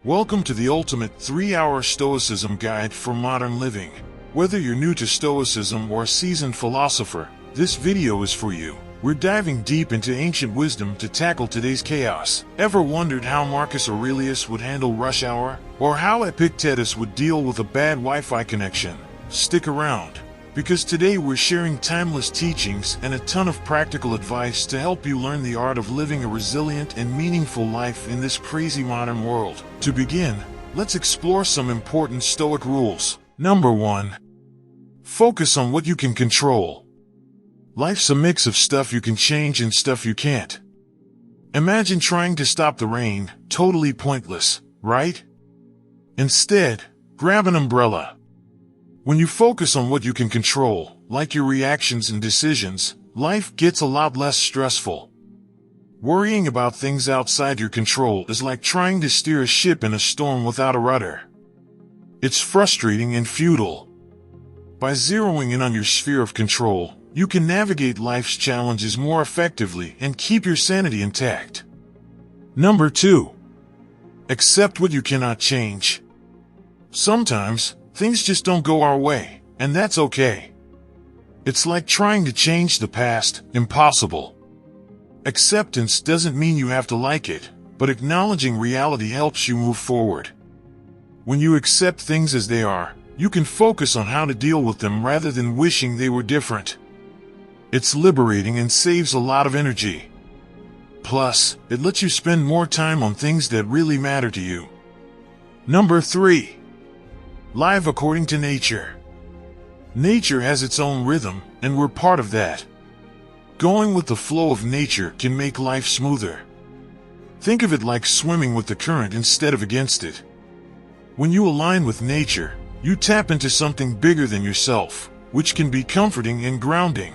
Welcome to the ultimate 3-hour Stoicism guide for modern living. Whether you're new to Stoicism or a seasoned philosopher, this video is for you. We're diving deep into ancient wisdom to tackle today's chaos. Ever wondered how Marcus Aurelius would handle rush hour? Or how Epictetus would deal with a bad Wi-Fi connection? Stick around, because today we're sharing timeless teachings and a ton of practical advice to help you learn the art of living a resilient and meaningful life in this crazy modern world. To begin, let's explore some important Stoic rules. Number 1. Focus on what you can control. Life's a mix of stuff you can change and stuff you can't. Imagine trying to stop the rain, totally pointless, right? Instead, grab an umbrella. When you focus on what you can control, like your reactions and decisions, life gets a lot less stressful. Worrying about things outside your control is like trying to steer a ship in a storm without a rudder. It's frustrating and futile. By zeroing in on your sphere of control, you can navigate life's challenges more effectively and keep your sanity intact. Number 2. Accept what you cannot change. Sometimes, things just don't go our way, and that's okay. It's like trying to change the past, impossible. Acceptance doesn't mean you have to like it, but acknowledging reality helps you move forward. When you accept things as they are, you can focus on how to deal with them rather than wishing they were different. It's liberating and saves a lot of energy. Plus, it lets you spend more time on things that really matter to you. Number 3. Live according to nature. Nature has its own rhythm, and we're part of that. Going with the flow of nature can make life smoother. Think of it like swimming with the current instead of against it. When you align with nature, you tap into something bigger than yourself, which can be comforting and grounding.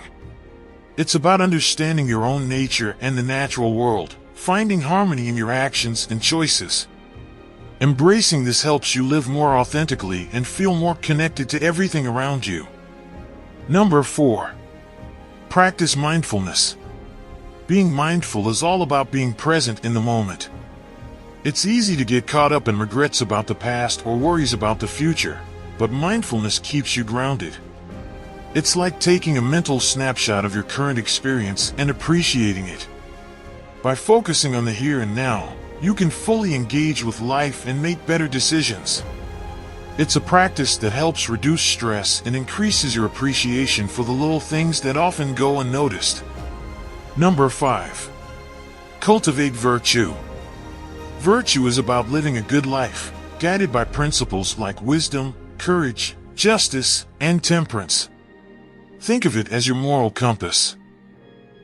It's about understanding your own nature and the natural world, finding harmony in your actions and choices. Embracing this helps you live more authentically and feel more connected to everything around you. Number 4. Practice mindfulness. Being mindful is all about being present in the moment. It's easy to get caught up in regrets about the past or worries about the future, but mindfulness keeps you grounded. It's like taking a mental snapshot of your current experience and appreciating it. By focusing on the here and now, you can fully engage with life and make better decisions. It's a practice that helps reduce stress and increases your appreciation for the little things that often go unnoticed. Number 5. Cultivate virtue. Virtue is about living a good life, guided by principles like wisdom, courage, justice, and temperance. Think of it as your moral compass.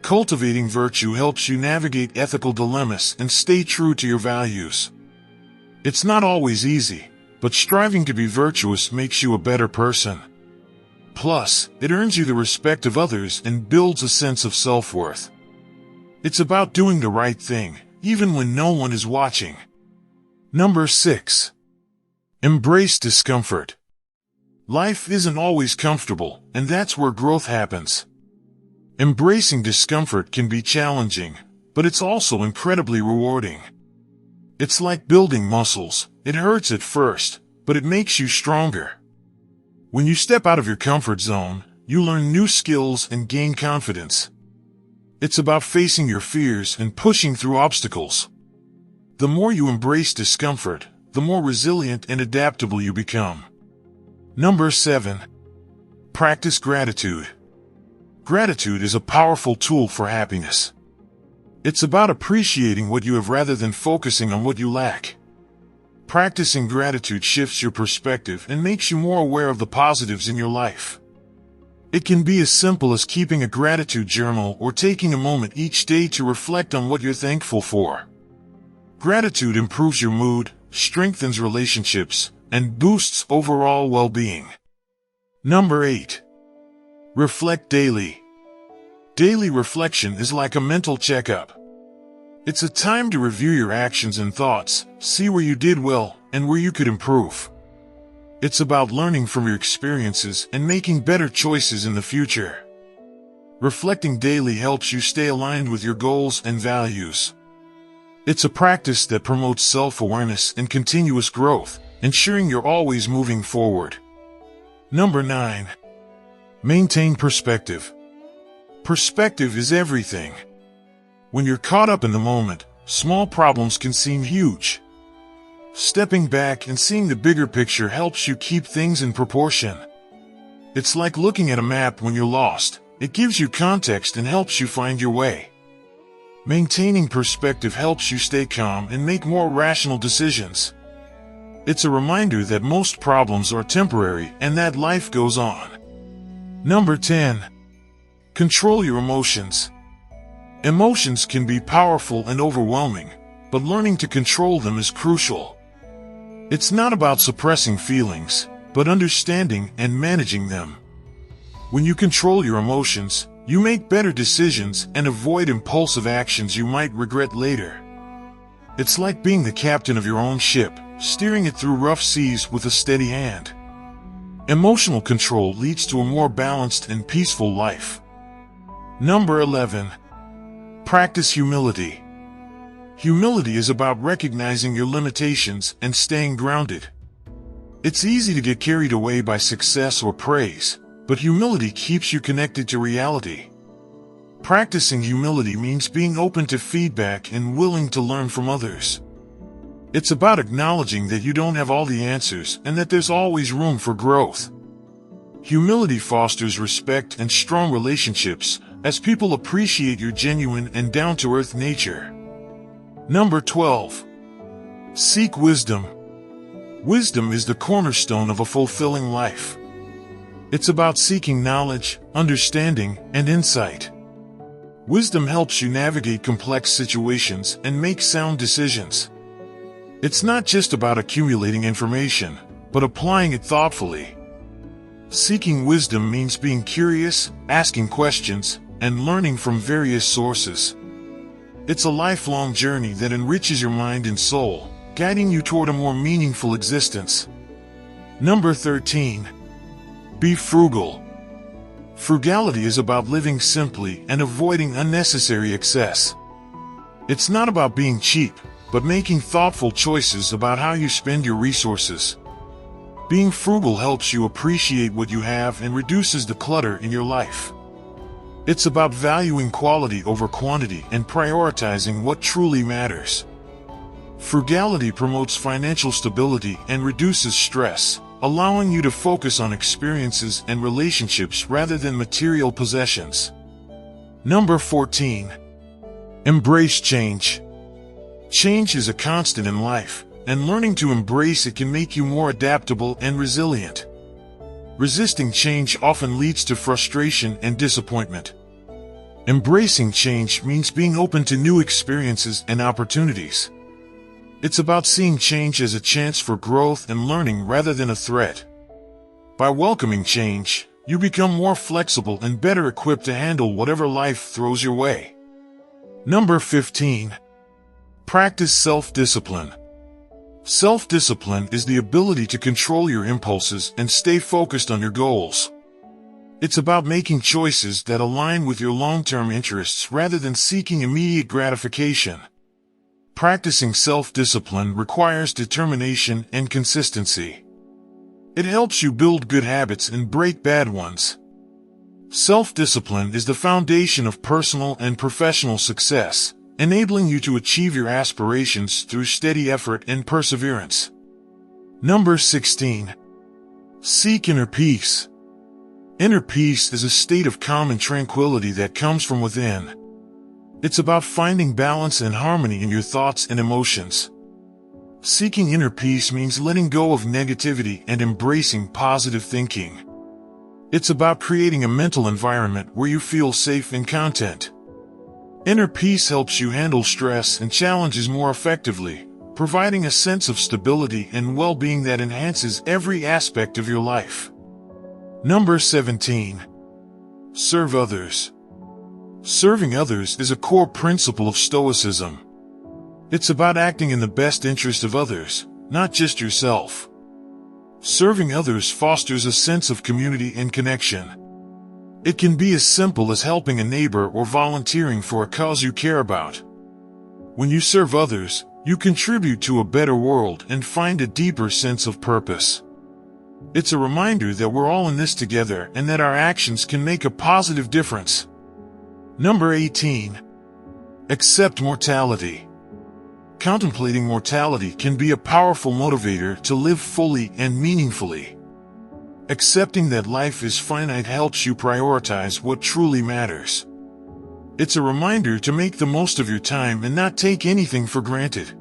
Cultivating virtue helps you navigate ethical dilemmas and stay true to your values. It's not always easy, but striving to be virtuous makes you a better person. Plus, it earns you the respect of others and builds a sense of self-worth. It's about doing the right thing, even when no one is watching. Number 6. Embrace discomfort. Life isn't always comfortable, and that's where growth happens. Embracing discomfort can be challenging, but it's also incredibly rewarding. It's like building muscles. It hurts at first, but it makes you stronger. When you step out of your comfort zone, you learn new skills and gain confidence. It's about facing your fears and pushing through obstacles. The more you embrace discomfort, the more resilient and adaptable you become. Number 7. Practice gratitude. Gratitude is a powerful tool for happiness. It's about appreciating what you have rather than focusing on what you lack. Practicing gratitude shifts your perspective and makes you more aware of the positives in your life. It can be as simple as keeping a gratitude journal or taking a moment each day to reflect on what you're thankful for. Gratitude improves your mood, strengthens relationships, and boosts overall well-being. Number 8. Reflect daily. Daily reflection is like a mental checkup. It's a time to review your actions and thoughts, see where you did well, and where you could improve. It's about learning from your experiences and making better choices in the future. Reflecting daily helps you stay aligned with your goals and values. It's a practice that promotes self-awareness and continuous growth, ensuring you're always moving forward. Number 9. Maintain perspective. Perspective is everything. When you're caught up in the moment, small problems can seem huge. Stepping back and seeing the bigger picture helps you keep things in proportion. It's like looking at a map when you're lost. It gives you context and helps you find your way. Maintaining perspective helps you stay calm and make more rational decisions. It's a reminder that most problems are temporary and that life goes on. Number 10. Control your emotions. Emotions can be powerful and overwhelming, but learning to control them is crucial. It's not about suppressing feelings, but understanding and managing them. When you control your emotions, you make better decisions and avoid impulsive actions you might regret later. It's like being the captain of your own ship, steering it through rough seas with a steady hand. Emotional control leads to a more balanced and peaceful life. Number 11. Practice humility. Humility is about recognizing your limitations and staying grounded. It's easy to get carried away by success or praise, but humility keeps you connected to reality. Practicing humility means being open to feedback and willing to learn from others. It's about acknowledging that you don't have all the answers and that there's always room for growth. Humility fosters respect and strong relationships, as people appreciate your genuine and down-to-earth nature. Number 12. Seek wisdom. Wisdom is the cornerstone of a fulfilling life. It's about seeking knowledge, understanding, and insight. Wisdom helps you navigate complex situations and make sound decisions. It's not just about accumulating information, but applying it thoughtfully. Seeking wisdom means being curious, asking questions, and learning from various sources. It's a lifelong journey that enriches your mind and soul, guiding you toward a more meaningful existence. Number 13. Be frugal. Frugality is about living simply and avoiding unnecessary excess. It's not about being cheap, but making thoughtful choices about how you spend your resources. Being frugal helps you appreciate what you have and reduces the clutter in your life. It's about valuing quality over quantity and prioritizing what truly matters. Frugality promotes financial stability and reduces stress, allowing you to focus on experiences and relationships rather than material possessions. Number 14. Embrace change. Change is a constant in life, and learning to embrace it can make you more adaptable and resilient. Resisting change often leads to frustration and disappointment. Embracing change means being open to new experiences and opportunities. It's about seeing change as a chance for growth and learning rather than a threat. By welcoming change, you become more flexible and better equipped to handle whatever life throws your way. Number 15. Practice self-discipline. Self-discipline is the ability to control your impulses and stay focused on your goals. It's about making choices that align with your long-term interests rather than seeking immediate gratification. Practicing self-discipline requires determination and consistency. It helps you build good habits and break bad ones. Self-discipline is the foundation of personal and professional success, enabling you to achieve your aspirations through steady effort and perseverance. Number 16. Seek inner peace. Inner peace is a state of calm and tranquility that comes from within. It's about finding balance and harmony in your thoughts and emotions. Seeking inner peace means letting go of negativity and embracing positive thinking. It's about creating a mental environment where you feel safe and content. Inner peace helps you handle stress and challenges more effectively, providing a sense of stability and well-being that enhances every aspect of your life. Number 17. Serve others. Serving others is a core principle of Stoicism. It's about acting in the best interest of others, not just yourself. Serving others fosters a sense of community and connection. It can be as simple as helping a neighbor or volunteering for a cause you care about. When you serve others, you contribute to a better world and find a deeper sense of purpose. It's a reminder that we're all in this together and that our actions can make a positive difference. Number 18. Accept mortality. Contemplating mortality can be a powerful motivator to live fully and meaningfully. Accepting that life is finite helps you prioritize what truly matters. It's a reminder to make the most of your time and not take anything for granted.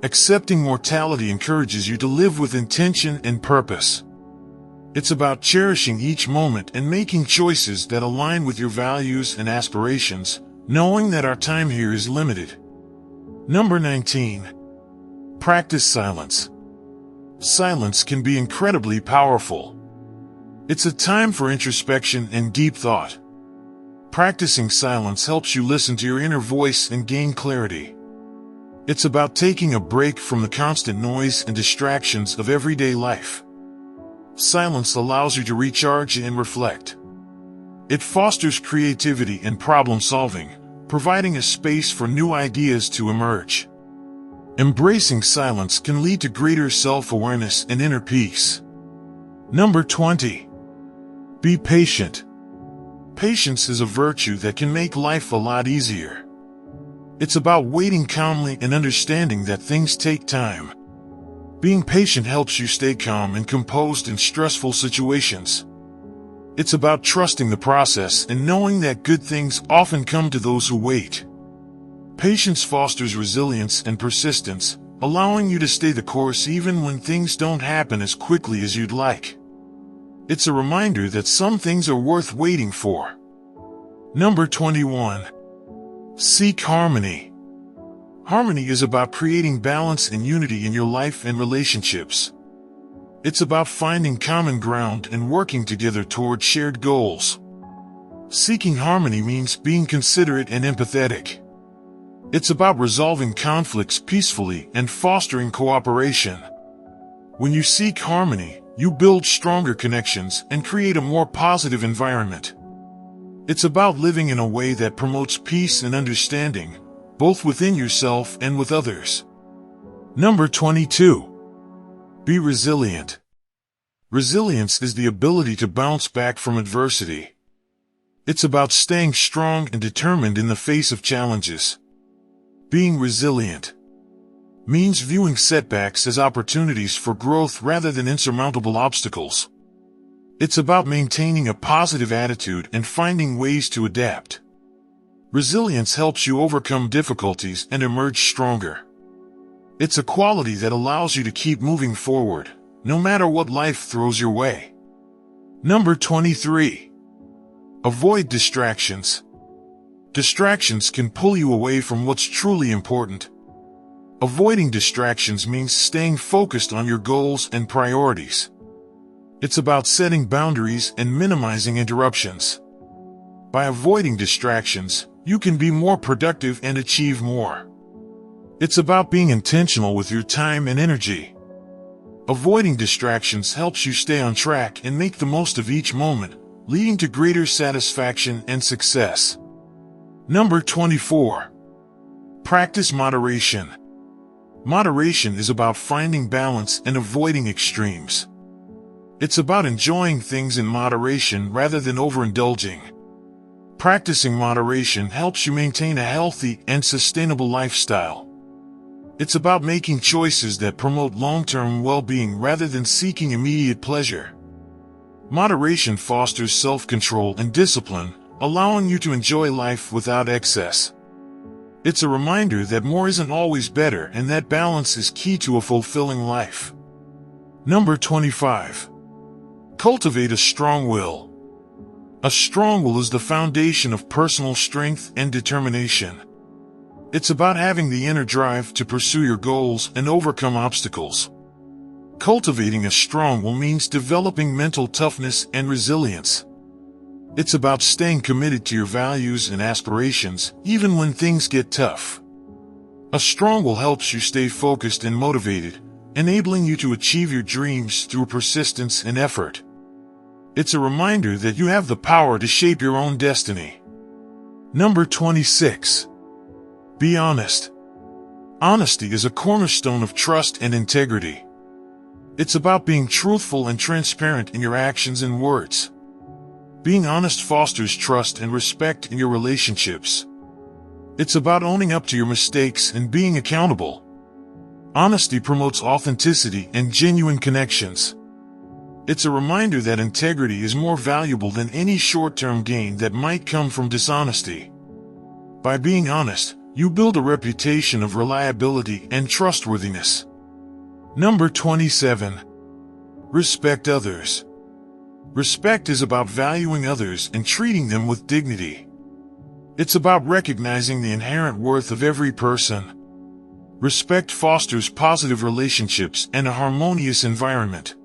Accepting mortality encourages you to live with intention and purpose. It's about cherishing each moment and making choices that align with your values and aspirations, knowing that our time here is limited. Number 19. Practice silence. Silence can be incredibly powerful. It's a time for introspection and deep thought. Practicing silence helps you listen to your inner voice and gain clarity. It's about taking a break from the constant noise and distractions of everyday life. Silence allows you to recharge and reflect. It fosters creativity and problem solving, providing a space for new ideas to emerge. Embracing silence can lead to greater self-awareness and inner peace. Number 20. Be patient. Patience is a virtue that can make life a lot easier. It's about waiting calmly and understanding that things take time. Being patient helps you stay calm and composed in stressful situations. It's about trusting the process and knowing that good things often come to those who wait. Patience fosters resilience and persistence, allowing you to stay the course even when things don't happen as quickly as you'd like. It's a reminder that some things are worth waiting for. Number 21. Seek harmony. Harmony is about creating balance and unity in your life and relationships. It's about finding common ground and working together toward shared goals. Seeking harmony means being considerate and empathetic. It's about resolving conflicts peacefully and fostering cooperation. When you seek harmony, you build stronger connections and create a more positive environment. It's about living in a way that promotes peace and understanding, both within yourself and with others. Number 22. Be resilient. Resilience is the ability to bounce back from adversity. It's about staying strong and determined in the face of challenges. Being resilient means viewing setbacks as opportunities for growth rather than insurmountable obstacles. It's about maintaining a positive attitude and finding ways to adapt. Resilience helps you overcome difficulties and emerge stronger. It's a quality that allows you to keep moving forward, no matter what life throws your way. Number 23. Avoid distractions. Distractions can pull you away from what's truly important. Avoiding distractions means staying focused on your goals and priorities. It's about setting boundaries and minimizing interruptions. By avoiding distractions, you can be more productive and achieve more. It's about being intentional with your time and energy. Avoiding distractions helps you stay on track and make the most of each moment, leading to greater satisfaction and success. Number 24. Practice moderation. Moderation is about finding balance and avoiding extremes. It's about enjoying things in moderation rather than overindulging. Practicing moderation helps you maintain a healthy and sustainable lifestyle. It's about making choices that promote long-term well-being rather than seeking immediate pleasure. Moderation fosters self-control and discipline, allowing you to enjoy life without excess. It's a reminder that more isn't always better and that balance is key to a fulfilling life. Number 25. Cultivate a strong will. A strong will is the foundation of personal strength and determination. It's about having the inner drive to pursue your goals and overcome obstacles. Cultivating a strong will means developing mental toughness and resilience. It's about staying committed to your values and aspirations, even when things get tough. A strong will helps you stay focused and motivated, enabling you to achieve your dreams through persistence and effort. It's a reminder that you have the power to shape your own destiny. Number 26. Be honest. Honesty is a cornerstone of trust and integrity. It's about being truthful and transparent in your actions and words. Being honest fosters trust and respect in your relationships. It's about owning up to your mistakes and being accountable. Honesty promotes authenticity and genuine connections. It's a reminder that integrity is more valuable than any short-term gain that might come from dishonesty. By being honest, you build a reputation of reliability and trustworthiness. Number 27. Respect others. Respect is about valuing others and treating them with dignity. It's about recognizing the inherent worth of every person. Respect fosters positive relationships and a harmonious environment.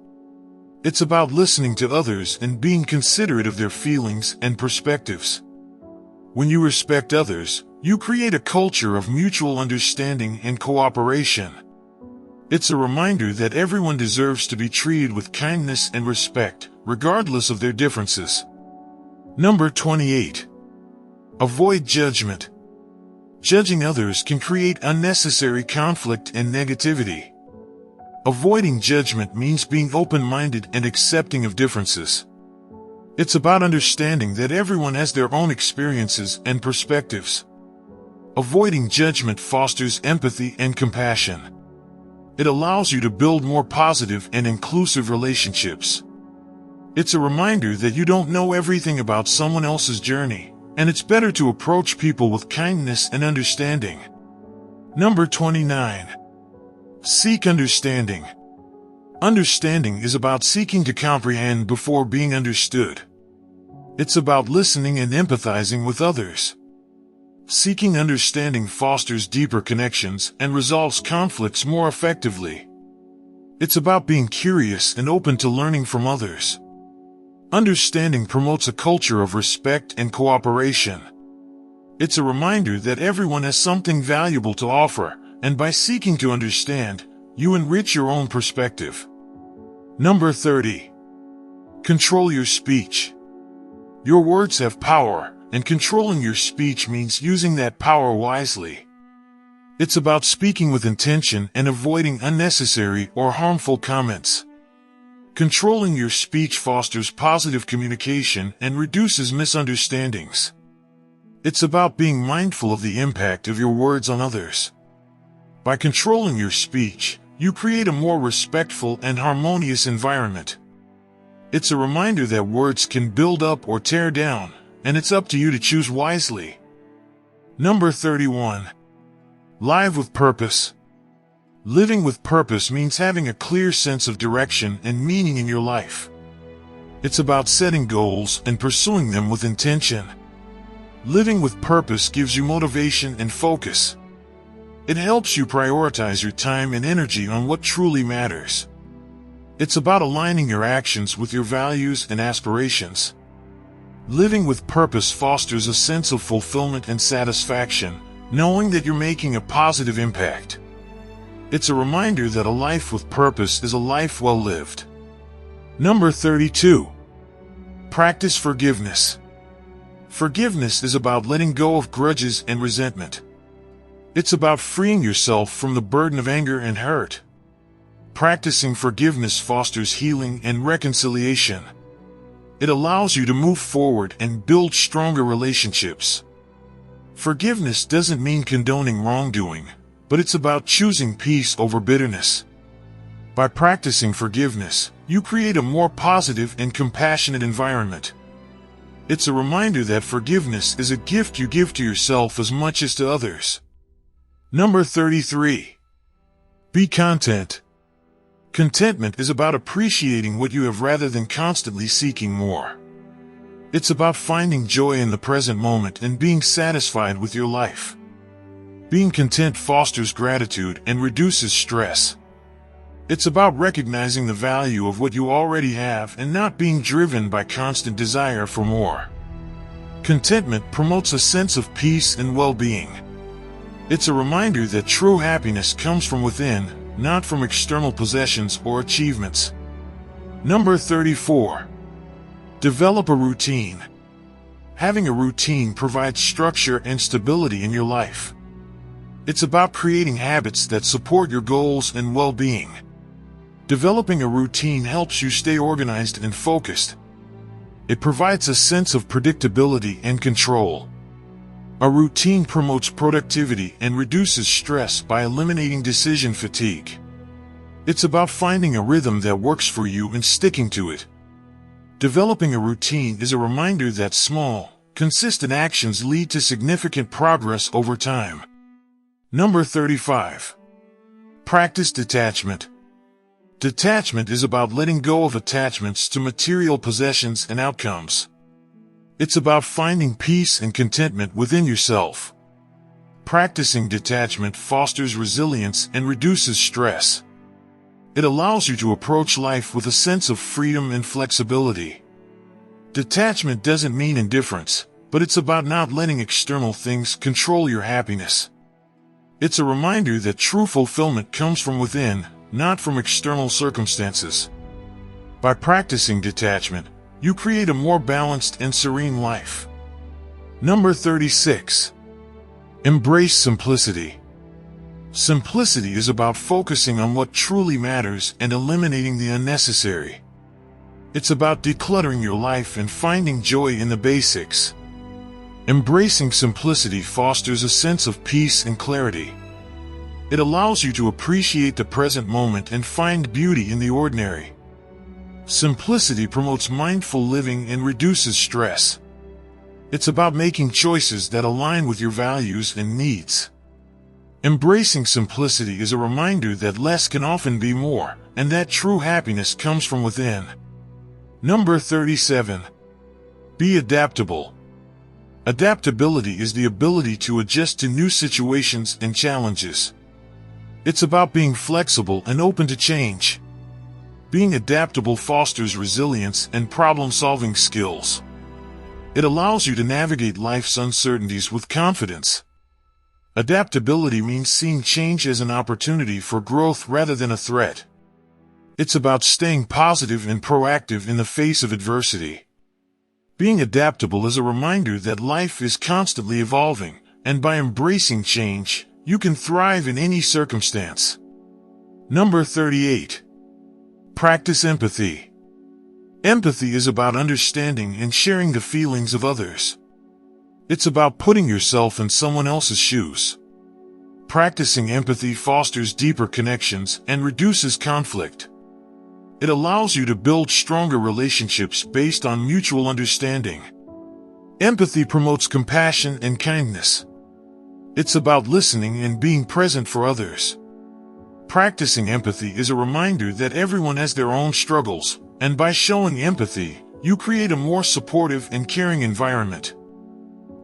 It's about listening to others and being considerate of their feelings and perspectives. When you respect others, you create a culture of mutual understanding and cooperation. It's a reminder that everyone deserves to be treated with kindness and respect, regardless of their differences. Number 28. Avoid judgment. Judging others can create unnecessary conflict and negativity. Avoiding judgment means being open-minded and accepting of differences. It's about understanding that everyone has their own experiences and perspectives. Avoiding judgment fosters empathy and compassion. It allows you to build more positive and inclusive relationships. It's a reminder that you don't know everything about someone else's journey, and it's better to approach people with kindness and understanding. Number 29. Seek understanding. Understanding is about seeking to comprehend before being understood. It's about listening and empathizing with others. Seeking understanding fosters deeper connections and resolves conflicts more effectively. It's about being curious and open to learning from others. Understanding promotes a culture of respect and cooperation. It's a reminder that everyone has something valuable to offer, and by seeking to understand, you enrich your own perspective. Number 30. Control your speech. Your words have power, and controlling your speech means using that power wisely. It's about speaking with intention and avoiding unnecessary or harmful comments. Controlling your speech fosters positive communication and reduces misunderstandings. It's about being mindful of the impact of your words on others. By controlling your speech, you create a more respectful and harmonious environment. It's a reminder that words can build up or tear down, and it's up to you to choose wisely. Number 31. Live with purpose. Living with purpose means having a clear sense of direction and meaning in your life. It's about setting goals and pursuing them with intention. Living with purpose gives you motivation and focus. It helps you prioritize your time and energy on what truly matters. It's about aligning your actions with your values and aspirations. Living with purpose fosters a sense of fulfillment and satisfaction, knowing that you're making a positive impact. It's a reminder that a life with purpose is a life well lived. Number 32. Practice forgiveness. Forgiveness is about letting go of grudges and resentment. It's about freeing yourself from the burden of anger and hurt. Practicing forgiveness fosters healing and reconciliation. It allows you to move forward and build stronger relationships. Forgiveness doesn't mean condoning wrongdoing, but it's about choosing peace over bitterness. By practicing forgiveness, you create a more positive and compassionate environment. It's a reminder that forgiveness is a gift you give to yourself as much as to others. Number 33. Be content. Contentment is about appreciating what you have rather than constantly seeking more. It's about finding joy in the present moment and being satisfied with your life. Being content fosters gratitude and reduces stress. It's about recognizing the value of what you already have and not being driven by constant desire for more. Contentment promotes a sense of peace and well-being. It's a reminder that true happiness comes from within, not from external possessions or achievements. Number 34. Develop a routine. Having a routine provides structure and stability in your life. It's about creating habits that support your goals and well-being. Developing a routine helps you stay organized and focused. It provides a sense of predictability and control. A routine promotes productivity and reduces stress by eliminating decision fatigue. It's about finding a rhythm that works for you and sticking to it. Developing a routine is a reminder that small, consistent actions lead to significant progress over time. Number 35. Practice detachment. Detachment is about letting go of attachments to material possessions and outcomes. It's about finding peace and contentment within yourself. Practicing detachment fosters resilience and reduces stress. It allows you to approach life with a sense of freedom and flexibility. Detachment doesn't mean indifference, but it's about not letting external things control your happiness. It's a reminder that true fulfillment comes from within, not from external circumstances. By practicing detachment, you create a more balanced and serene life. Number 36. Embrace simplicity. Simplicity is about focusing on what truly matters and eliminating the unnecessary. It's about decluttering your life and finding joy in the basics. Embracing simplicity fosters a sense of peace and clarity. It allows you to appreciate the present moment and find beauty in the ordinary. Simplicity promotes mindful living and reduces stress. It's about making choices that align with your values and needs. Embracing simplicity is a reminder that less can often be more, and that true happiness comes from within. Number 37. Be adaptable. Adaptability is the ability to adjust to new situations and challenges. It's about being flexible and open to change. Being adaptable fosters resilience and problem-solving skills. It allows you to navigate life's uncertainties with confidence. Adaptability means seeing change as an opportunity for growth rather than a threat. It's about staying positive and proactive in the face of adversity. Being adaptable is a reminder that life is constantly evolving, and by embracing change, you can thrive in any circumstance. Number 38. Practice empathy. Empathy is about understanding and sharing the feelings of others. It's about putting yourself in someone else's shoes. Practicing empathy fosters deeper connections and reduces conflict. It allows you to build stronger relationships based on mutual understanding. Empathy promotes compassion and kindness. It's about listening and being present for others. Practicing empathy is a reminder that everyone has their own struggles, and by showing empathy, you create a more supportive and caring environment.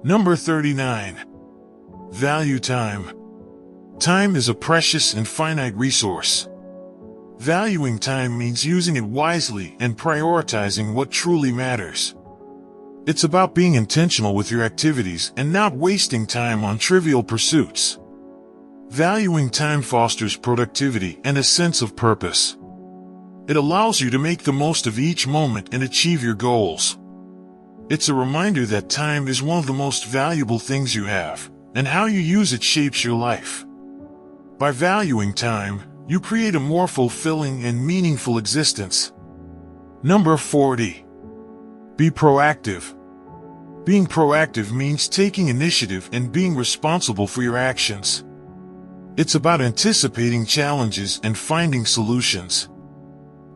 Number 39. Value time. Time is a precious and finite resource. Valuing time means using it wisely and prioritizing what truly matters. It's about being intentional with your activities and not wasting time on trivial pursuits. Valuing time fosters productivity and a sense of purpose. It allows you to make the most of each moment and achieve your goals. It's a reminder that time is one of the most valuable things you have, and how you use it shapes your life. By valuing time, you create a more fulfilling and meaningful existence. Number 40. Be proactive. Being proactive means taking initiative and being responsible for your actions. It's about anticipating challenges and finding solutions.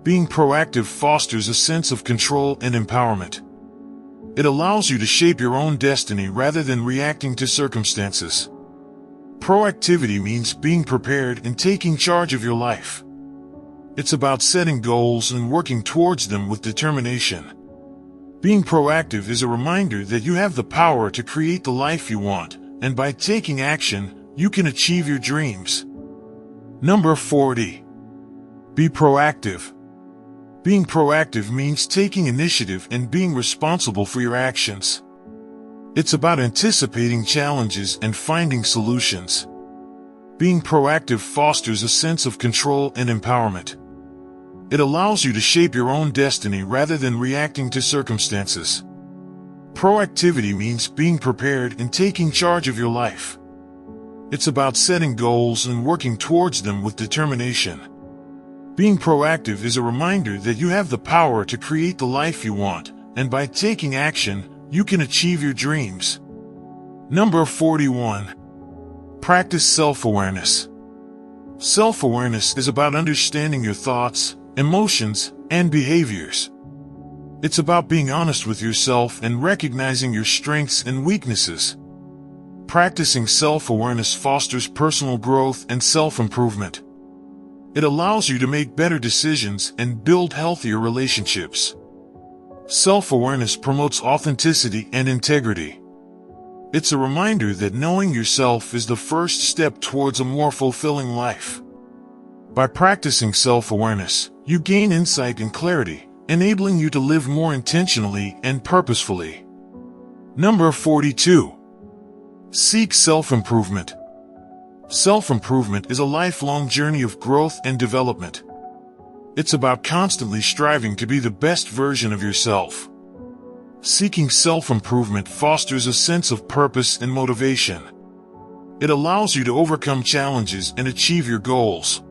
Being proactive fosters a sense of control and empowerment. It allows you to shape your own destiny rather than reacting to circumstances. Proactivity means being prepared and taking charge of your life. It's about setting goals and working towards them with determination. Being proactive is a reminder that you have the power to create the life you want, and by taking action, you can achieve your dreams. Number 40. Be proactive. Being proactive means taking initiative and being responsible for your actions. It's about anticipating challenges and finding solutions. Being proactive fosters a sense of control and empowerment. It allows you to shape your own destiny rather than reacting to circumstances. Proactivity means being prepared and taking charge of your life. It's about setting goals and working towards them with determination. Being proactive is a reminder that you have the power to create the life you want, and by taking action, you can achieve your dreams. Number 41. Practice self-awareness. Self-awareness is about understanding your thoughts, emotions, and behaviors. It's about being honest with yourself and recognizing your strengths and weaknesses. Practicing self-awareness fosters personal growth and self-improvement. It allows you to make better decisions and build healthier relationships. Self-awareness promotes authenticity and integrity. It's a reminder that knowing yourself is the first step towards a more fulfilling life. By practicing self-awareness, you gain insight and clarity, enabling you to live more intentionally and purposefully. Number 42. Seek self-improvement. Self-improvement is a lifelong journey of growth and development. It's about constantly striving to be the best version of yourself. Seeking self-improvement fosters a sense of purpose and motivation. It allows you to overcome challenges and achieve your goals.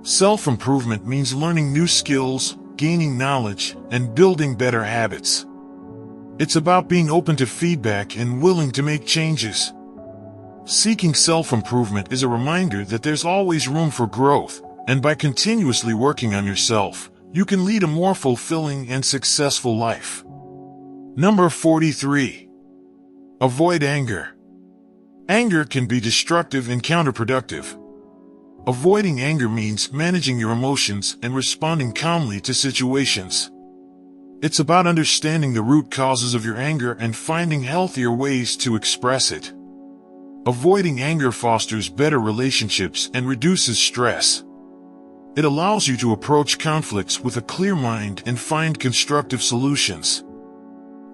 Self-improvement means learning new skills, gaining knowledge, and building better habits. It's about being open to feedback and willing to make changes. Seeking self-improvement is a reminder that there's always room for growth, and by continuously working on yourself, you can lead a more fulfilling and successful life. Number 43. Avoid anger. Anger can be destructive and counterproductive. Avoiding anger means managing your emotions and responding calmly to situations. It's about understanding the root causes of your anger and finding healthier ways to express it. Avoiding anger fosters better relationships and reduces stress. It allows you to approach conflicts with a clear mind and find constructive solutions.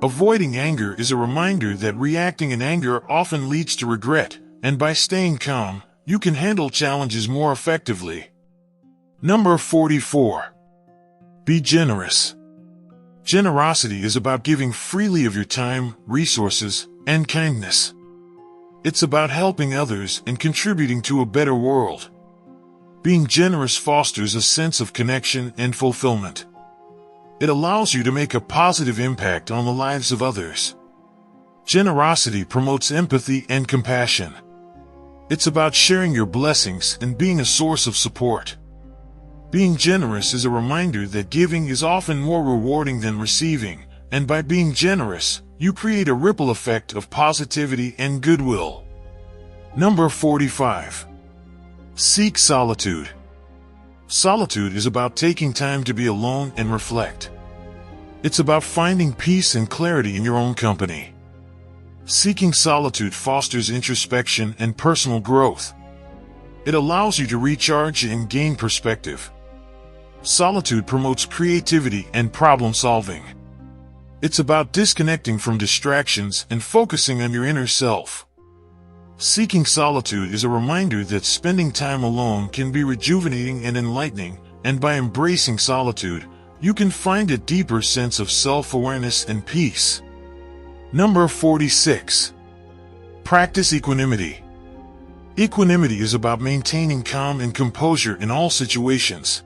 Avoiding anger is a reminder that reacting in anger often leads to regret, and by staying calm, you can handle challenges more effectively. Number 44. Be generous. Generosity is about giving freely of your time, resources, and kindness. It's about helping others and contributing to a better world. Being generous fosters a sense of connection and fulfillment. It allows you to make a positive impact on the lives of others. Generosity promotes empathy and compassion. It's about sharing your blessings and being a source of support. Being generous is a reminder that giving is often more rewarding than receiving, and by being generous, you create a ripple effect of positivity and goodwill. Number 45. Seek solitude. Solitude is about taking time to be alone and reflect. It's about finding peace and clarity in your own company. Seeking solitude fosters introspection and personal growth. It allows you to recharge and gain perspective. Solitude promotes creativity and problem solving. It's about disconnecting from distractions and focusing on your inner self. Seeking solitude is a reminder that spending time alone can be rejuvenating and enlightening, and by embracing solitude, you can find a deeper sense of self-awareness and peace. Number 46. Practice equanimity. Equanimity is about maintaining calm and composure in all situations.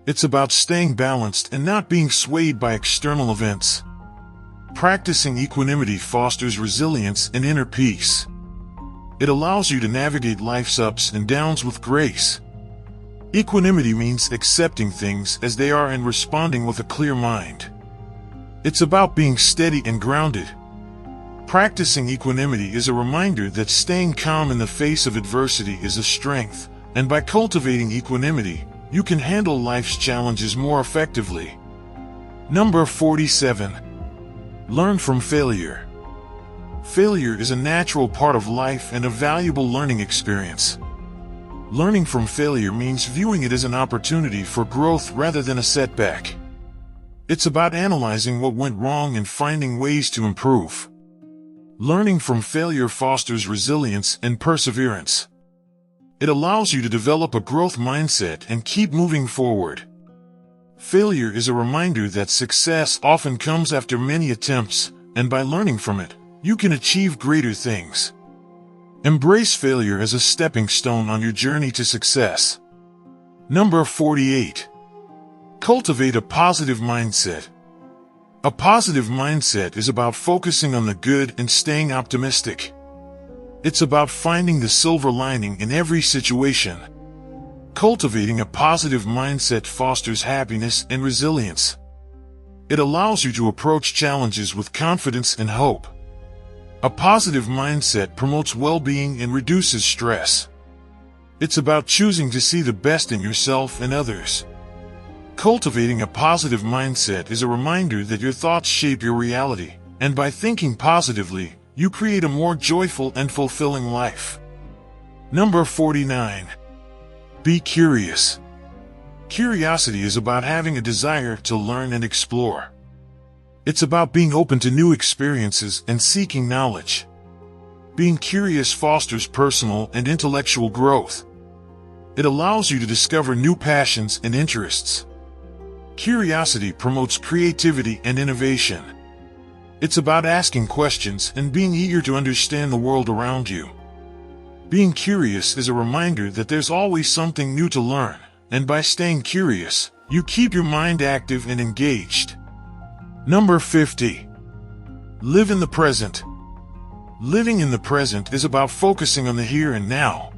It's about staying balanced and not being swayed by external events. Practicing equanimity fosters resilience and inner peace. It allows you to navigate life's ups and downs with grace. Equanimity means accepting things as they are and responding with a clear mind. It's about being steady and grounded. Practicing equanimity is a reminder that staying calm in the face of adversity is a strength, and by cultivating equanimity, you can handle life's challenges more effectively. Number 47. Learn from failure. Failure is a natural part of life and a valuable learning experience. Learning from failure means viewing it as an opportunity for growth rather than a setback. It's about analyzing what went wrong and finding ways to improve. Learning from failure fosters resilience and perseverance. It allows you to develop a growth mindset and keep moving forward. Failure is a reminder that success often comes after many attempts, and by learning from it, you can achieve greater things. Embrace failure as a stepping stone on your journey to success. Number 48. Cultivate a positive mindset. A positive mindset is about focusing on the good and staying optimistic. It's about finding the silver lining in every situation. Cultivating a positive mindset fosters happiness and resilience. It allows you to approach challenges with confidence and hope. A positive mindset promotes well-being and reduces stress. It's about choosing to see the best in yourself and others. Cultivating a positive mindset is a reminder that your thoughts shape your reality, and by thinking positively, you create a more joyful and fulfilling life. Number 49. Be curious. Curiosity is about having a desire to learn and explore. It's about being open to new experiences and seeking knowledge. Being curious fosters personal and intellectual growth. It allows you to discover new passions and interests. Curiosity promotes creativity and innovation. It's about asking questions and being eager to understand the world around you. Being curious is a reminder that there's always something new to learn, and by staying curious, you keep your mind active and engaged. Number 50. Live in the present. Living in the present is about focusing on the here and now.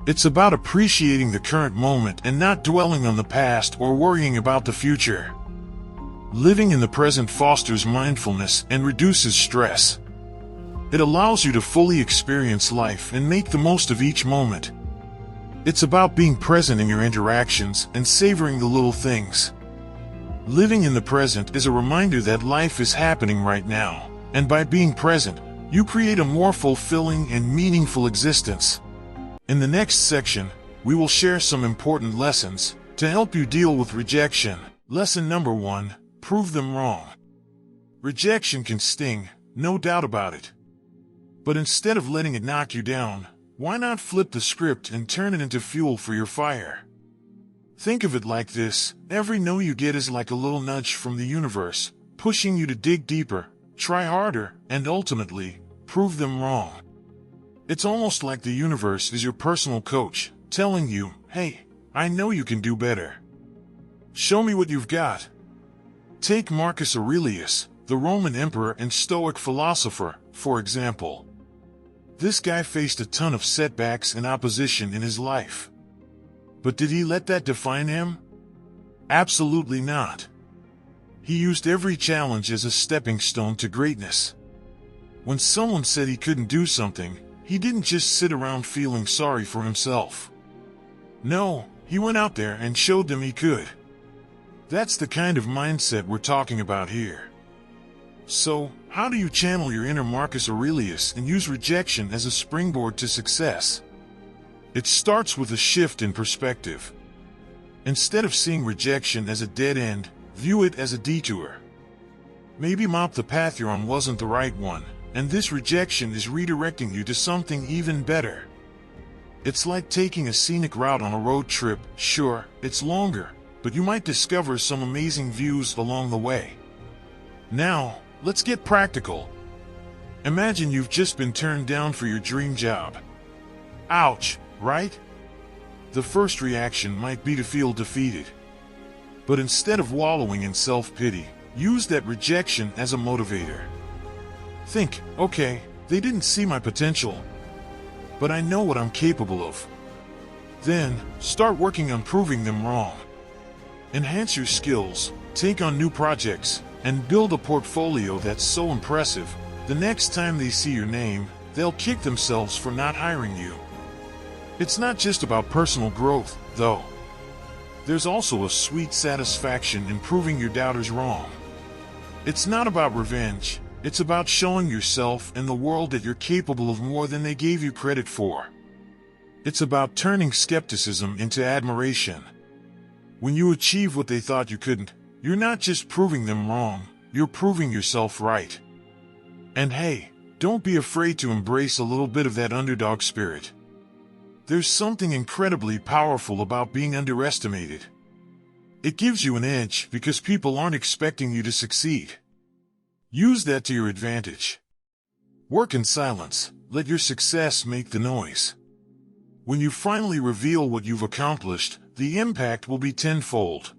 It's about appreciating the current moment and not dwelling on the past or worrying about the future. Living in the present fosters mindfulness and reduces stress. It allows you to fully experience life and make the most of each moment. It's about being present in your interactions and savoring the little things. Living in the present is a reminder that life is happening right now, and by being present, you create a more fulfilling and meaningful existence. In the next section, we will share some important lessons to help you deal with rejection. Lesson number 1. Prove them wrong. Rejection can sting, no doubt about it. But instead of letting it knock you down, why not flip the script and turn it into fuel for your fire? Think of it like this: every no you get is like a little nudge from the universe, pushing you to dig deeper, try harder, and ultimately, prove them wrong. It's almost like the universe is your personal coach, telling you, hey, I know you can do better. Show me what you've got. Take Marcus Aurelius, the Roman emperor and Stoic philosopher, for example. This guy faced a ton of setbacks and opposition in his life. But did he let that define him? Absolutely not. He used every challenge as a stepping stone to greatness. When someone said he couldn't do something, he didn't just sit around feeling sorry for himself. No, he went out there and showed them he could. That's the kind of mindset we're talking about here. So, how do you channel your inner Marcus Aurelius and use rejection as a springboard to success? It starts with a shift in perspective. Instead of seeing rejection as a dead end, view it as a detour. Maybe the path you're on wasn't the right one, and this rejection is redirecting you to something even better. It's like taking a scenic route on a road trip. Sure, it's longer, but you might discover some amazing views along the way. Now, let's get practical. Imagine you've just been turned down for your dream job. Ouch, right? The first reaction might be to feel defeated. But instead of wallowing in self-pity, use that rejection as a motivator. Think, okay, they didn't see my potential, but I know what I'm capable of. Then, start working on proving them wrong. Enhance your skills, take on new projects, and build a portfolio that's so impressive, the next time they see your name, they'll kick themselves for not hiring you. It's not just about personal growth, though. There's also a sweet satisfaction in proving your doubters wrong. It's not about revenge, it's about showing yourself and the world that you're capable of more than they gave you credit for. It's about turning skepticism into admiration. When you achieve what they thought you couldn't, you're not just proving them wrong, you're proving yourself right. And hey, don't be afraid to embrace a little bit of that underdog spirit. There's something incredibly powerful about being underestimated. It gives you an edge because people aren't expecting you to succeed. Use that to your advantage. Work in silence. Let your success make the noise. When you finally reveal what you've accomplished, the impact will be tenfold.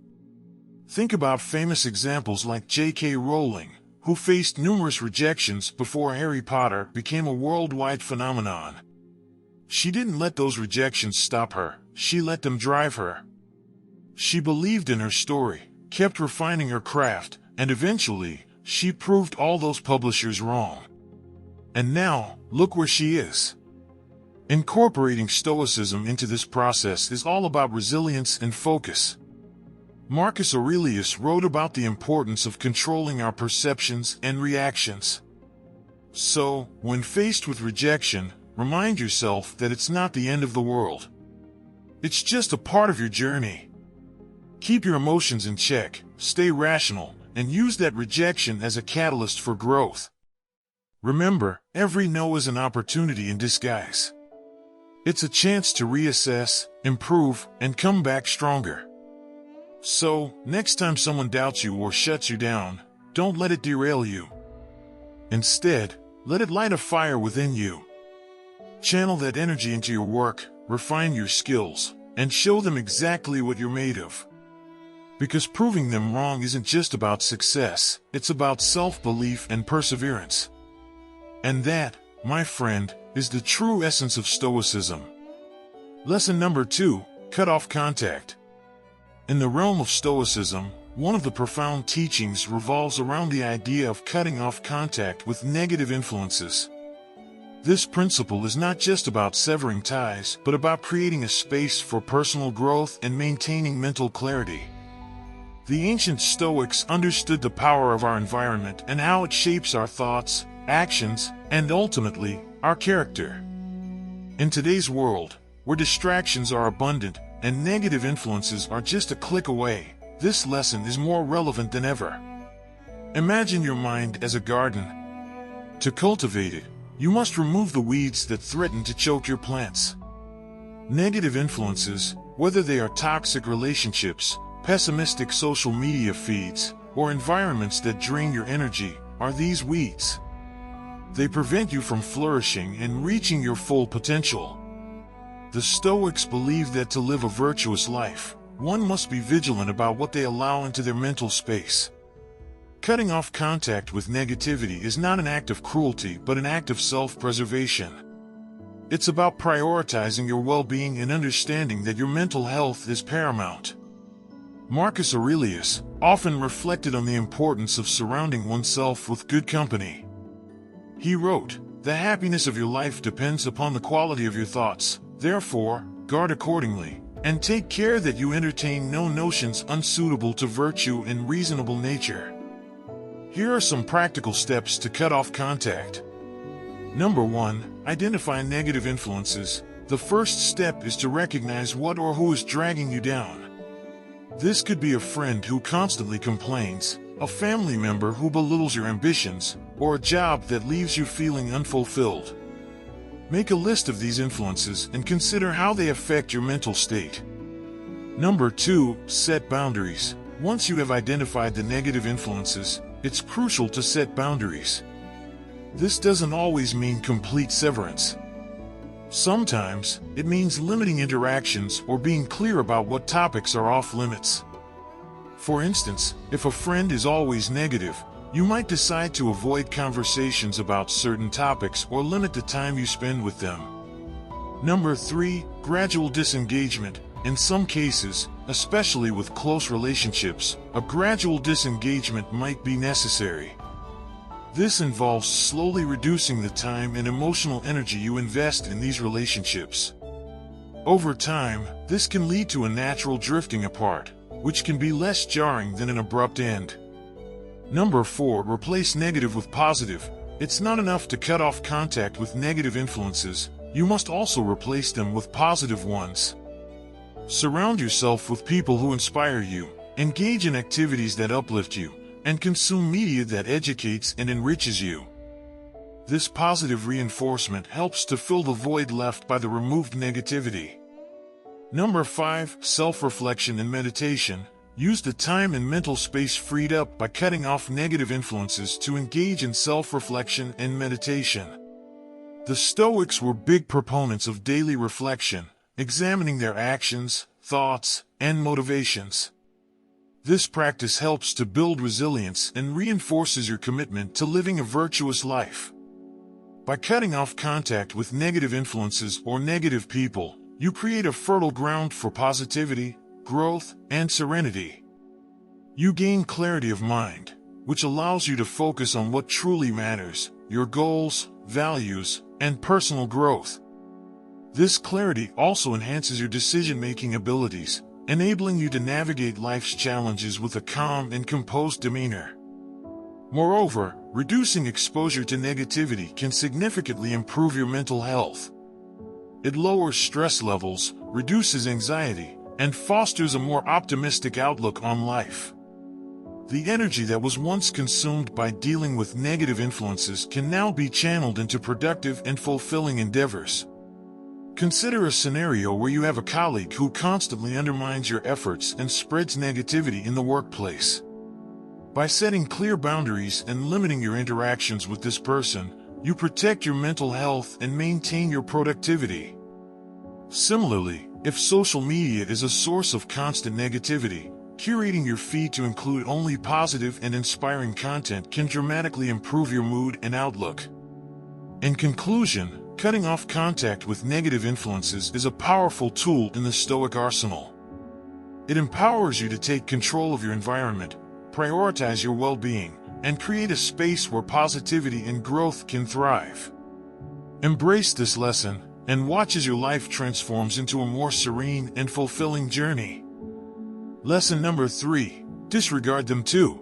Think about famous examples like J.K. Rowling, who faced numerous rejections before Harry Potter became a worldwide phenomenon. She didn't let those rejections stop her, she let them drive her. She believed in her story, kept refining her craft, and eventually, she proved all those publishers wrong. And now, look where she is. Incorporating Stoicism into this process is all about resilience and focus. Marcus Aurelius wrote about the importance of controlling our perceptions and reactions. So, when faced with rejection, remind yourself that it's not the end of the world. It's just a part of your journey. Keep your emotions in check, stay rational, and use that rejection as a catalyst for growth. Remember, every no is an opportunity in disguise. It's a chance to reassess, improve, and come back stronger. So, next time someone doubts you or shuts you down, don't let it derail you. Instead, let it light a fire within you. Channel that energy into your work, refine your skills, and show them exactly what you're made of. Because proving them wrong isn't just about success, it's about self-belief and perseverance. And that, my friend, is the true essence of Stoicism. Lesson number 2, cut off contact. In the realm of Stoicism, one of the profound teachings revolves around the idea of cutting off contact with negative influences. This principle is not just about severing ties, but about creating a space for personal growth and maintaining mental clarity. The ancient Stoics understood the power of our environment and how it shapes our thoughts, actions, and ultimately, our character. In today's world, where distractions are abundant and negative influences are just a click away, this lesson is more relevant than ever. Imagine your mind as a garden. To cultivate it, you must remove the weeds that threaten to choke your plants. Negative influences, whether they are toxic relationships, pessimistic social media feeds, or environments that drain your energy, are these weeds. They prevent you from flourishing and reaching your full potential. The Stoics believed that to live a virtuous life, one must be vigilant about what they allow into their mental space. Cutting off contact with negativity is not an act of cruelty but an act of self-preservation. It's about prioritizing your well-being and understanding that your mental health is paramount. Marcus Aurelius often reflected on the importance of surrounding oneself with good company. He wrote, "The happiness of your life depends upon the quality of your thoughts. Therefore, guard accordingly, and take care that you entertain no notions unsuitable to virtue and reasonable nature." Here are some practical steps to cut off contact. Number 1, identify negative influences. The first step is to recognize what or who is dragging you down. This could be a friend who constantly complains, a family member who belittles your ambitions, or a job that leaves you feeling unfulfilled. Make a list of these influences and consider how they affect your mental state. Number 2, set boundaries. Once you have identified the negative influences, it's crucial to set boundaries. This doesn't always mean complete severance. Sometimes, it means limiting interactions or being clear about what topics are off limits. For instance, if a friend is always negative, you might decide to avoid conversations about certain topics or limit the time you spend with them. Number 3, gradual disengagement. In some cases, especially with close relationships, a gradual disengagement might be necessary. This involves slowly reducing the time and emotional energy you invest in these relationships. Over time, this can lead to a natural drifting apart, which can be less jarring than an abrupt end. Number 4, replace negative with positive. It's not enough to cut off contact with negative influences, you must also replace them with positive ones. Surround yourself with people who inspire you, engage in activities that uplift you, and consume media that educates and enriches you. This positive reinforcement helps to fill the void left by the removed negativity. Number 5, self-reflection and meditation. use the time and mental space freed up by cutting off negative influences to engage in self-reflection and meditation. The Stoics were big proponents of daily reflection, examining their actions, thoughts, and motivations. This practice helps to build resilience and reinforces your commitment to living a virtuous life. By cutting off contact with negative influences or negative people, you create a fertile ground for positivity, growth, and serenity. You gain clarity of mind, which allows you to focus on what truly matters, your goals, values, and personal growth. This clarity also enhances your decision-making abilities, enabling you to navigate life's challenges with a calm and composed demeanor. Moreover, reducing exposure to negativity can significantly improve your mental health. It lowers stress levels, reduces anxiety, and fosters a more optimistic outlook on life. The energy that was once consumed by dealing with negative influences can now be channeled into productive and fulfilling endeavors. Consider a scenario where you have a colleague who constantly undermines your efforts and spreads negativity in the workplace. By setting clear boundaries and limiting your interactions with this person, you protect your mental health and maintain your productivity. Similarly, if social media is a source of constant negativity, curating your feed to include only positive and inspiring content can dramatically improve your mood and outlook. In conclusion, cutting off contact with negative influences is a powerful tool in the Stoic arsenal. It empowers you to take control of your environment, prioritize your well-being, and create a space where positivity and growth can thrive. Embrace this lesson, and watch as your life transforms into a more serene and fulfilling journey. Lesson number 3, disregard them too.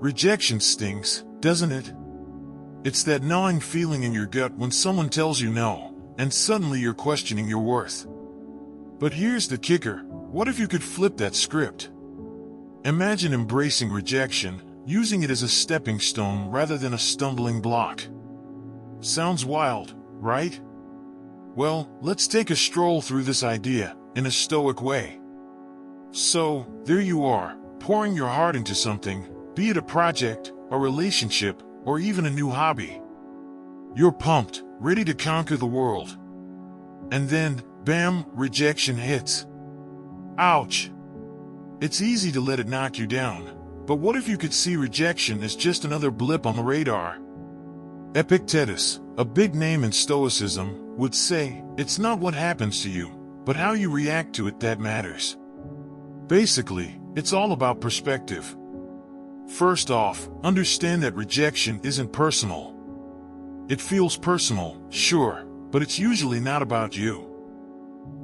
Rejection stings, doesn't it? It's that gnawing feeling in your gut when someone tells you no, and suddenly you're questioning your worth. But here's the kicker, what if you could flip that script? Imagine embracing rejection, using it as a stepping stone rather than a stumbling block. Sounds wild, right? Well, let's take a stroll through this idea, in a Stoic way. So, there you are, pouring your heart into something, be it a project, a relationship, or even a new hobby. You're pumped, ready to conquer the world. And then, bam, rejection hits. Ouch! It's easy to let it knock you down, but what if you could see rejection as just another blip on the radar? Epictetus, a big name in Stoicism, would say, it's not what happens to you, but how you react to it that matters. Basically, it's all about perspective. First off, understand that rejection isn't personal. It feels personal, sure, but it's usually not about you.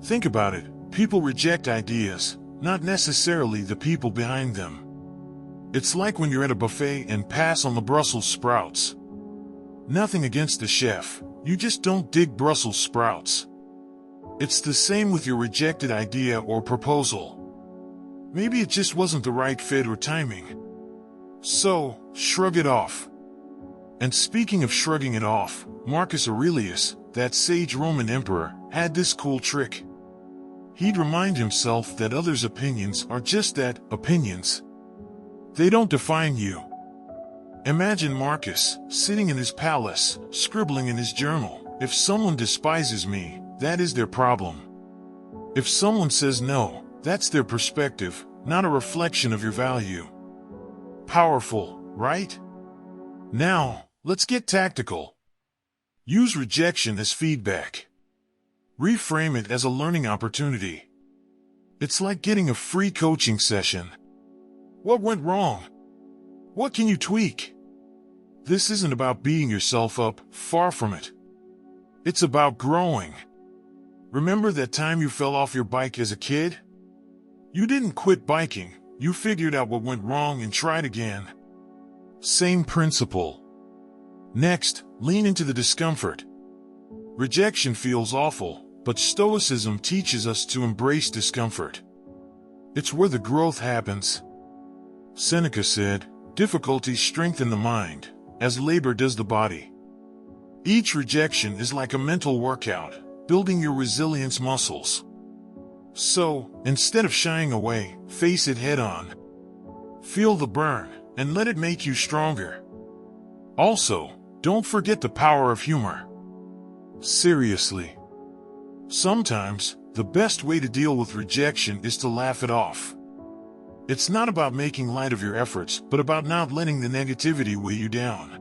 Think about it, people reject ideas, not necessarily the people behind them. It's like when you're at a buffet and pass on the Brussels sprouts. Nothing against the chef, you just don't dig Brussels sprouts. It's the same with your rejected idea or proposal. Maybe it just wasn't the right fit or timing. So, shrug it off. And speaking of shrugging it off, Marcus Aurelius, that sage Roman emperor, had this cool trick. He'd remind himself that others' opinions are just that, opinions. They don't define you. Imagine Marcus, sitting in his palace, scribbling in his journal, if someone despises me, that is their problem. If someone says no, that's their perspective, not a reflection of your value. Powerful, right? Now, let's get tactical. Use rejection as feedback. Reframe it as a learning opportunity. It's like getting a free coaching session. What went wrong? What can you tweak? This isn't about beating yourself up, far from it. It's about growing. Remember that time you fell off your bike as a kid? You didn't quit biking, you figured out what went wrong and tried again. Same principle. Next, lean into the discomfort. Rejection feels awful, but Stoicism teaches us to embrace discomfort. It's where the growth happens. Seneca said, difficulties strengthen the mind, as labor does the body. Each rejection is like a mental workout, building your resilience muscles. So, instead of shying away, face it head on. Feel the burn, and let it make you stronger. Also, don't forget the power of humor. Seriously. Sometimes, the best way to deal with rejection is to laugh it off. It's not about making light of your efforts, but about not letting the negativity weigh you down.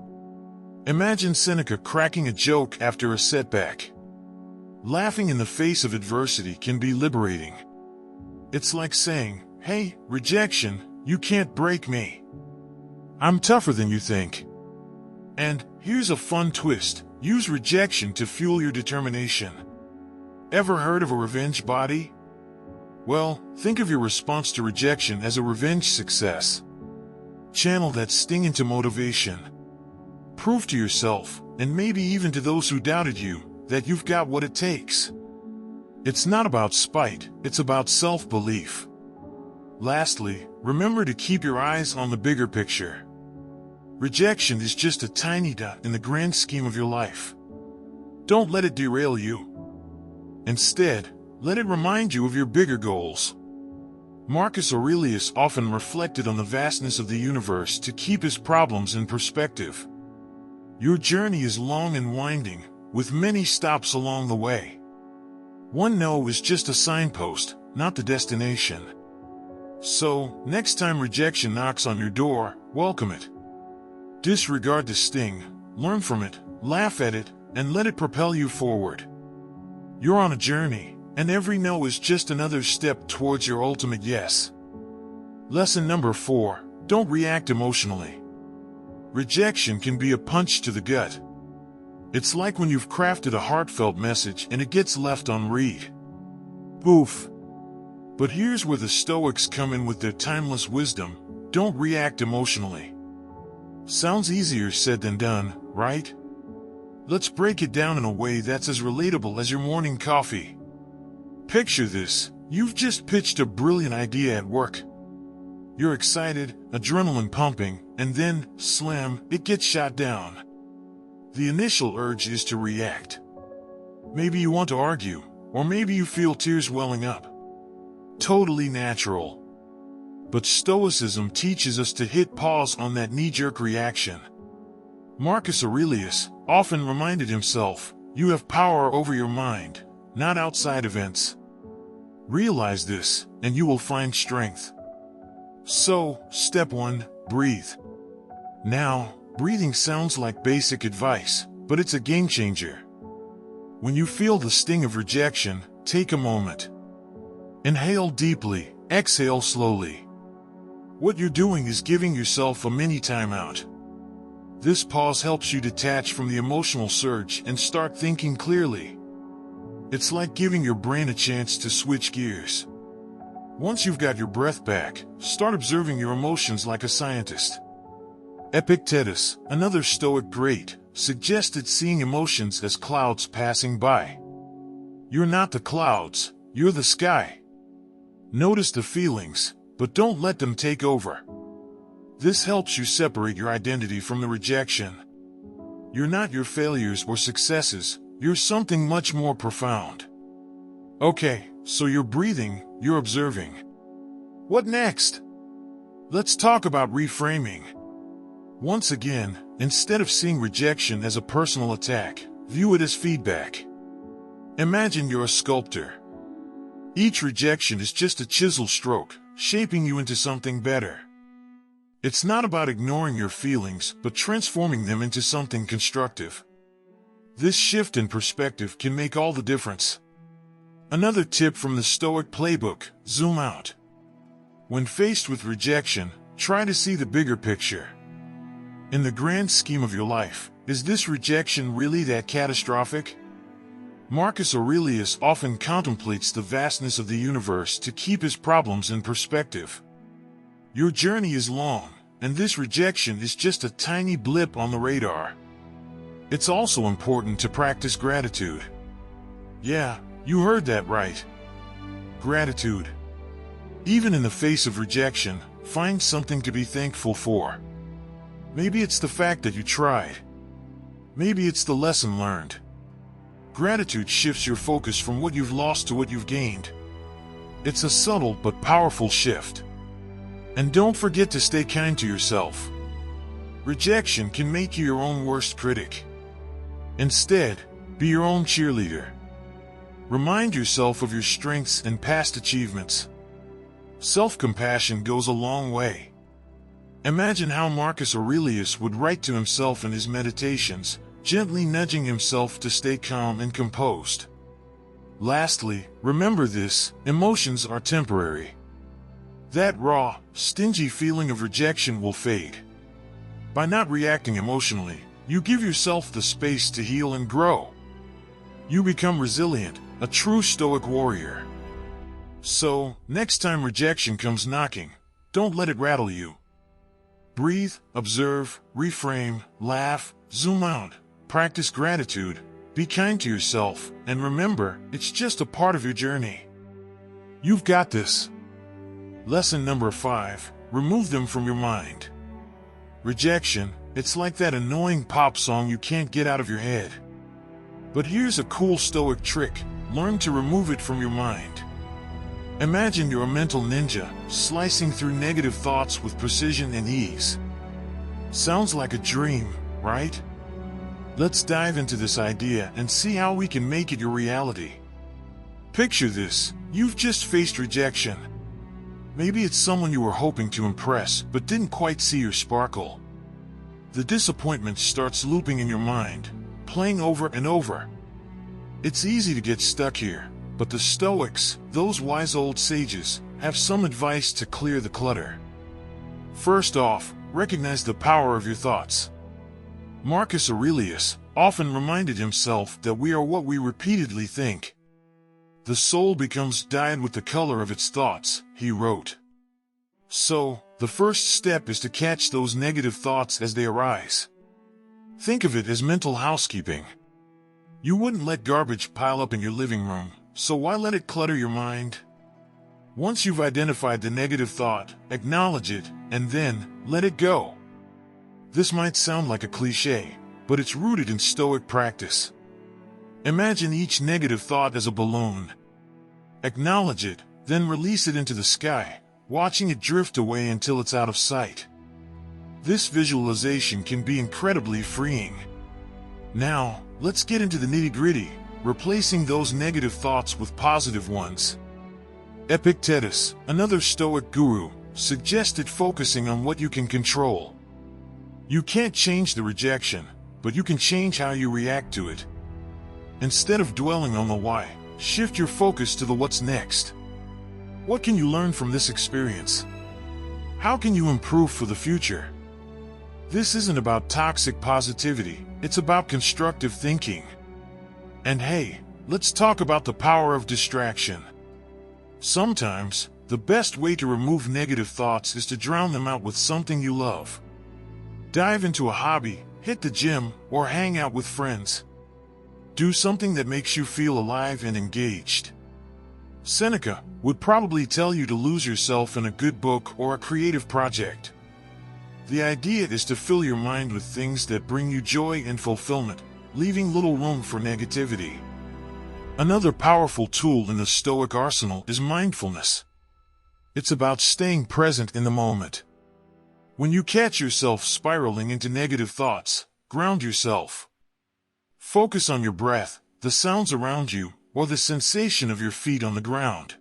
Imagine Seneca cracking a joke after a setback. Laughing in the face of adversity can be liberating. It's like saying, "Hey, rejection, you can't break me. I'm tougher than you think." And here's a fun twist: use rejection to fuel your determination. Ever heard of a revenge body? Well, think of your response to rejection as a revenge success. Channel that sting into motivation. Prove to yourself, and maybe even to those who doubted you, that you've got what it takes. It's not about spite, it's about self-belief. Lastly, remember to keep your eyes on the bigger picture. Rejection is just a tiny dot in the grand scheme of your life. Don't let it derail you. Instead, let it remind you of your bigger goals. Marcus Aurelius often reflected on the vastness of the universe to keep his problems in perspective. Your journey is long and winding, with many stops along the way. One no is just a signpost, not the destination. So, next time rejection knocks on your door, welcome it. Disregard the sting, learn from it, laugh at it, and let it propel you forward. You're on a journey, and every no is just another step towards your ultimate yes. Lesson number 4, don't react emotionally. Rejection can be a punch to the gut. It's like when you've crafted a heartfelt message and it gets left unread. Oof. But here's where the Stoics come in with their timeless wisdom: don't react emotionally. Sounds easier said than done, right? Let's break it down in a way that's as relatable as your morning coffee. Picture this: you've just pitched a brilliant idea at work. You're excited, adrenaline pumping, and then, slam, it gets shot down. The initial urge is to react. Maybe you want to argue, or maybe you feel tears welling up. Totally natural. But Stoicism teaches us to hit pause on that knee-jerk reaction. Marcus Aurelius often reminded himself, you have power over your mind, not outside events. Realize this, and you will find strength. So, step 1, breathe. Now, breathing sounds like basic advice, but it's a game changer. When you feel the sting of rejection, take a moment. Inhale deeply, exhale slowly. What you're doing is giving yourself a mini timeout. This pause helps you detach from the emotional surge and start thinking clearly. It's like giving your brain a chance to switch gears. Once you've got your breath back, start observing your emotions like a scientist. Epictetus, another Stoic great, suggested seeing emotions as clouds passing by. You're not the clouds, you're the sky. Notice the feelings, but don't let them take over. This helps you separate your identity from the rejection. You're not your failures or successes, you're something much more profound. Okay, so you're breathing, you're observing. What next? Let's talk about reframing. Once again, instead of seeing rejection as a personal attack, view it as feedback. Imagine you're a sculptor. Each rejection is just a chisel stroke, shaping you into something better. It's not about ignoring your feelings, but transforming them into something constructive. This shift in perspective can make all the difference. Another tip from the Stoic playbook: zoom out. When faced with rejection, try to see the bigger picture. In the grand scheme of your life, is this rejection really that catastrophic? Marcus Aurelius often contemplates the vastness of the universe to keep his problems in perspective. Your journey is long, and this rejection is just a tiny blip on the radar. It's also important to practice gratitude. Yeah, you heard that right. Gratitude. Even in the face of rejection, find something to be thankful for. Maybe it's the fact that you tried. Maybe it's the lesson learned. Gratitude shifts your focus from what you've lost to what you've gained. It's a subtle but powerful shift. And don't forget to stay kind to yourself. Rejection can make you your own worst critic. Instead, be your own cheerleader. Remind yourself of your strengths and past achievements. Self-compassion goes a long way. Imagine how Marcus Aurelius would write to himself in his meditations, gently nudging himself to stay calm and composed. Lastly, remember this: emotions are temporary. That raw, stingy feeling of rejection will fade. By not reacting emotionally, you give yourself the space to heal and grow. You become resilient, a true Stoic warrior. So, next time rejection comes knocking, don't let it rattle you. Breathe, observe, reframe, laugh, zoom out, practice gratitude, be kind to yourself, and remember, it's just a part of your journey. You've got this. Lesson number 5, remove them from your mind. Rejection, it's like that annoying pop song you can't get out of your head. But here's a cool Stoic trick: learn to remove it from your mind. Imagine you're a mental ninja, slicing through negative thoughts with precision and ease. Sounds like a dream, right? Let's dive into this idea and see how we can make it your reality. Picture this: you've just faced rejection. Maybe it's someone you were hoping to impress but didn't quite see your sparkle. The disappointment starts looping in your mind, playing over and over. It's easy to get stuck here, but the Stoics, those wise old sages, have some advice to clear the clutter. First off, recognize the power of your thoughts. Marcus Aurelius often reminded himself that we are what we repeatedly think. The soul becomes dyed with the color of its thoughts, he wrote. So, the first step is to catch those negative thoughts as they arise. Think of it as mental housekeeping. You wouldn't let garbage pile up in your living room, so why let it clutter your mind? Once you've identified the negative thought, acknowledge it, and then let it go. This might sound like a cliché, but it's rooted in Stoic practice. Imagine each negative thought as a balloon. Acknowledge it, then release it into the sky, watching it drift away until it's out of sight. This visualization can be incredibly freeing. Now, let's get into the nitty-gritty, replacing those negative thoughts with positive ones. Epictetus, another Stoic guru, suggested focusing on what you can control. You can't change the rejection, but you can change how you react to it. Instead of dwelling on the why, shift your focus to the what's next. What can you learn from this experience? How can you improve for the future? This isn't about toxic positivity, it's about constructive thinking. And hey, let's talk about the power of distraction. Sometimes, the best way to remove negative thoughts is to drown them out with something you love. Dive into a hobby, hit the gym, or hang out with friends. Do something that makes you feel alive and engaged. Seneca would probably tell you to lose yourself in a good book or a creative project. The idea is to fill your mind with things that bring you joy and fulfillment, leaving little room for negativity. Another powerful tool in the Stoic arsenal is mindfulness. It's about staying present in the moment. When you catch yourself spiraling into negative thoughts, ground yourself. Focus on your breath, the sounds around you, or the sensation of your feet on the ground.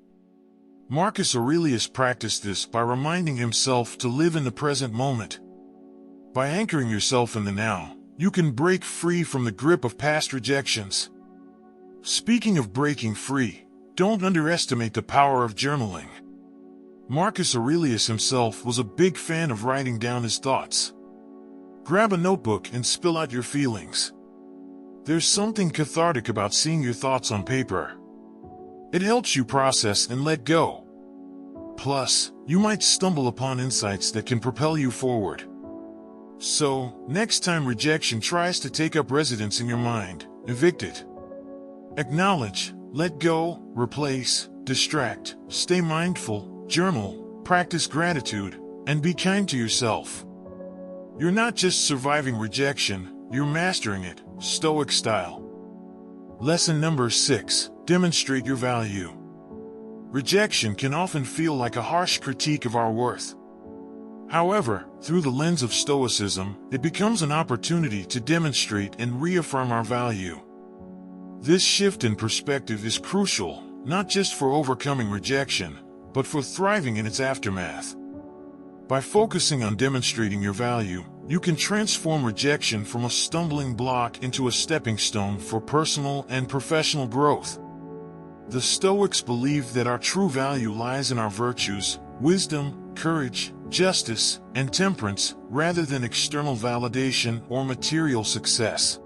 Marcus Aurelius practiced this by reminding himself to live in the present moment. By anchoring yourself in the now, you can break free from the grip of past rejections. Speaking of breaking free, don't underestimate the power of journaling. Marcus Aurelius himself was a big fan of writing down his thoughts. Grab a notebook and spill out your feelings. There's something cathartic about seeing your thoughts on paper. It helps you process and let go. Plus, you might stumble upon insights that can propel you forward. So, next time rejection tries to take up residence in your mind, evict it. Acknowledge, let go, replace, distract, stay mindful, journal, practice gratitude, and be kind to yourself. You're not just surviving rejection, you're mastering it, Stoic style. Lesson number 6, demonstrate your value. Rejection can often feel like a harsh critique of our worth. However, through the lens of Stoicism, it becomes an opportunity to demonstrate and reaffirm our value. This shift in perspective is crucial, not just for overcoming rejection, but for thriving in its aftermath. By focusing on demonstrating your value, you can transform rejection from a stumbling block into a stepping stone for personal and professional growth. The Stoics believed that our true value lies in our virtues, wisdom, courage, justice, and temperance, rather than external validation or material success.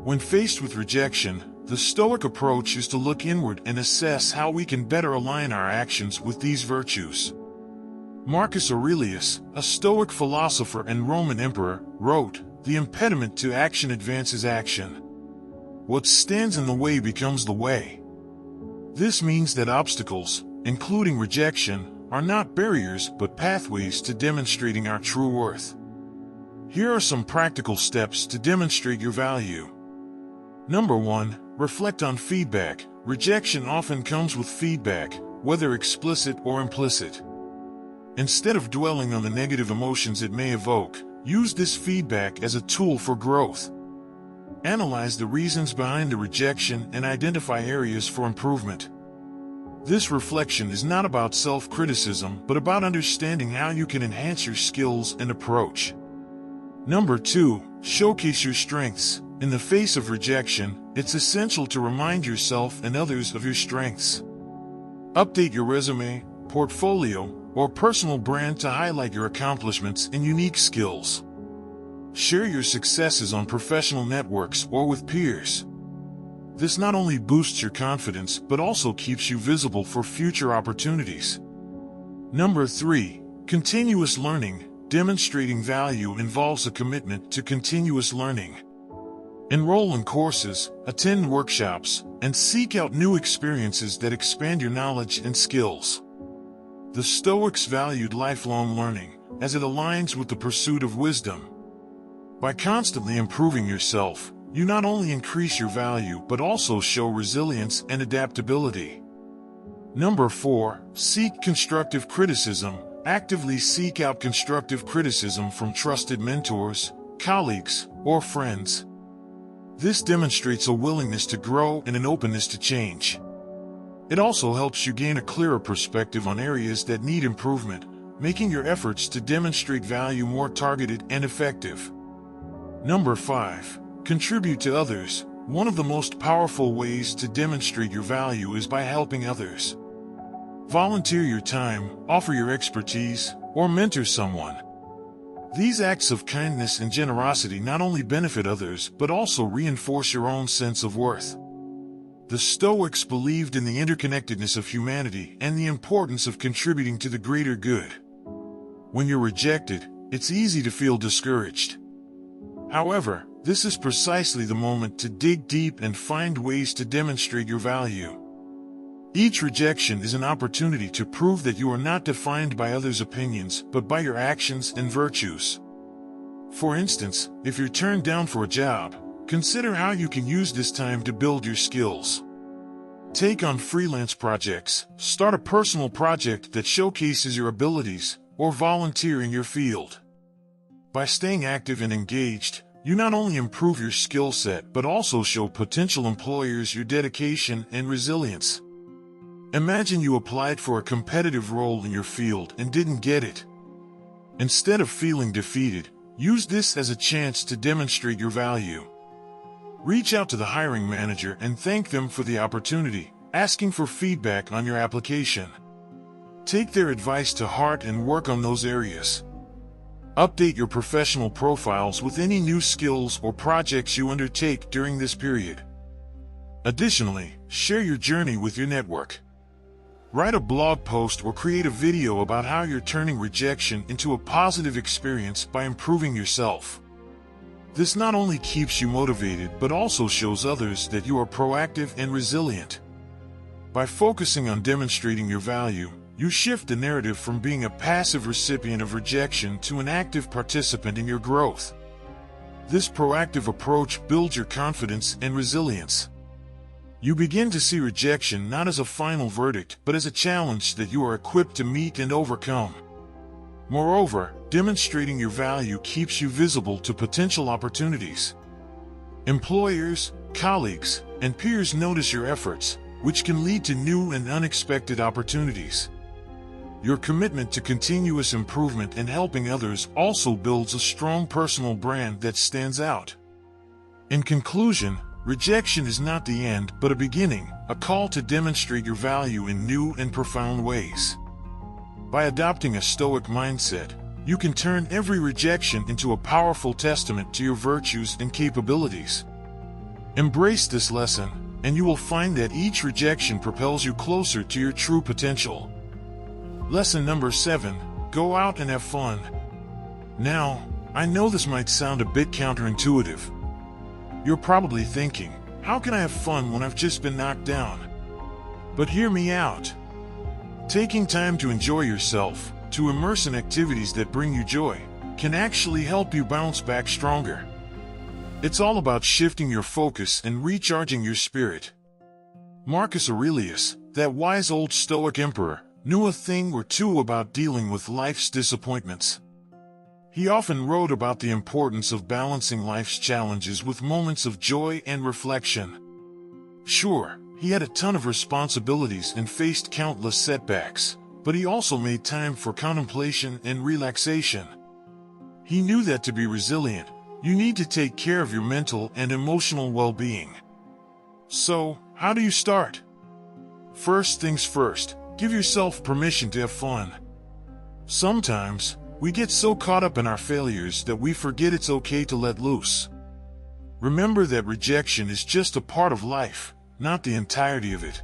When faced with rejection, the Stoic approach is to look inward and assess how we can better align our actions with these virtues. Marcus Aurelius, a Stoic philosopher and Roman emperor, wrote, "The impediment to action advances action. What stands in the way becomes the way." This means that obstacles, including rejection, are not barriers but pathways to demonstrating our true worth. Here are some practical steps to demonstrate your value. Number 1. Reflect on feedback. Rejection often comes with feedback, whether explicit or implicit. Instead of dwelling on the negative emotions it may evoke, use this feedback as a tool for growth. Analyze the reasons behind the rejection and identify areas for improvement. This reflection is not about self-criticism, but about understanding how you can enhance your skills and approach. Number 2. Showcase your strengths. In the face of rejection, it's essential to remind yourself and others of your strengths. Update your resume, portfolio, or personal brand to highlight your accomplishments and unique skills. Share your successes on professional networks or with peers. This not only boosts your confidence, but also keeps you visible for future opportunities. Number 3. Continuous learning. Demonstrating value involves a commitment to continuous learning. Enroll in courses, attend workshops, and seek out new experiences that expand your knowledge and skills. The Stoics valued lifelong learning, as it aligns with the pursuit of wisdom. By constantly improving yourself, you not only increase your value but also show resilience and adaptability. Number 4. Seek constructive criticism. Actively seek out constructive criticism from trusted mentors, colleagues, or friends. This demonstrates a willingness to grow and an openness to change. It also helps you gain a clearer perspective on areas that need improvement, making your efforts to demonstrate value more targeted and effective. Number 5. Contribute to others. One of the most powerful ways to demonstrate your value is by helping others. Volunteer your time, offer your expertise, or mentor someone. These acts of kindness and generosity not only benefit others but also reinforce your own sense of worth. The Stoics believed in the interconnectedness of humanity and the importance of contributing to the greater good. When you're rejected, it's easy to feel discouraged. However, this is precisely the moment to dig deep and find ways to demonstrate your value. Each rejection is an opportunity to prove that you are not defined by others' opinions, but by your actions and virtues. For instance, if you're turned down for a job, consider how you can use this time to build your skills. Take on freelance projects, start a personal project that showcases your abilities, or volunteer in your field. By staying active and engaged, you not only improve your skill set but also show potential employers your dedication and resilience. Imagine you applied for a competitive role in your field and didn't get it. Instead of feeling defeated, use this as a chance to demonstrate your value. Reach out to the hiring manager and thank them for the opportunity, asking for feedback on your application. Take their advice to heart and work on those areas. Update your professional profiles with any new skills or projects you undertake during this period. Additionally, share your journey with your network. Write a blog post or create a video about how you're turning rejection into a positive experience by improving yourself. This not only keeps you motivated but also shows others that you are proactive and resilient. By focusing on demonstrating your value, you shift the narrative from being a passive recipient of rejection to an active participant in your growth. This proactive approach builds your confidence and resilience. You begin to see rejection not as a final verdict, but as a challenge that you are equipped to meet and overcome. Moreover, demonstrating your value keeps you visible to potential opportunities. Employers, colleagues, and peers notice your efforts, which can lead to new and unexpected opportunities. Your commitment to continuous improvement and helping others also builds a strong personal brand that stands out. In conclusion, rejection is not the end, but a beginning, a call to demonstrate your value in new and profound ways. By adopting a Stoic mindset, you can turn every rejection into a powerful testament to your virtues and capabilities. Embrace this lesson, and you will find that each rejection propels you closer to your true potential. Lesson number 7, go out and have fun. Now, I know this might sound a bit counterintuitive. You're probably thinking, how can I have fun when I've just been knocked down? But hear me out. Taking time to enjoy yourself, to immerse in activities that bring you joy, can actually help you bounce back stronger. It's all about shifting your focus and recharging your spirit. Marcus Aurelius, that wise old Stoic emperor, knew a thing or two about dealing with life's disappointments. He often wrote about the importance of balancing life's challenges with moments of joy and reflection. Sure, he had a ton of responsibilities and faced countless setbacks, but he also made time for contemplation and relaxation. He knew that to be resilient, you need to take care of your mental and emotional well-being. So, how do you start? First things first, give yourself permission to have fun. Sometimes, we get so caught up in our failures that we forget it's okay to let loose. Remember that rejection is just a part of life, not the entirety of it.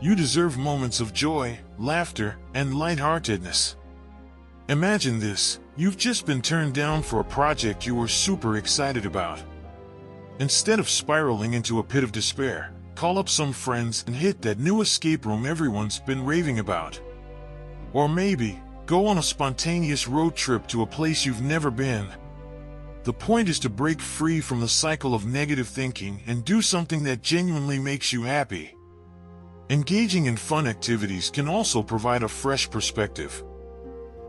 You deserve moments of joy, laughter, and lightheartedness. Imagine this, you've just been turned down for a project you were super excited about. Instead of spiraling into a pit of despair, call up some friends and hit that new escape room everyone's been raving about. Or maybe, go on a spontaneous road trip to a place you've never been. The point is to break free from the cycle of negative thinking and do something that genuinely makes you happy. Engaging in fun activities can also provide a fresh perspective.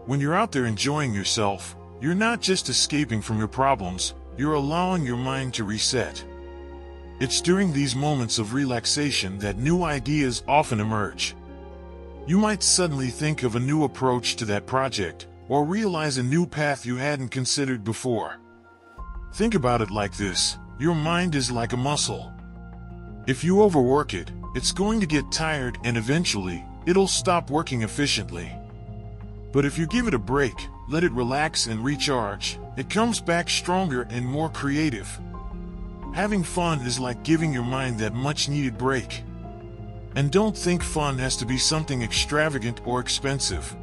When you're out there enjoying yourself, you're not just escaping from your problems, you're allowing your mind to reset. It's during these moments of relaxation that new ideas often emerge. You might suddenly think of a new approach to that project, or realize a new path you hadn't considered before. Think about it like this, your mind is like a muscle. If you overwork it, it's going to get tired and eventually, it'll stop working efficiently. But if you give it a break, let it relax and recharge, it comes back stronger and more creative. Having fun is like giving your mind that much-needed break. And don't think fun has to be something extravagant or expensive.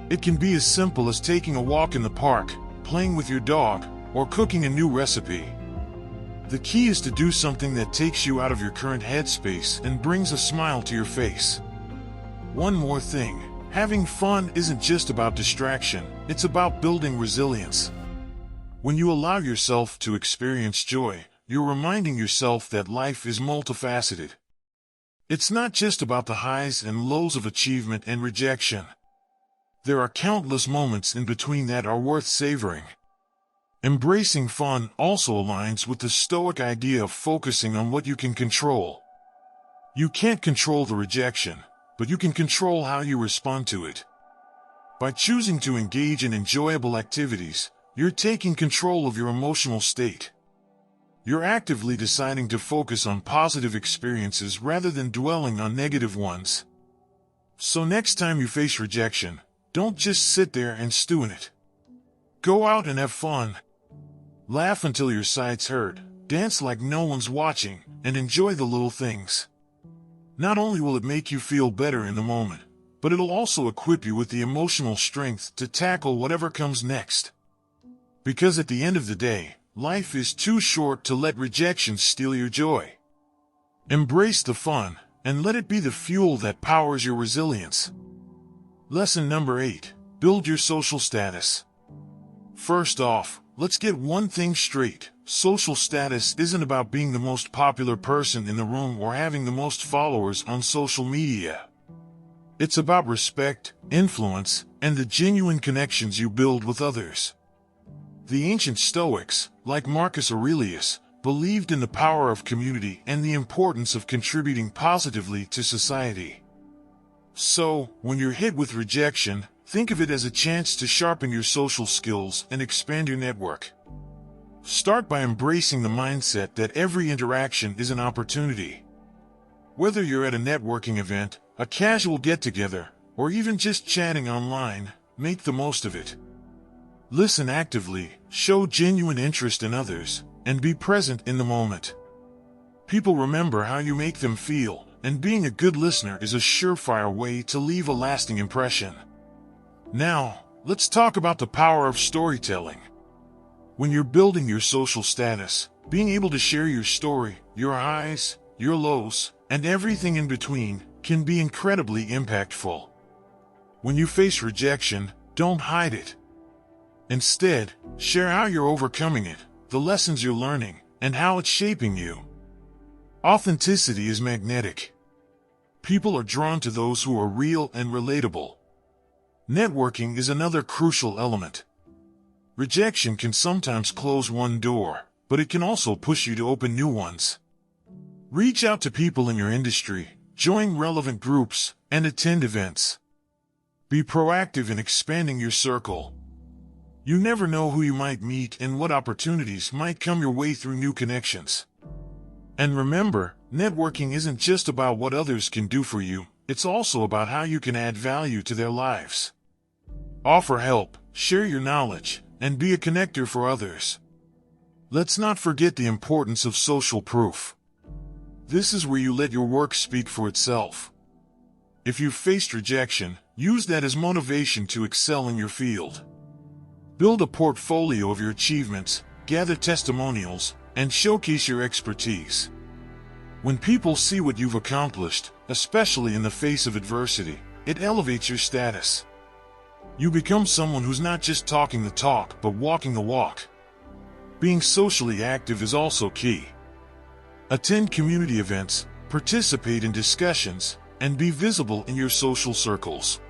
It can be as simple as taking a walk in the park, playing with your dog, or cooking a new recipe. The key is to do something that takes you out of your current headspace and brings a smile to your face. One more thing, having fun isn't just about distraction, it's about building resilience. When you allow yourself to experience joy, you're reminding yourself that life is multifaceted. It's not just about the highs and lows of achievement and rejection. There are countless moments in between that are worth savoring. Embracing fun also aligns with the Stoic idea of focusing on what you can control. You can't control the rejection, but you can control how you respond to it. By choosing to engage in enjoyable activities, you're taking control of your emotional state. You're actively deciding to focus on positive experiences rather than dwelling on negative ones. So next time you face rejection, don't just sit there and stew in it. Go out and have fun. Laugh until your sides hurt, dance like no one's watching, and enjoy the little things. Not only will it make you feel better in the moment, but it'll also equip you with the emotional strength to tackle whatever comes next. Because at the end of the day, life is too short to let rejection steal your joy. Embrace the fun, and let it be the fuel that powers your resilience. Lesson number 8. Build your social status. First off, let's get one thing straight. Social status isn't about being the most popular person in the room or having the most followers on social media. It's about respect, influence, and the genuine connections you build with others. The ancient Stoics, like Marcus Aurelius, believed in the power of community and the importance of contributing positively to society. So, when you're hit with rejection, think of it as a chance to sharpen your social skills and expand your network. Start by embracing the mindset that every interaction is an opportunity. Whether you're at a networking event, a casual get-together, or even just chatting online, make the most of it. Listen actively, show genuine interest in others, and be present in the moment. People remember how you make them feel, and being a good listener is a surefire way to leave a lasting impression. Now, let's talk about the power of storytelling. When you're building your social status, being able to share your story, your highs, your lows, and everything in between, can be incredibly impactful. When you face rejection, don't hide it. Instead, share how you're overcoming it, the lessons you're learning, and how it's shaping you. Authenticity is magnetic. People are drawn to those who are real and relatable. Networking is another crucial element. Rejection can sometimes close one door, but it can also push you to open new ones. Reach out to people in your industry, join relevant groups, and attend events. Be proactive in expanding your circle. You never know who you might meet and what opportunities might come your way through new connections. And remember, networking isn't just about what others can do for you, it's also about how you can add value to their lives. Offer help, share your knowledge, and be a connector for others. Let's not forget the importance of social proof. This is where you let your work speak for itself. If you've faced rejection, use that as motivation to excel in your field. Build a portfolio of your achievements, gather testimonials, and showcase your expertise. When people see what you've accomplished, especially in the face of adversity, it elevates your status. You become someone who's not just talking the talk, but walking the walk. Being socially active is also key. Attend community events, participate in discussions, and be visible in your social circles.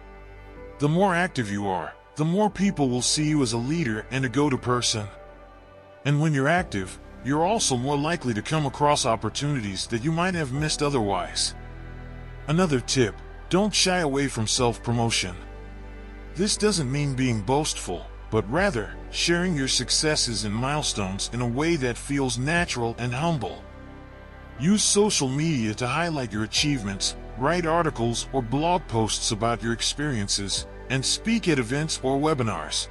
The more active you are, the more people will see you as a leader and a go-to person. And when you're active, you're also more likely to come across opportunities that you might have missed otherwise. Another tip, don't shy away from self-promotion. This doesn't mean being boastful, but rather sharing your successes and milestones in a way that feels natural and humble. Use social media to highlight your achievements, write articles or blog posts about your experiences, and speak at events or webinars.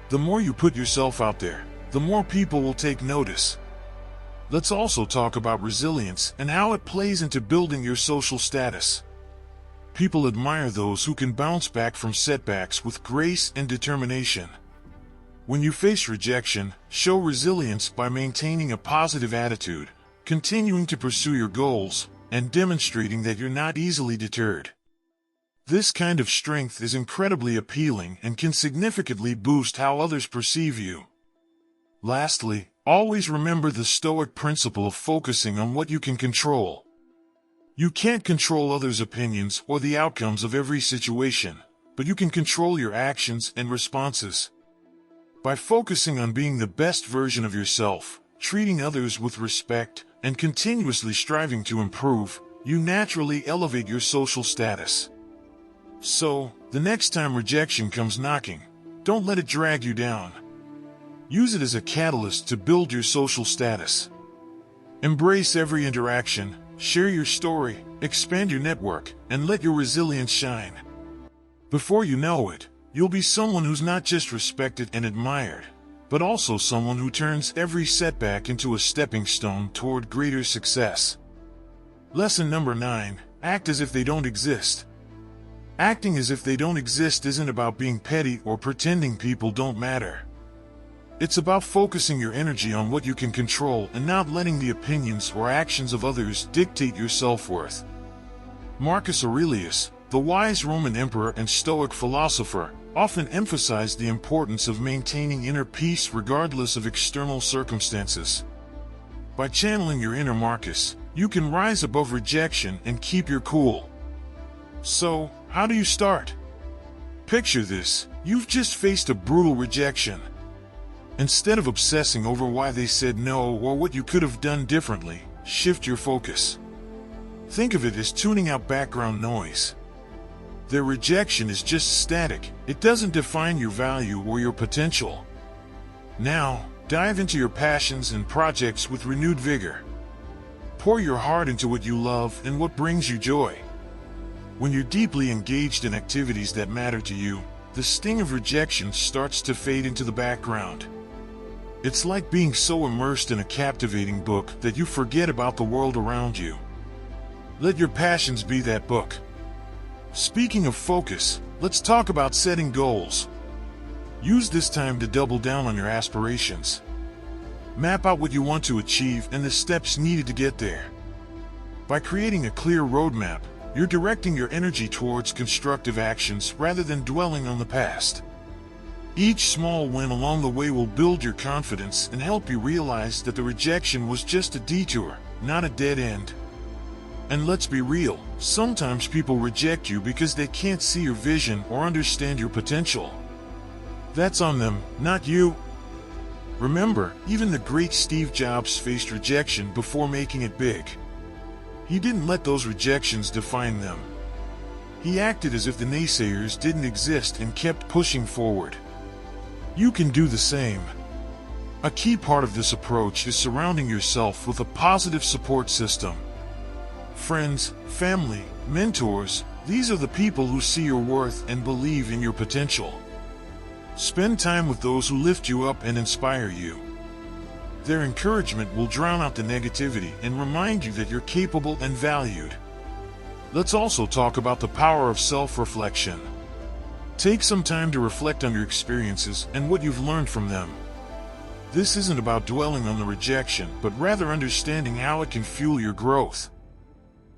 The more you put yourself out there, the more people will take notice. Let's also talk about resilience and how it plays into building your social status. People admire those who can bounce back from setbacks with grace and determination. When you face rejection, show resilience by maintaining a positive attitude, continuing to pursue your goals, and demonstrating that you're not easily deterred. This kind of strength is incredibly appealing and can significantly boost how others perceive you. Lastly, always remember the Stoic principle of focusing on what you can control. You can't control others' opinions or the outcomes of every situation, but you can control your actions and responses. By focusing on being the best version of yourself, treating others with respect, and continuously striving to improve, you naturally elevate your social status. So, the next time rejection comes knocking, don't let it drag you down. Use it as a catalyst to build your social status. Embrace every interaction, share your story, expand your network, and let your resilience shine. Before you know it, you'll be someone who's not just respected and admired, but also someone who turns every setback into a stepping stone toward greater success. Lesson number 9, act as if they don't exist. Acting as if they don't exist isn't about being petty or pretending people don't matter. It's about focusing your energy on what you can control and not letting the opinions or actions of others dictate your self-worth. Marcus Aurelius, the wise Roman emperor and Stoic philosopher, often emphasize the importance of maintaining inner peace regardless of external circumstances. By channeling your inner Marcus, you can rise above rejection and keep your cool. So, how do you start? Picture this: you've just faced a brutal rejection. Instead of obsessing over why they said no or what you could have done differently, shift your focus. Think of it as tuning out background noise. Their rejection is just static. It doesn't define your value or your potential. Now, dive into your passions and projects with renewed vigor. Pour your heart into what you love and what brings you joy. When you're deeply engaged in activities that matter to you, the sting of rejection starts to fade into the background. It's like being so immersed in a captivating book that you forget about the world around you. Let your passions be that book. Speaking of focus, let's talk about setting goals. Use this time to double down on your aspirations. Map out what you want to achieve and the steps needed to get there. By creating a clear roadmap, you're directing your energy towards constructive actions rather than dwelling on the past. Each small win along the way will build your confidence and help you realize that the rejection was just a detour, not a dead end. And let's be real, sometimes people reject you because they can't see your vision or understand your potential. That's on them, not you. Remember, even the great Steve Jobs faced rejection before making it big. He didn't let those rejections define them. He acted as if the naysayers didn't exist and kept pushing forward. You can do the same. A key part of this approach is surrounding yourself with a positive support system. Friends, family, mentors, these are the people who see your worth and believe in your potential. Spend time with those who lift you up and inspire you. Their encouragement will drown out the negativity and remind you that you're capable and valued. Let's also talk about the power of self-reflection. Take some time to reflect on your experiences and what you've learned from them. This isn't about dwelling on the rejection, but rather understanding how it can fuel your growth.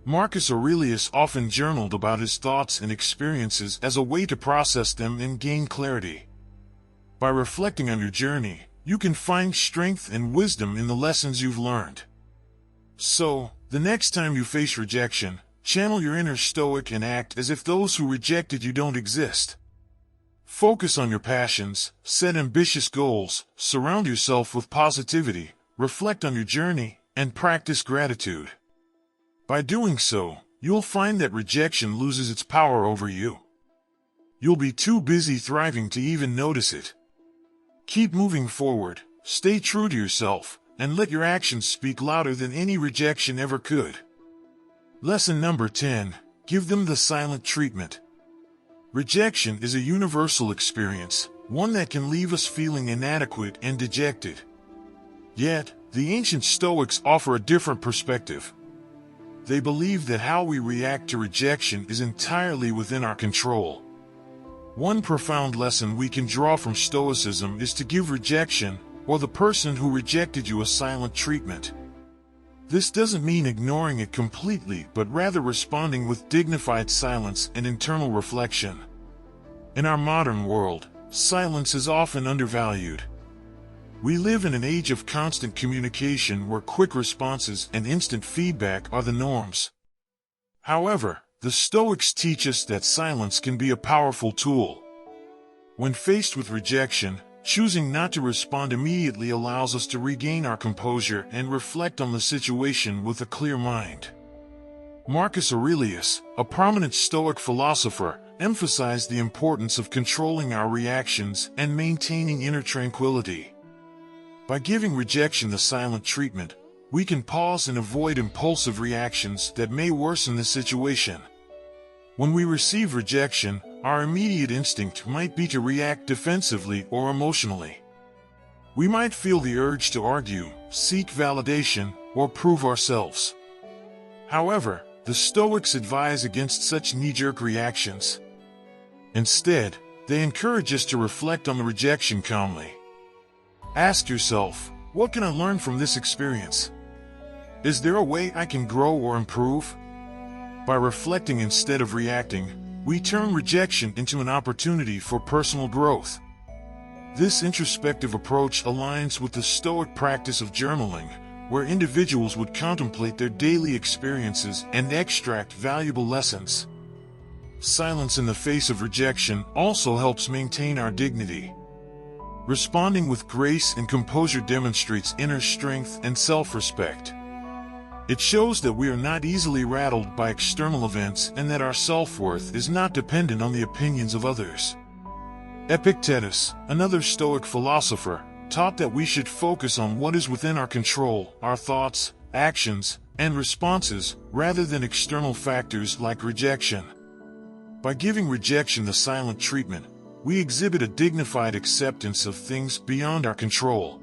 Marcus Aurelius often journaled about his thoughts and experiences as a way to process them and gain clarity. By reflecting on your journey, you can find strength and wisdom in the lessons you've learned. So, the next time you face rejection, channel your inner Stoic and act as if those who rejected you don't exist. Focus on your passions, set ambitious goals, surround yourself with positivity, reflect on your journey, and practice gratitude. By doing so, you'll find that rejection loses its power over you. You'll be too busy thriving to even notice it. Keep moving forward, stay true to yourself, and let your actions speak louder than any rejection ever could. Lesson number 10. Give them the silent treatment. Rejection is a universal experience, one that can leave us feeling inadequate and dejected. Yet, the ancient Stoics offer a different perspective. They believe that how we react to rejection is entirely within our control. One profound lesson we can draw from Stoicism is to give rejection, or the person who rejected you, a silent treatment. This doesn't mean ignoring it completely, but rather responding with dignified silence and internal reflection. In our modern world, silence is often undervalued. We live in an age of constant communication where quick responses and instant feedback are the norms. However, the Stoics teach us that silence can be a powerful tool. When faced with rejection, choosing not to respond immediately allows us to regain our composure and reflect on the situation with a clear mind. Marcus Aurelius, a prominent Stoic philosopher, emphasized the importance of controlling our reactions and maintaining inner tranquility. By giving rejection the silent treatment, we can pause and avoid impulsive reactions that may worsen the situation. When we receive rejection, our immediate instinct might be to react defensively or emotionally. We might feel the urge to argue, seek validation, or prove ourselves. However, the Stoics advise against such knee-jerk reactions. Instead, they encourage us to reflect on the rejection calmly. Ask yourself, what can I learn from this experience? Is there a way I can grow or improve? By reflecting instead of reacting, we turn rejection into an opportunity for personal growth. This introspective approach aligns with the Stoic practice of journaling, where individuals would contemplate their daily experiences and extract valuable lessons. Silence in the face of rejection also helps maintain our dignity. Responding with grace and composure demonstrates inner strength and self-respect. It shows that we are not easily rattled by external events and that our self-worth is not dependent on the opinions of others. Epictetus, another Stoic philosopher, taught that we should focus on what is within our control, our thoughts, actions, and responses, rather than external factors like rejection. By giving rejection the silent treatment, we exhibit a dignified acceptance of things beyond our control.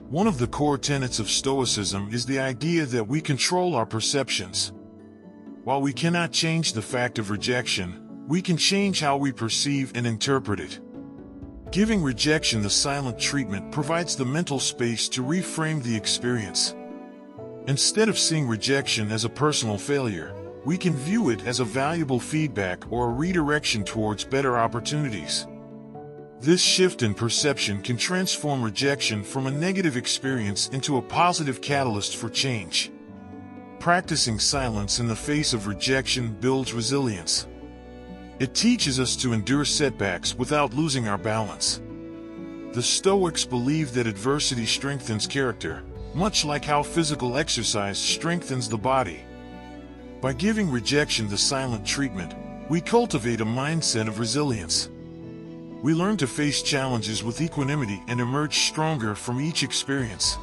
One of the core tenets of Stoicism is the idea that we control our perceptions. While we cannot change the fact of rejection, we can change how we perceive and interpret it. Giving rejection the silent treatment provides the mental space to reframe the experience. Instead of seeing rejection as a personal failure, we can view it as a valuable feedback or a redirection towards better opportunities. This shift in perception can transform rejection from a negative experience into a positive catalyst for change. Practicing silence in the face of rejection builds resilience. It teaches us to endure setbacks without losing our balance. The Stoics believe that adversity strengthens character, much like how physical exercise strengthens the body. By giving rejection the silent treatment, we cultivate a mindset of resilience. We learn to face challenges with equanimity and emerge stronger from each experience.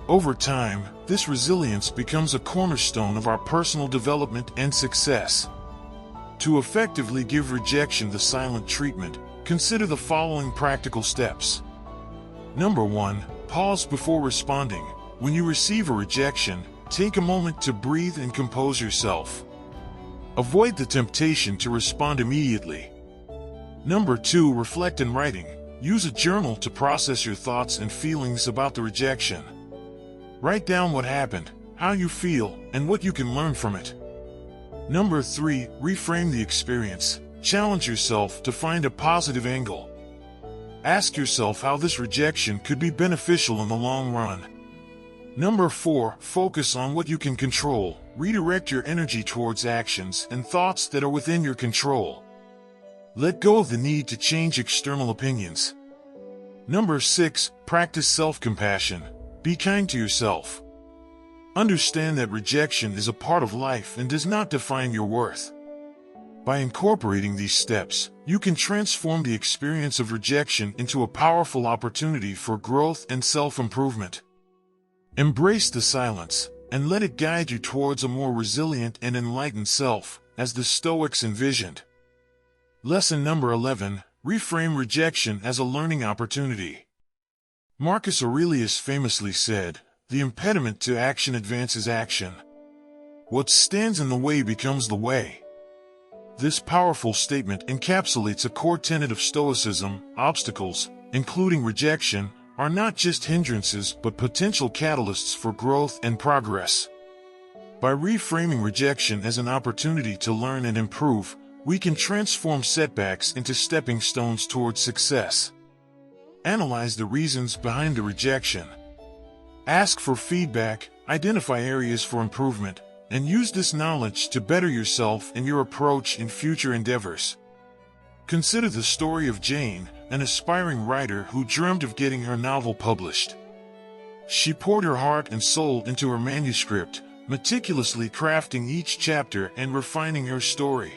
Over time, this resilience becomes a cornerstone of our personal development and success. To effectively give rejection the silent treatment, consider the following practical steps. Number 1. Pause before responding. When you receive a rejection, take a moment to breathe and compose yourself. Avoid the temptation to respond immediately. Number 2. Reflect in writing. Use a journal to process your thoughts and feelings about the rejection. Write down what happened, how you feel, and what you can learn from it. Number 3. Reframe the experience. Challenge yourself to find a positive angle. Ask yourself how this rejection could be beneficial in the long run. Number 4. Focus on what you can control. Redirect your energy towards actions and thoughts that are within your control. Let go of the need to change external opinions. Number 6. Practice self-compassion. Be kind to yourself. Understand that rejection is a part of life and does not define your worth. By incorporating these steps, you can transform the experience of rejection into a powerful opportunity for growth and self-improvement. Embrace the silence, and let it guide you towards a more resilient and enlightened self, as the Stoics envisioned. Lesson number 11. Reframe rejection as a learning opportunity. Marcus Aurelius famously said, "The impediment to action advances action. What stands in the way becomes the way." This powerful statement encapsulates a core tenet of Stoicism. Obstacles, including rejection, are not just hindrances but potential catalysts for growth and progress. By reframing rejection as an opportunity to learn and improve, we can transform setbacks into stepping stones towards success. Analyze the reasons behind the rejection. Ask for feedback, identify areas for improvement, and use this knowledge to better yourself and your approach in future endeavors. Consider the story of Jane, an aspiring writer who dreamed of getting her novel published. She poured her heart and soul into her manuscript, meticulously crafting each chapter and refining her story.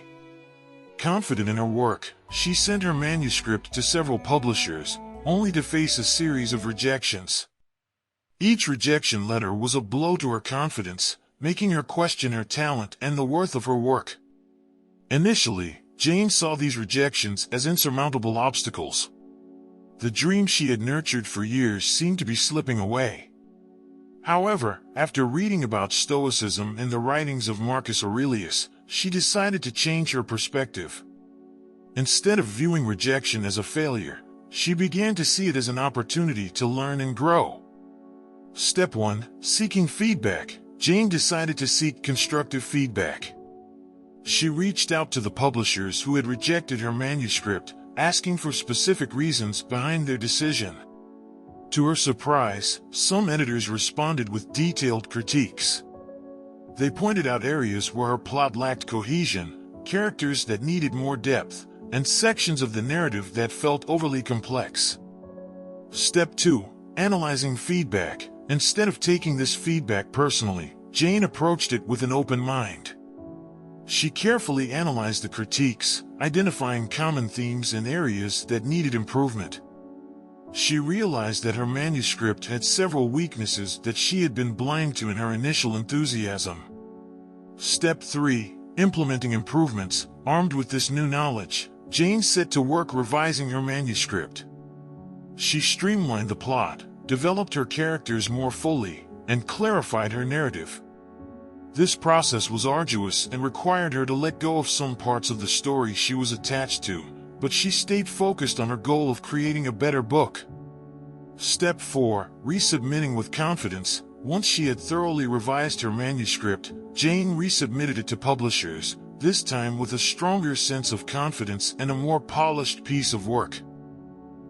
Confident in her work, she sent her manuscript to several publishers, only to face a series of rejections. Each rejection letter was a blow to her confidence, making her question her talent and the worth of her work. Initially, Jane saw these rejections as insurmountable obstacles. The dream she had nurtured for years seemed to be slipping away. However, after reading about Stoicism and the writings of Marcus Aurelius, she decided to change her perspective. Instead of viewing rejection as a failure, she began to see it as an opportunity to learn and grow. Step 1. Seeking feedback. Jane decided to seek constructive feedback. She reached out to the publishers who had rejected her manuscript, asking for specific reasons behind their decision. To her surprise, some editors responded with detailed critiques. They pointed out areas where her plot lacked cohesion, characters that needed more depth, and sections of the narrative that felt overly complex. Step 2. Analyzing feedback. Instead of taking this feedback personally, Jane approached it with an open mind. She carefully analyzed the critiques, identifying common themes and areas that needed improvement. She realized that her manuscript had several weaknesses that she had been blind to in her initial enthusiasm. Step 3. Implementing improvements. Armed with this new knowledge, Jane set to work revising her manuscript. She streamlined the plot, developed her characters more fully, and clarified her narrative. This process was arduous and required her to let go of some parts of the story she was attached to, but she stayed focused on her goal of creating a better book. Step 4. Resubmitting with confidence. Once she had thoroughly revised her manuscript, Jane resubmitted it to publishers, this time with a stronger sense of confidence and a more polished piece of work.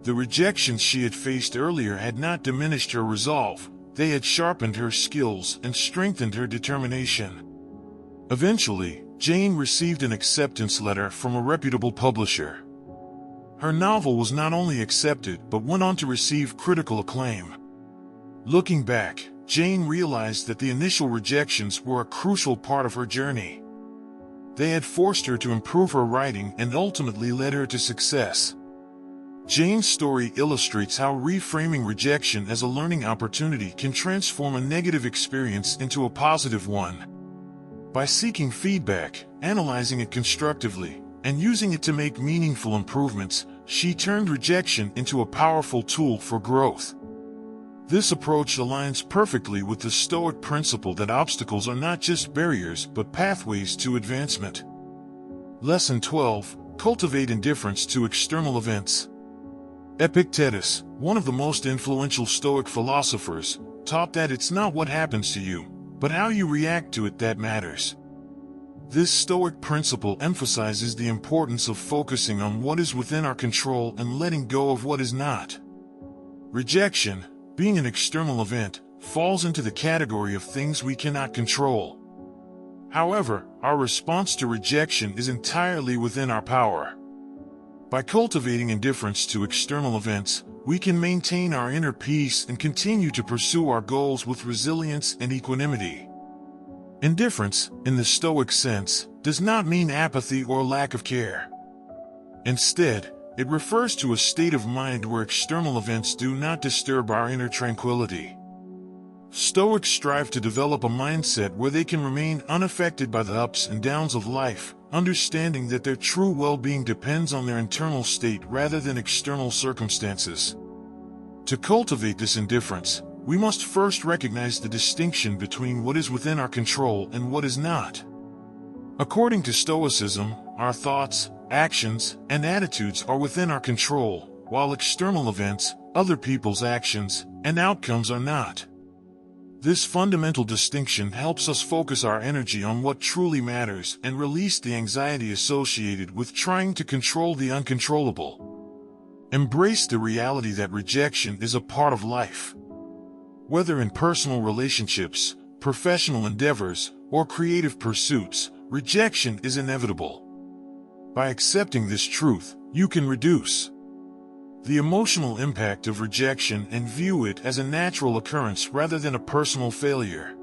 The rejections she had faced earlier had not diminished her resolve, they had sharpened her skills and strengthened her determination. Eventually, Jane received an acceptance letter from a reputable publisher. Her novel was not only accepted but went on to receive critical acclaim. Looking back, Jane realized that the initial rejections were a crucial part of her journey. They had forced her to improve her writing and ultimately led her to success. Jane's story illustrates how reframing rejection as a learning opportunity can transform a negative experience into a positive one. By seeking feedback, analyzing it constructively, and using it to make meaningful improvements, she turned rejection into a powerful tool for growth. This approach aligns perfectly with the Stoic principle that obstacles are not just barriers but pathways to advancement. Lesson 12. Cultivate indifference to external events. Epictetus, one of the most influential Stoic philosophers, taught that it's not what happens to you, but how you react to it that matters. This Stoic principle emphasizes the importance of focusing on what is within our control and letting go of what is not. Rejection, being an external event, falls into the category of things we cannot control. However, our response to rejection is entirely within our power. By cultivating indifference to external events, we can maintain our inner peace and continue to pursue our goals with resilience and equanimity. Indifference, in the Stoic sense, does not mean apathy or lack of care. Instead, it refers to a state of mind where external events do not disturb our inner tranquility. Stoics strive to develop a mindset where they can remain unaffected by the ups and downs of life, understanding that their true well-being depends on their internal state rather than external circumstances. To cultivate this indifference, we must first recognize the distinction between what is within our control and what is not. According to Stoicism, our thoughts, actions, and attitudes are within our control, while external events, other people's actions, and outcomes are not. This fundamental distinction helps us focus our energy on what truly matters and release the anxiety associated with trying to control the uncontrollable. Embrace the reality that rejection is a part of life. Whether in personal relationships, professional endeavors, or creative pursuits, rejection is inevitable. By accepting this truth, you can reduce the emotional impact of rejection and view it as a natural occurrence rather than a personal failure.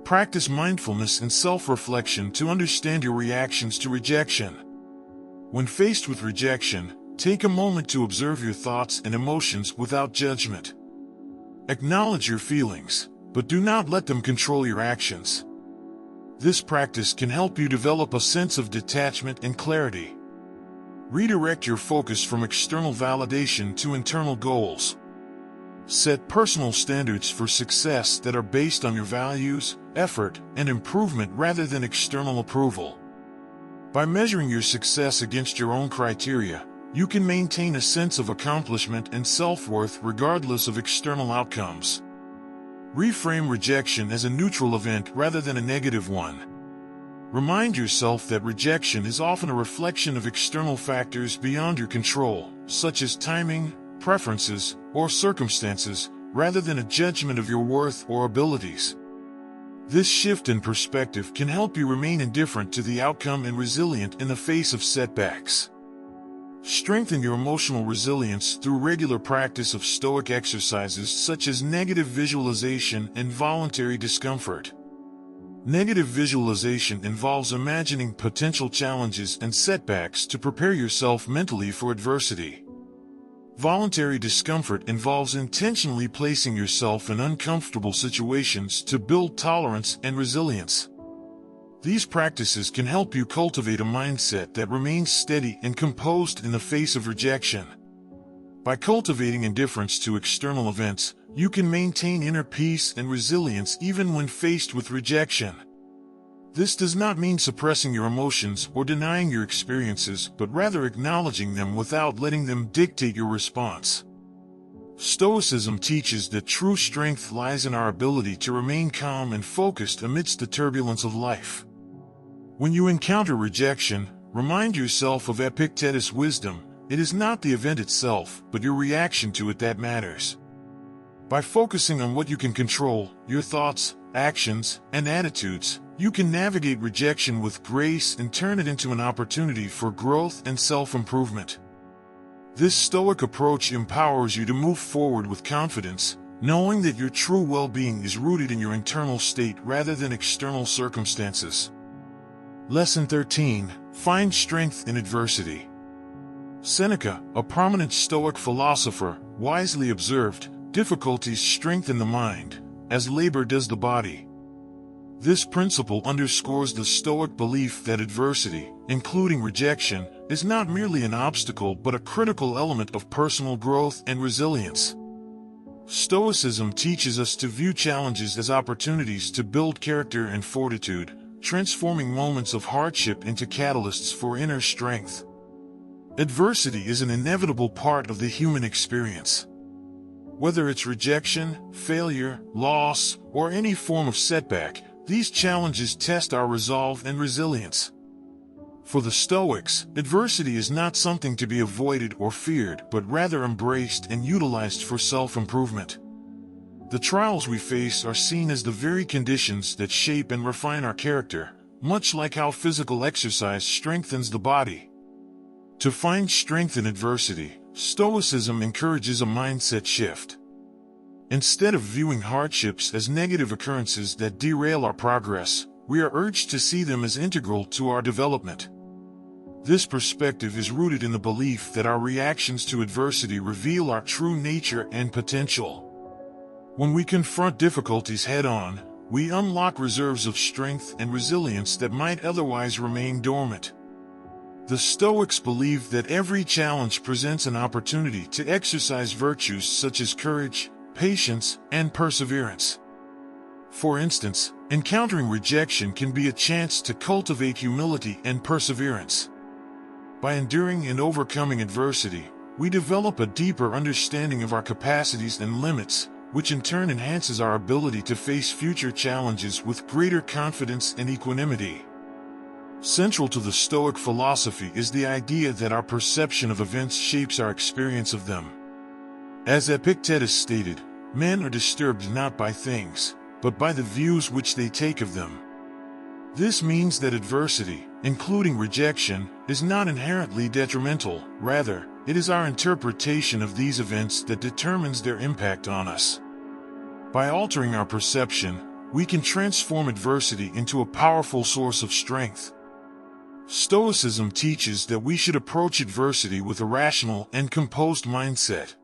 Practice mindfulness and self-reflection to understand your reactions to rejection. When faced with rejection, take a moment to observe your thoughts and emotions without judgment. Acknowledge your feelings, but do not let them control your actions. This practice can help you develop a sense of detachment and clarity. Redirect your focus from external validation to internal goals. Set personal standards for success that are based on your values, effort, and improvement rather than external approval. By measuring your success against your own criteria, you can maintain a sense of accomplishment and self-worth regardless of external outcomes. Reframe rejection as a neutral event rather than a negative one. Remind yourself that rejection is often a reflection of external factors beyond your control, such as timing, preferences, or circumstances, rather than a judgment of your worth or abilities. This shift in perspective can help you remain indifferent to the outcome and resilient in the face of setbacks. Strengthen your emotional resilience through regular practice of Stoic exercises such as negative visualization and voluntary discomfort. Negative visualization involves imagining potential challenges and setbacks to prepare yourself mentally for adversity. Voluntary discomfort involves intentionally placing yourself in uncomfortable situations to build tolerance and resilience. These practices can help you cultivate a mindset that remains steady and composed in the face of rejection. By cultivating indifference to external events, you can maintain inner peace and resilience even when faced with rejection. This does not mean suppressing your emotions or denying your experiences, but rather acknowledging them without letting them dictate your response. Stoicism teaches that true strength lies in our ability to remain calm and focused amidst the turbulence of life. When you encounter rejection, remind yourself of Epictetus' wisdom: it is not the event itself, but your reaction to it that matters. By focusing on what you can control, your thoughts, actions, and attitudes, you can navigate rejection with grace and turn it into an opportunity for growth and self-improvement. This Stoic approach empowers you to move forward with confidence, knowing that your true well-being is rooted in your internal state rather than external circumstances. Lesson 13. Find strength in adversity. Seneca, a prominent Stoic philosopher, wisely observed, "Difficulties strengthen the mind, as labor does the body." This principle underscores the Stoic belief that adversity, including rejection, is not merely an obstacle but a critical element of personal growth and resilience. Stoicism teaches us to view challenges as opportunities to build character and fortitude, transforming moments of hardship into catalysts for inner strength. Adversity is an inevitable part of the human experience. Whether it's rejection, failure, loss, or any form of setback, these challenges test our resolve and resilience. For the Stoics, adversity is not something to be avoided or feared, but rather embraced and utilized for self-improvement. The trials we face are seen as the very conditions that shape and refine our character, much like how physical exercise strengthens the body. To find strength in adversity, Stoicism encourages a mindset shift. Instead of viewing hardships as negative occurrences that derail our progress, we are urged to see them as integral to our development. This perspective is rooted in the belief that our reactions to adversity reveal our true nature and potential. When we confront difficulties head-on, we unlock reserves of strength and resilience that might otherwise remain dormant. The Stoics believe that every challenge presents an opportunity to exercise virtues such as courage, patience, and perseverance. For instance, encountering rejection can be a chance to cultivate humility and perseverance. By enduring and overcoming adversity, we develop a deeper understanding of our capacities and limits, which in turn enhances our ability to face future challenges with greater confidence and equanimity. Central to the Stoic philosophy is the idea that our perception of events shapes our experience of them. As Epictetus stated, men are disturbed not by things, but by the views which they take of them. This means that adversity, including rejection, is not inherently detrimental. Rather, it is our interpretation of these events that determines their impact on us. By altering our perception, we can transform adversity into a powerful source of strength. Stoicism teaches that we should approach adversity with a rational and composed mindset.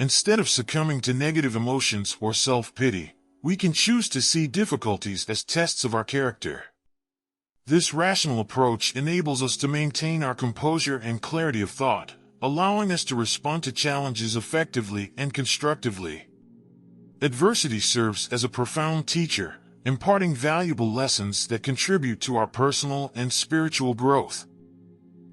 Instead of succumbing to negative emotions or self-pity, we can choose to see difficulties as tests of our character. This rational approach enables us to maintain our composure and clarity of thought, allowing us to respond to challenges effectively and constructively. Adversity serves as a profound teacher, imparting valuable lessons that contribute to our personal and spiritual growth.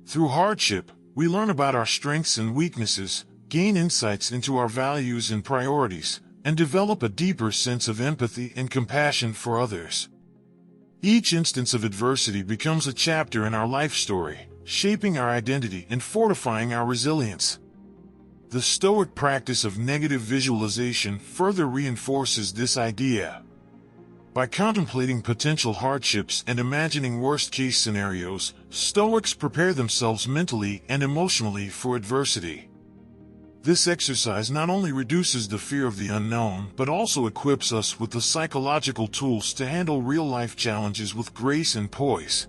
Through hardship, we learn about our strengths and weaknesses, gain insights into our values and priorities, and develop a deeper sense of empathy and compassion for others. Each instance of adversity becomes a chapter in our life story, shaping our identity and fortifying our resilience. The Stoic practice of negative visualization further reinforces this idea. By contemplating potential hardships and imagining worst-case scenarios, Stoics prepare themselves mentally and emotionally for adversity. This exercise not only reduces the fear of the unknown, but also equips us with the psychological tools to handle real-life challenges with grace and poise.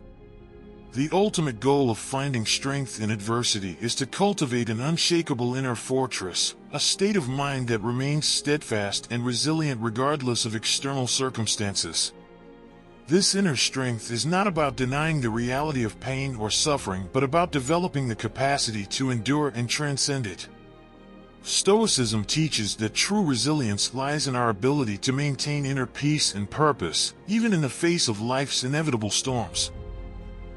The ultimate goal of finding strength in adversity is to cultivate an unshakable inner fortress, a state of mind that remains steadfast and resilient regardless of external circumstances. This inner strength is not about denying the reality of pain or suffering, but about developing the capacity to endure and transcend it. Stoicism teaches that true resilience lies in our ability to maintain inner peace and purpose, even in the face of life's inevitable storms.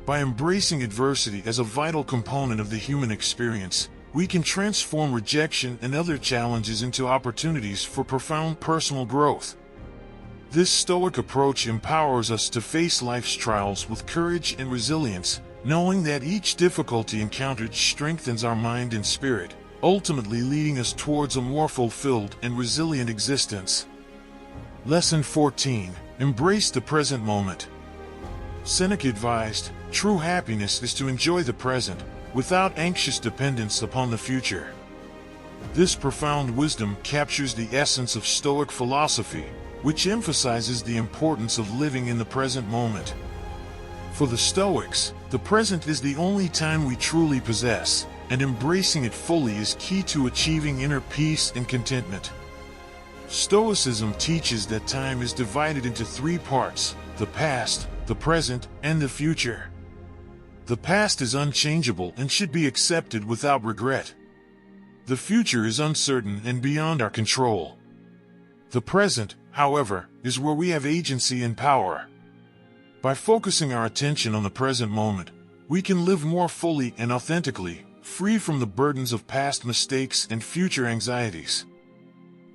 By embracing adversity as a vital component of the human experience, we can transform rejection and other challenges into opportunities for profound personal growth. This Stoic approach empowers us to face life's trials with courage and resilience, knowing that each difficulty encountered strengthens our mind and spirit, ultimately leading us towards a more fulfilled and resilient existence. Lesson 14. Embrace the present moment. Seneca advised, "True happiness is to enjoy the present, without anxious dependence upon the future." This profound wisdom captures the essence of Stoic philosophy, which emphasizes the importance of living in the present moment. For the Stoics, the present is the only time we truly possess, and embracing it fully is key to achieving inner peace and contentment. Stoicism teaches that time is divided into three parts: the past, the present, and the future. The past is unchangeable and should be accepted without regret. The future is uncertain and beyond our control. The present, however, is where we have agency and power. By focusing our attention on the present moment, we can live more fully and authentically, free from the burdens of past mistakes and future anxieties.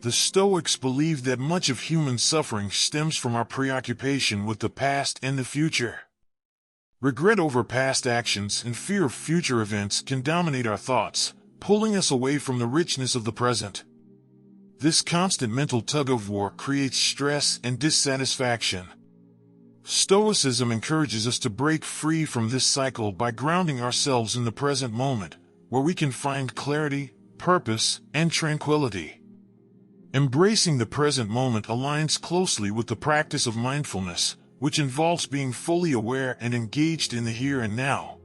The Stoics believe that much of human suffering stems from our preoccupation with the past and the future. Regret over past actions and fear of future events can dominate our thoughts, pulling us away from the richness of the present. This constant mental tug-of-war creates stress and dissatisfaction. Stoicism encourages us to break free from this cycle by grounding ourselves in the present moment, where we can find clarity, purpose, and tranquility. Embracing the present moment aligns closely with the practice of mindfulness, which involves being fully aware and engaged in the here and now.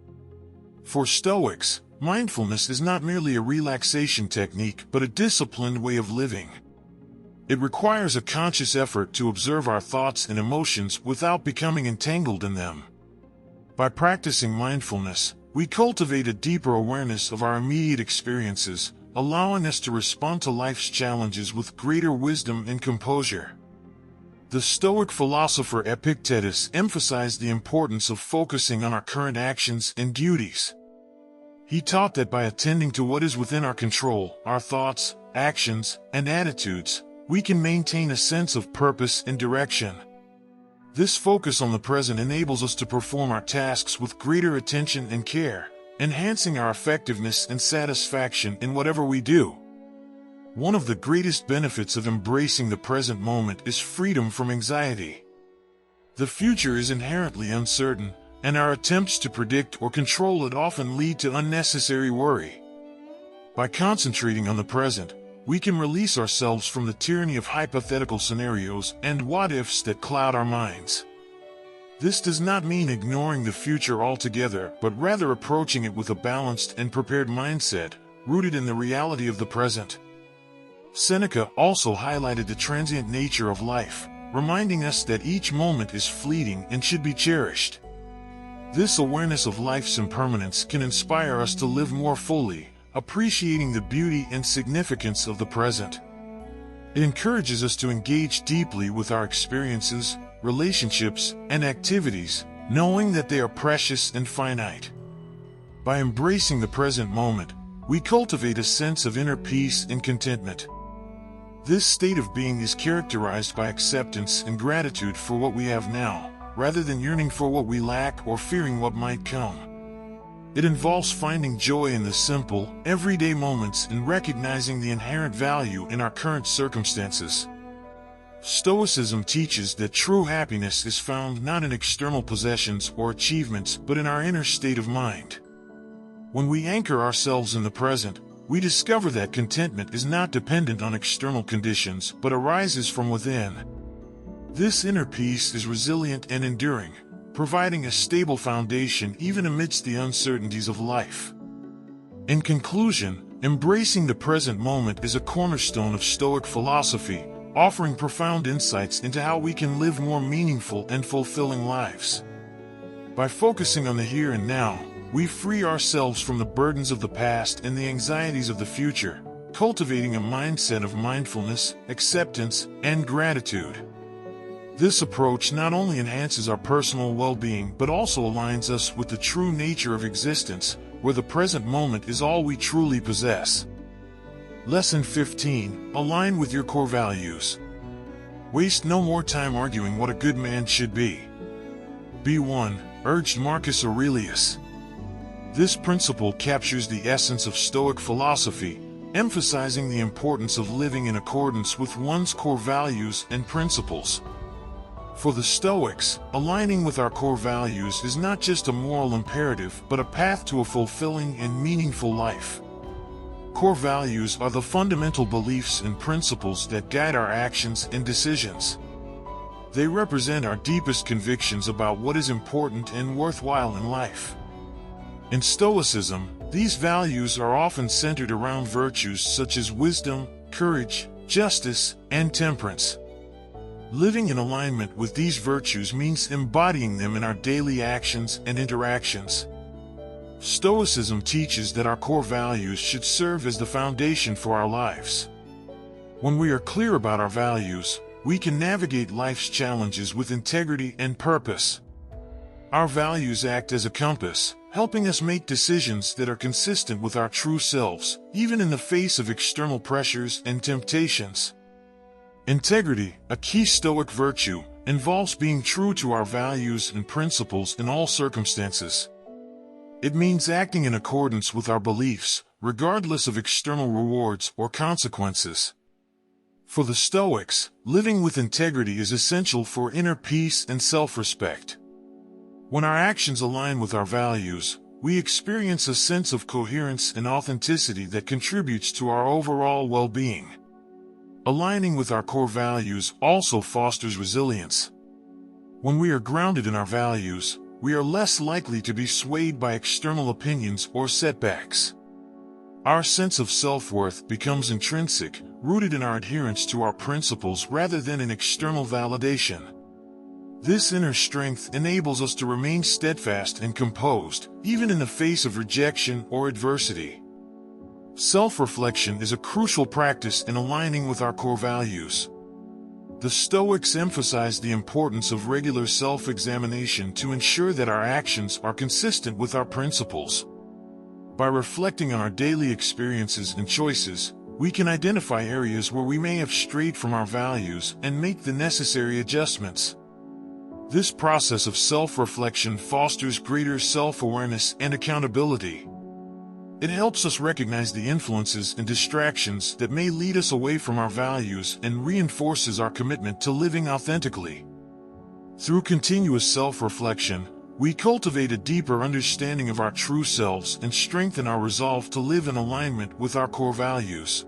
For Stoics, mindfulness is not merely a relaxation technique but a disciplined way of living. It requires a conscious effort to observe our thoughts and emotions without becoming entangled in them. By practicing mindfulness, we cultivate a deeper awareness of our immediate experiences, allowing us to respond to life's challenges with greater wisdom and composure. The Stoic philosopher Epictetus emphasized the importance of focusing on our current actions and duties. He taught that by attending to what is within our control, our thoughts, actions, and attitudes, we can maintain a sense of purpose and direction. This focus on the present enables us to perform our tasks with greater attention and care, enhancing our effectiveness and satisfaction in whatever we do. One of the greatest benefits of embracing the present moment is freedom from anxiety. The future is inherently uncertain, and our attempts to predict or control it often lead to unnecessary worry. By concentrating on the present, we can release ourselves from the tyranny of hypothetical scenarios and what-ifs that cloud our minds. This does not mean ignoring the future altogether, but rather approaching it with a balanced and prepared mindset, rooted in the reality of the present. Seneca also highlighted the transient nature of life, reminding us that each moment is fleeting and should be cherished. This awareness of life's impermanence can inspire us to live more fully, appreciating the beauty and significance of the present. It encourages us to engage deeply with our experiences, relationships, and activities, knowing that they are precious and finite. By embracing the present moment, we cultivate a sense of inner peace and contentment. This state of being is characterized by acceptance and gratitude for what we have now, rather than yearning for what we lack or fearing what might come. It involves finding joy in the simple, everyday moments and recognizing the inherent value in our current circumstances. Stoicism teaches that true happiness is found not in external possessions or achievements, but in our inner state of mind. When we anchor ourselves in the present, we discover that contentment is not dependent on external conditions, but arises from within. This inner peace is resilient and enduring, providing a stable foundation even amidst the uncertainties of life. In conclusion, embracing the present moment is a cornerstone of Stoic philosophy, offering profound insights into how we can live more meaningful and fulfilling lives. By focusing on the here and now, we free ourselves from the burdens of the past and the anxieties of the future, cultivating a mindset of mindfulness, acceptance, and gratitude. This approach not only enhances our personal well-being but also aligns us with the true nature of existence, where the present moment is all we truly possess. Lesson 15. Align with your core values. Waste no more time arguing what a good man should be. Be one, urged Marcus Aurelius. This principle captures the essence of Stoic philosophy, emphasizing the importance of living in accordance with one's core values and principles. For the Stoics, aligning with our core values is not just a moral imperative but a path to a fulfilling and meaningful life. Core values are the fundamental beliefs and principles that guide our actions and decisions. They represent our deepest convictions about what is important and worthwhile in life. In Stoicism, these values are often centered around virtues such as wisdom, courage, justice, and temperance. Living in alignment with these virtues means embodying them in our daily actions and interactions. Stoicism teaches that our core values should serve as the foundation for our lives. When we are clear about our values, we can navigate life's challenges with integrity and purpose. Our values act as a compass, helping us make decisions that are consistent with our true selves, even in the face of external pressures and temptations. Integrity, a key Stoic virtue, involves being true to our values and principles in all circumstances. It means acting in accordance with our beliefs, regardless of external rewards or consequences. For the Stoics, living with integrity is essential for inner peace and self-respect. When our actions align with our values, we experience a sense of coherence and authenticity that contributes to our overall well-being. Aligning with our core values also fosters resilience. When we are grounded in our values, we are less likely to be swayed by external opinions or setbacks. Our sense of self-worth becomes intrinsic, rooted in our adherence to our principles rather than in external validation. This inner strength enables us to remain steadfast and composed, even in the face of rejection or adversity. Self-reflection is a crucial practice in aligning with our core values. The Stoics emphasize the importance of regular self-examination to ensure that our actions are consistent with our principles. By reflecting on our daily experiences and choices, we can identify areas where we may have strayed from our values and make the necessary adjustments. This process of self-reflection fosters greater self-awareness and accountability. It helps us recognize the influences and distractions that may lead us away from our values and reinforces our commitment to living authentically. Through continuous self-reflection, we cultivate a deeper understanding of our true selves and strengthen our resolve to live in alignment with our core values.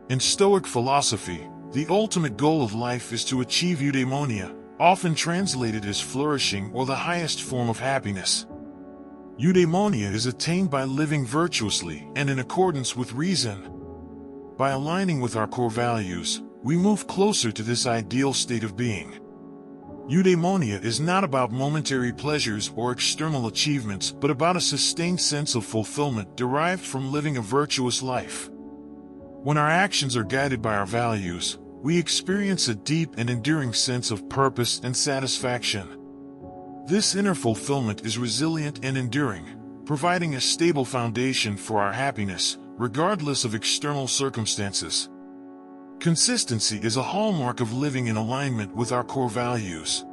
In Stoic philosophy, the ultimate goal of life is to achieve eudaimonia, often translated as flourishing or the highest form of happiness. Eudaimonia is attained by living virtuously and in accordance with reason. By aligning with our core values, we move closer to this ideal state of being. Eudaimonia is not about momentary pleasures or external achievements, but about a sustained sense of fulfillment derived from living a virtuous life. When our actions are guided by our values, we experience a deep and enduring sense of purpose and satisfaction. This inner fulfillment is resilient and enduring, providing a stable foundation for our happiness, regardless of external circumstances. Consistency is a hallmark of living in alignment with our core values.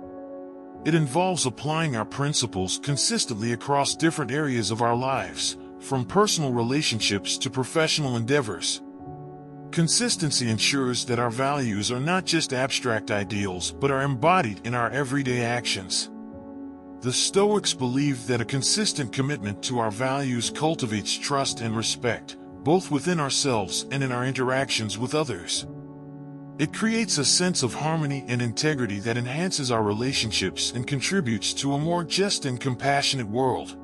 It involves applying our principles consistently across different areas of our lives, from personal relationships to professional endeavors. Consistency ensures that our values are not just abstract ideals but are embodied in our everyday actions. The Stoics believed that a consistent commitment to our values cultivates trust and respect, both within ourselves and in our interactions with others. It creates a sense of harmony and integrity that enhances our relationships and contributes to a more just and compassionate world.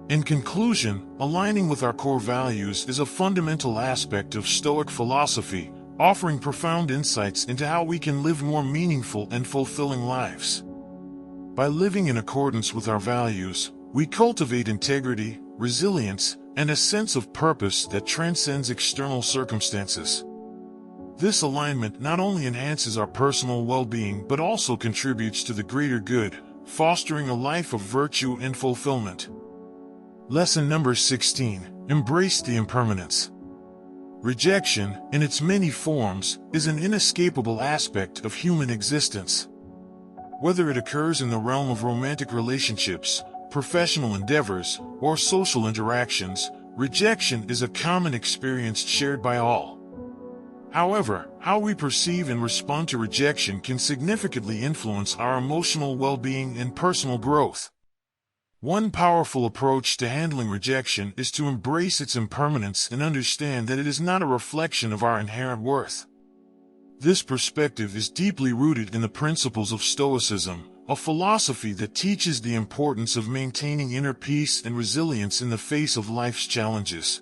In conclusion, aligning with our core values is a fundamental aspect of Stoic philosophy, offering profound insights into how we can live more meaningful and fulfilling lives. By living in accordance with our values, we cultivate integrity, resilience, and a sense of purpose that transcends external circumstances. This alignment not only enhances our personal well-being but also contributes to the greater good, fostering a life of virtue and fulfillment. Lesson number 16. Embrace the impermanence. Rejection, in its many forms, is an inescapable aspect of human existence. Whether it occurs in the realm of romantic relationships, professional endeavors, or social interactions, rejection is a common experience shared by all. However, how we perceive and respond to rejection can significantly influence our emotional well-being and personal growth. One powerful approach to handling rejection is to embrace its impermanence and understand that it is not a reflection of our inherent worth. This perspective is deeply rooted in the principles of Stoicism, a philosophy that teaches the importance of maintaining inner peace and resilience in the face of life's challenges.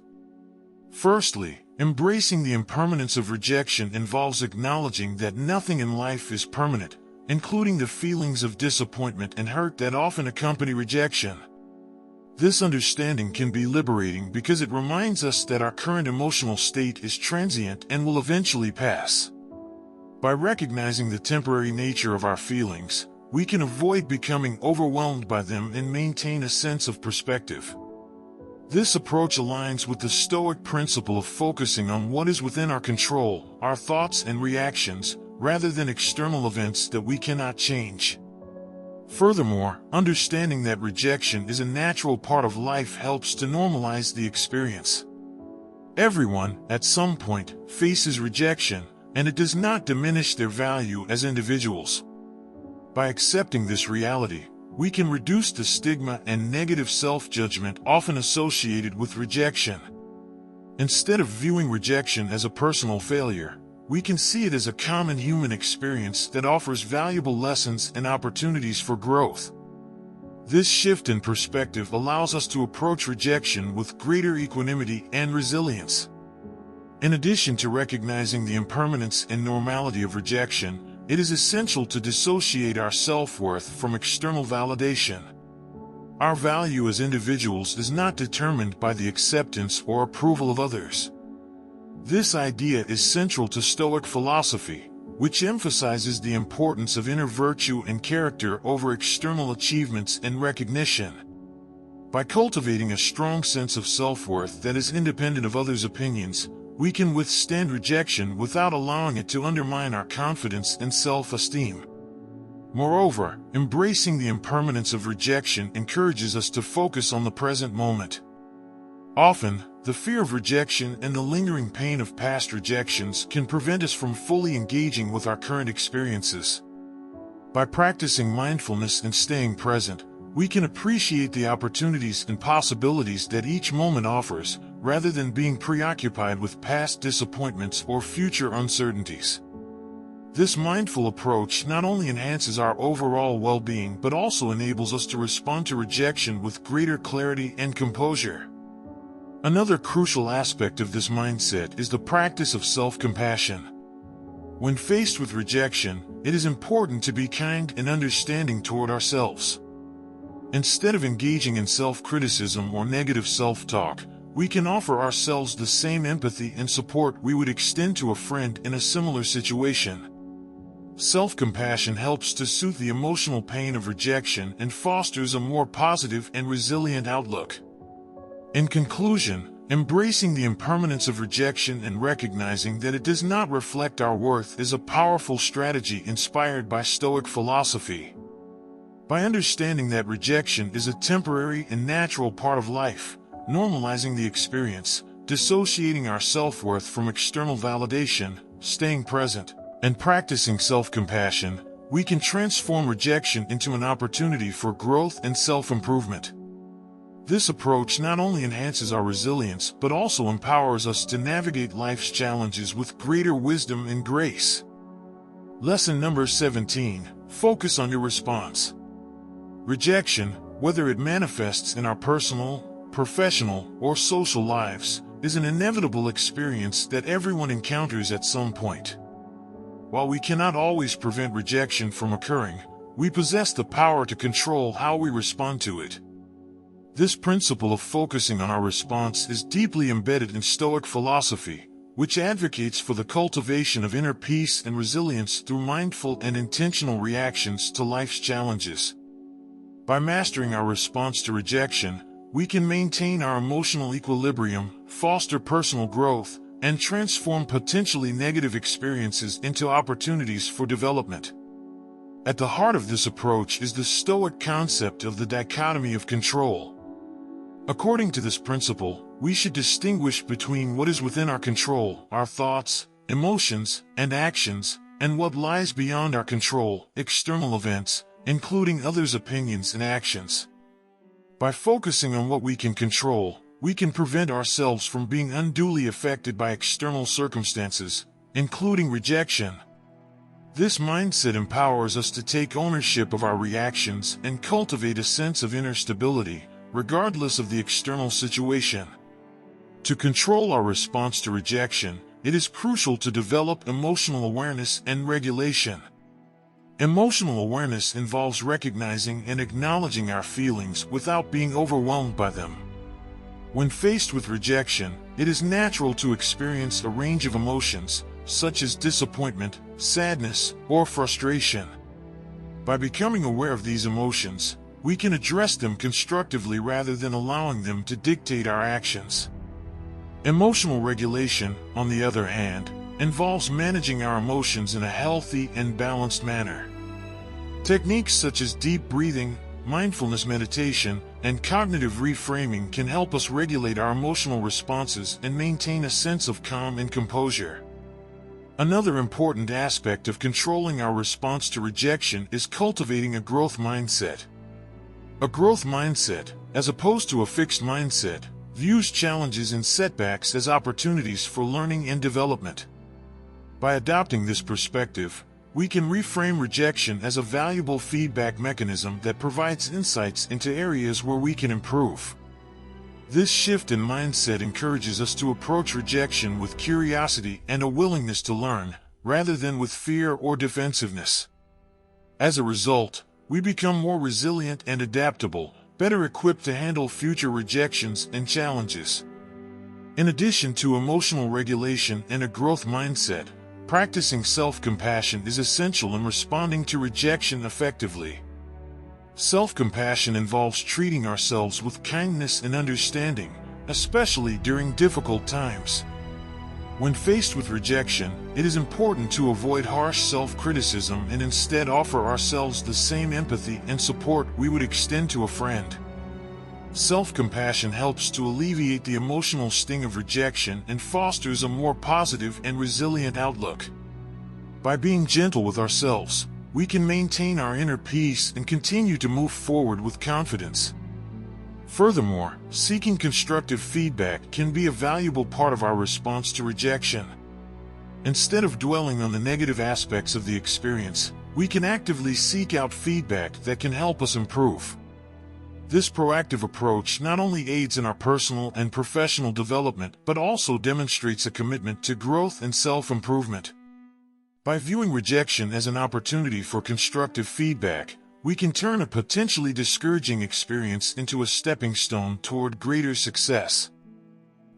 Firstly, embracing the impermanence of rejection involves acknowledging that nothing in life is permanent, including the feelings of disappointment and hurt that often accompany rejection. This understanding can be liberating because it reminds us that our current emotional state is transient and will eventually pass. By recognizing the temporary nature of our feelings, we can avoid becoming overwhelmed by them and maintain a sense of perspective. This approach aligns with the Stoic principle of focusing on what is within our control, our thoughts and reactions, rather than external events that we cannot change. Furthermore, understanding that rejection is a natural part of life helps to normalize the experience. Everyone, at some point, faces rejection, and it does not diminish their value as individuals. By accepting this reality, we can reduce the stigma and negative self-judgment often associated with rejection. Instead of viewing rejection as a personal failure, we can see it as a common human experience that offers valuable lessons and opportunities for growth. This shift in perspective allows us to approach rejection with greater equanimity and resilience. In addition to recognizing the impermanence and normality of rejection, it is essential to dissociate our self-worth from external validation. Our value as individuals is not determined by the acceptance or approval of others. This idea is central to Stoic philosophy, which emphasizes the importance of inner virtue and character over external achievements and recognition. By cultivating a strong sense of self-worth that is independent of others' opinions, we can withstand rejection without allowing it to undermine our confidence and self-esteem. Moreover, embracing the impermanence of rejection encourages us to focus on the present moment. Often, the fear of rejection and the lingering pain of past rejections can prevent us from fully engaging with our current experiences. By practicing mindfulness and staying present, we can appreciate the opportunities and possibilities that each moment offers, rather than being preoccupied with past disappointments or future uncertainties. This mindful approach not only enhances our overall well-being but also enables us to respond to rejection with greater clarity and composure. Another crucial aspect of this mindset is the practice of self-compassion. When faced with rejection, it is important to be kind and understanding toward ourselves. Instead of engaging in self-criticism or negative self-talk, we can offer ourselves the same empathy and support we would extend to a friend in a similar situation. Self-compassion helps to soothe the emotional pain of rejection and fosters a more positive and resilient outlook. In conclusion, embracing the impermanence of rejection and recognizing that it does not reflect our worth is a powerful strategy inspired by Stoic philosophy. By understanding that rejection is a temporary and natural part of life, normalizing the experience, dissociating our self-worth from external validation, staying present, and practicing self-compassion, we can transform rejection into an opportunity for growth and self-improvement. This approach not only enhances our resilience but also empowers us to navigate life's challenges with greater wisdom and grace. Lesson number 17. Focus on your response. Rejection, whether it manifests in our personal, professional, or social lives, is an inevitable experience that everyone encounters at some point. While we cannot always prevent rejection from occurring, we possess the power to control how we respond to it. This principle of focusing on our response is deeply embedded in Stoic philosophy, which advocates for the cultivation of inner peace and resilience through mindful and intentional reactions to life's challenges. By mastering our response to rejection, we can maintain our emotional equilibrium, foster personal growth, and transform potentially negative experiences into opportunities for development. At the heart of this approach is the Stoic concept of the dichotomy of control. According to this principle, we should distinguish between what is within our control, our thoughts, emotions, and actions, and what lies beyond our control, external events, including others' opinions and actions. By focusing on what we can control, we can prevent ourselves from being unduly affected by external circumstances, including rejection. This mindset empowers us to take ownership of our reactions and cultivate a sense of inner stability, regardless of the external situation. To control our response to rejection, it is crucial to develop emotional awareness and regulation. Emotional awareness involves recognizing and acknowledging our feelings without being overwhelmed by them. When faced with rejection, it is natural to experience a range of emotions, such as disappointment, sadness, or frustration. By becoming aware of these emotions, we can address them constructively rather than allowing them to dictate our actions. Emotional regulation, on the other hand, involves managing our emotions in a healthy and balanced manner. Techniques such as deep breathing, mindfulness meditation, and cognitive reframing can help us regulate our emotional responses and maintain a sense of calm and composure. Another important aspect of controlling our response to rejection is cultivating a growth mindset. A growth mindset, as opposed to a fixed mindset, views challenges and setbacks as opportunities for learning and development. By adopting this perspective, we can reframe rejection as a valuable feedback mechanism that provides insights into areas where we can improve. This shift in mindset encourages us to approach rejection with curiosity and a willingness to learn, rather than with fear or defensiveness. As a result, we become more resilient and adaptable, better equipped to handle future rejections and challenges. In addition to emotional regulation and a growth mindset, practicing self-compassion is essential in responding to rejection effectively. Self-compassion involves treating ourselves with kindness and understanding, especially during difficult times. When faced with rejection, it is important to avoid harsh self-criticism and instead offer ourselves the same empathy and support we would extend to a friend. Self-compassion helps to alleviate the emotional sting of rejection and fosters a more positive and resilient outlook. By being gentle with ourselves, we can maintain our inner peace and continue to move forward with confidence. Furthermore, seeking constructive feedback can be a valuable part of our response to rejection. Instead of dwelling on the negative aspects of the experience, we can actively seek out feedback that can help us improve. This proactive approach not only aids in our personal and professional development but also demonstrates a commitment to growth and self-improvement. By viewing rejection as an opportunity for constructive feedback, we can turn a potentially discouraging experience into a stepping stone toward greater success.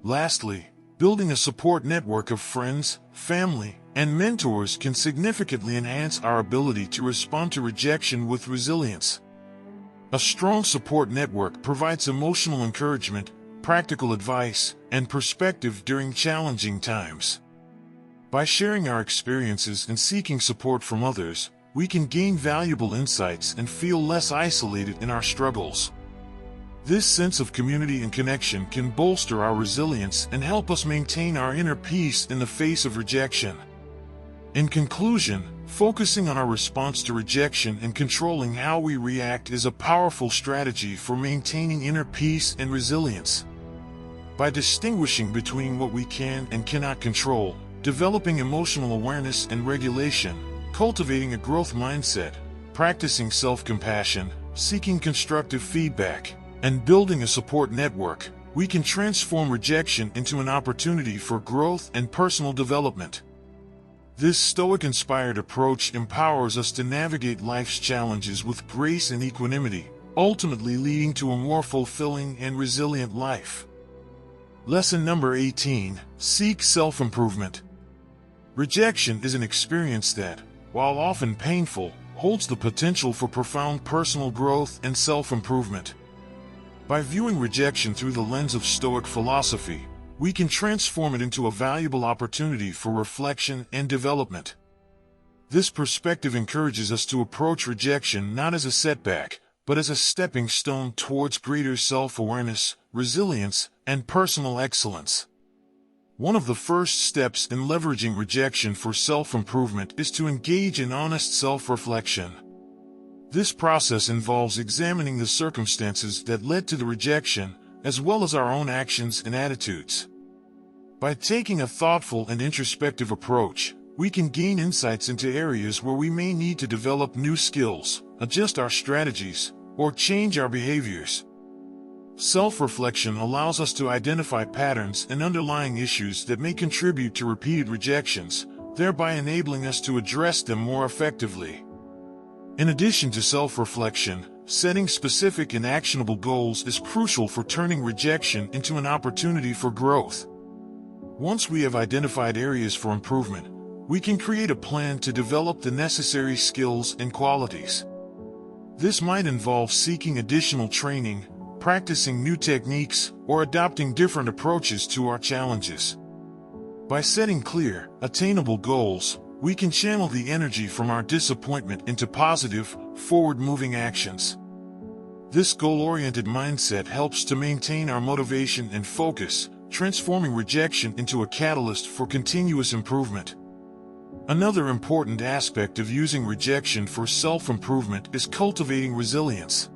Lastly, building a support network of friends, family, and mentors can significantly enhance our ability to respond to rejection with resilience. A strong support network provides emotional encouragement, practical advice, and perspective during challenging times. By sharing our experiences and seeking support from others, we can gain valuable insights and feel less isolated in our struggles. This sense of community and connection can bolster our resilience and help us maintain our inner peace in the face of rejection. In conclusion, focusing on our response to rejection and controlling how we react is a powerful strategy for maintaining inner peace and resilience. By distinguishing between what we can and cannot control, developing emotional awareness and regulation, cultivating a growth mindset, practicing self-compassion, seeking constructive feedback, and building a support network, we can transform rejection into an opportunity for growth and personal development. This Stoic-inspired approach empowers us to navigate life's challenges with grace and equanimity, ultimately leading to a more fulfilling and resilient life. Lesson number 18: Seek self-improvement. Rejection is an experience that, while often painful, holds the potential for profound personal growth and self-improvement. By viewing rejection through the lens of Stoic philosophy, we can transform it into a valuable opportunity for reflection and development. This perspective encourages us to approach rejection not as a setback, but as a stepping stone towards greater self-awareness, resilience, and personal excellence. One of the first steps in leveraging rejection for self-improvement is to engage in honest self-reflection. This process involves examining the circumstances that led to the rejection, as well as our own actions and attitudes. By taking a thoughtful and introspective approach, we can gain insights into areas where we may need to develop new skills, adjust our strategies, or change our behaviors. Self-reflection allows us to identify patterns and underlying issues that may contribute to repeated rejections, thereby enabling us to address them more effectively. In addition to self-reflection, setting specific and actionable goals is crucial for turning rejection into an opportunity for growth. Once we have identified areas for improvement, we can create a plan to develop the necessary skills and qualities. This might involve seeking additional training, practicing new techniques, or adopting different approaches to our challenges. By setting clear, attainable goals, we can channel the energy from our disappointment into positive, forward-moving actions. This goal-oriented mindset helps to maintain our motivation and focus, transforming rejection into a catalyst for continuous improvement. Another important aspect of using rejection for self-improvement is cultivating resilience.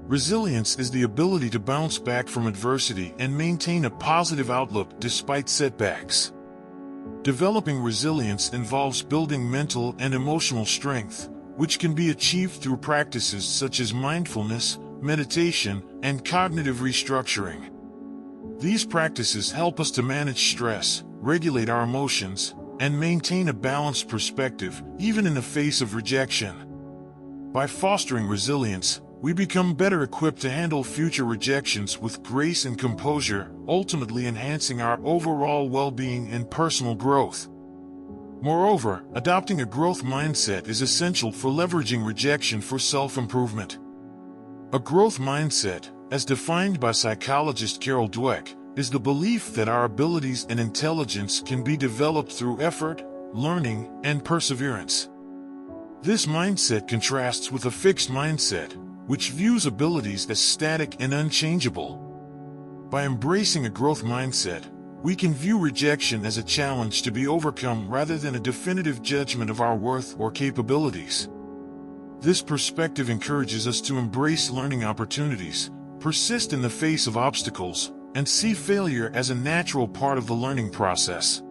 Resilience is the ability to bounce back from adversity and maintain a positive outlook despite setbacks. Developing resilience involves building mental and emotional strength, which can be achieved through practices such as mindfulness, meditation, and cognitive restructuring. These practices help us to manage stress, regulate our emotions, and maintain a balanced perspective, even in the face of rejection. By fostering resilience, we become better equipped to handle future rejections with grace and composure, ultimately enhancing our overall well-being and personal growth. Moreover, adopting a growth mindset is essential for leveraging rejection for self-improvement. A growth mindset, as defined by psychologist Carol Dweck, is the belief that our abilities and intelligence can be developed through effort, learning, and perseverance. This mindset contrasts with a fixed mindset, which views abilities as static and unchangeable. By embracing a growth mindset, we can view rejection as a challenge to be overcome rather than a definitive judgment of our worth or capabilities. This perspective encourages us to embrace learning opportunities, persist in the face of obstacles, and see failure as a natural part of the learning process.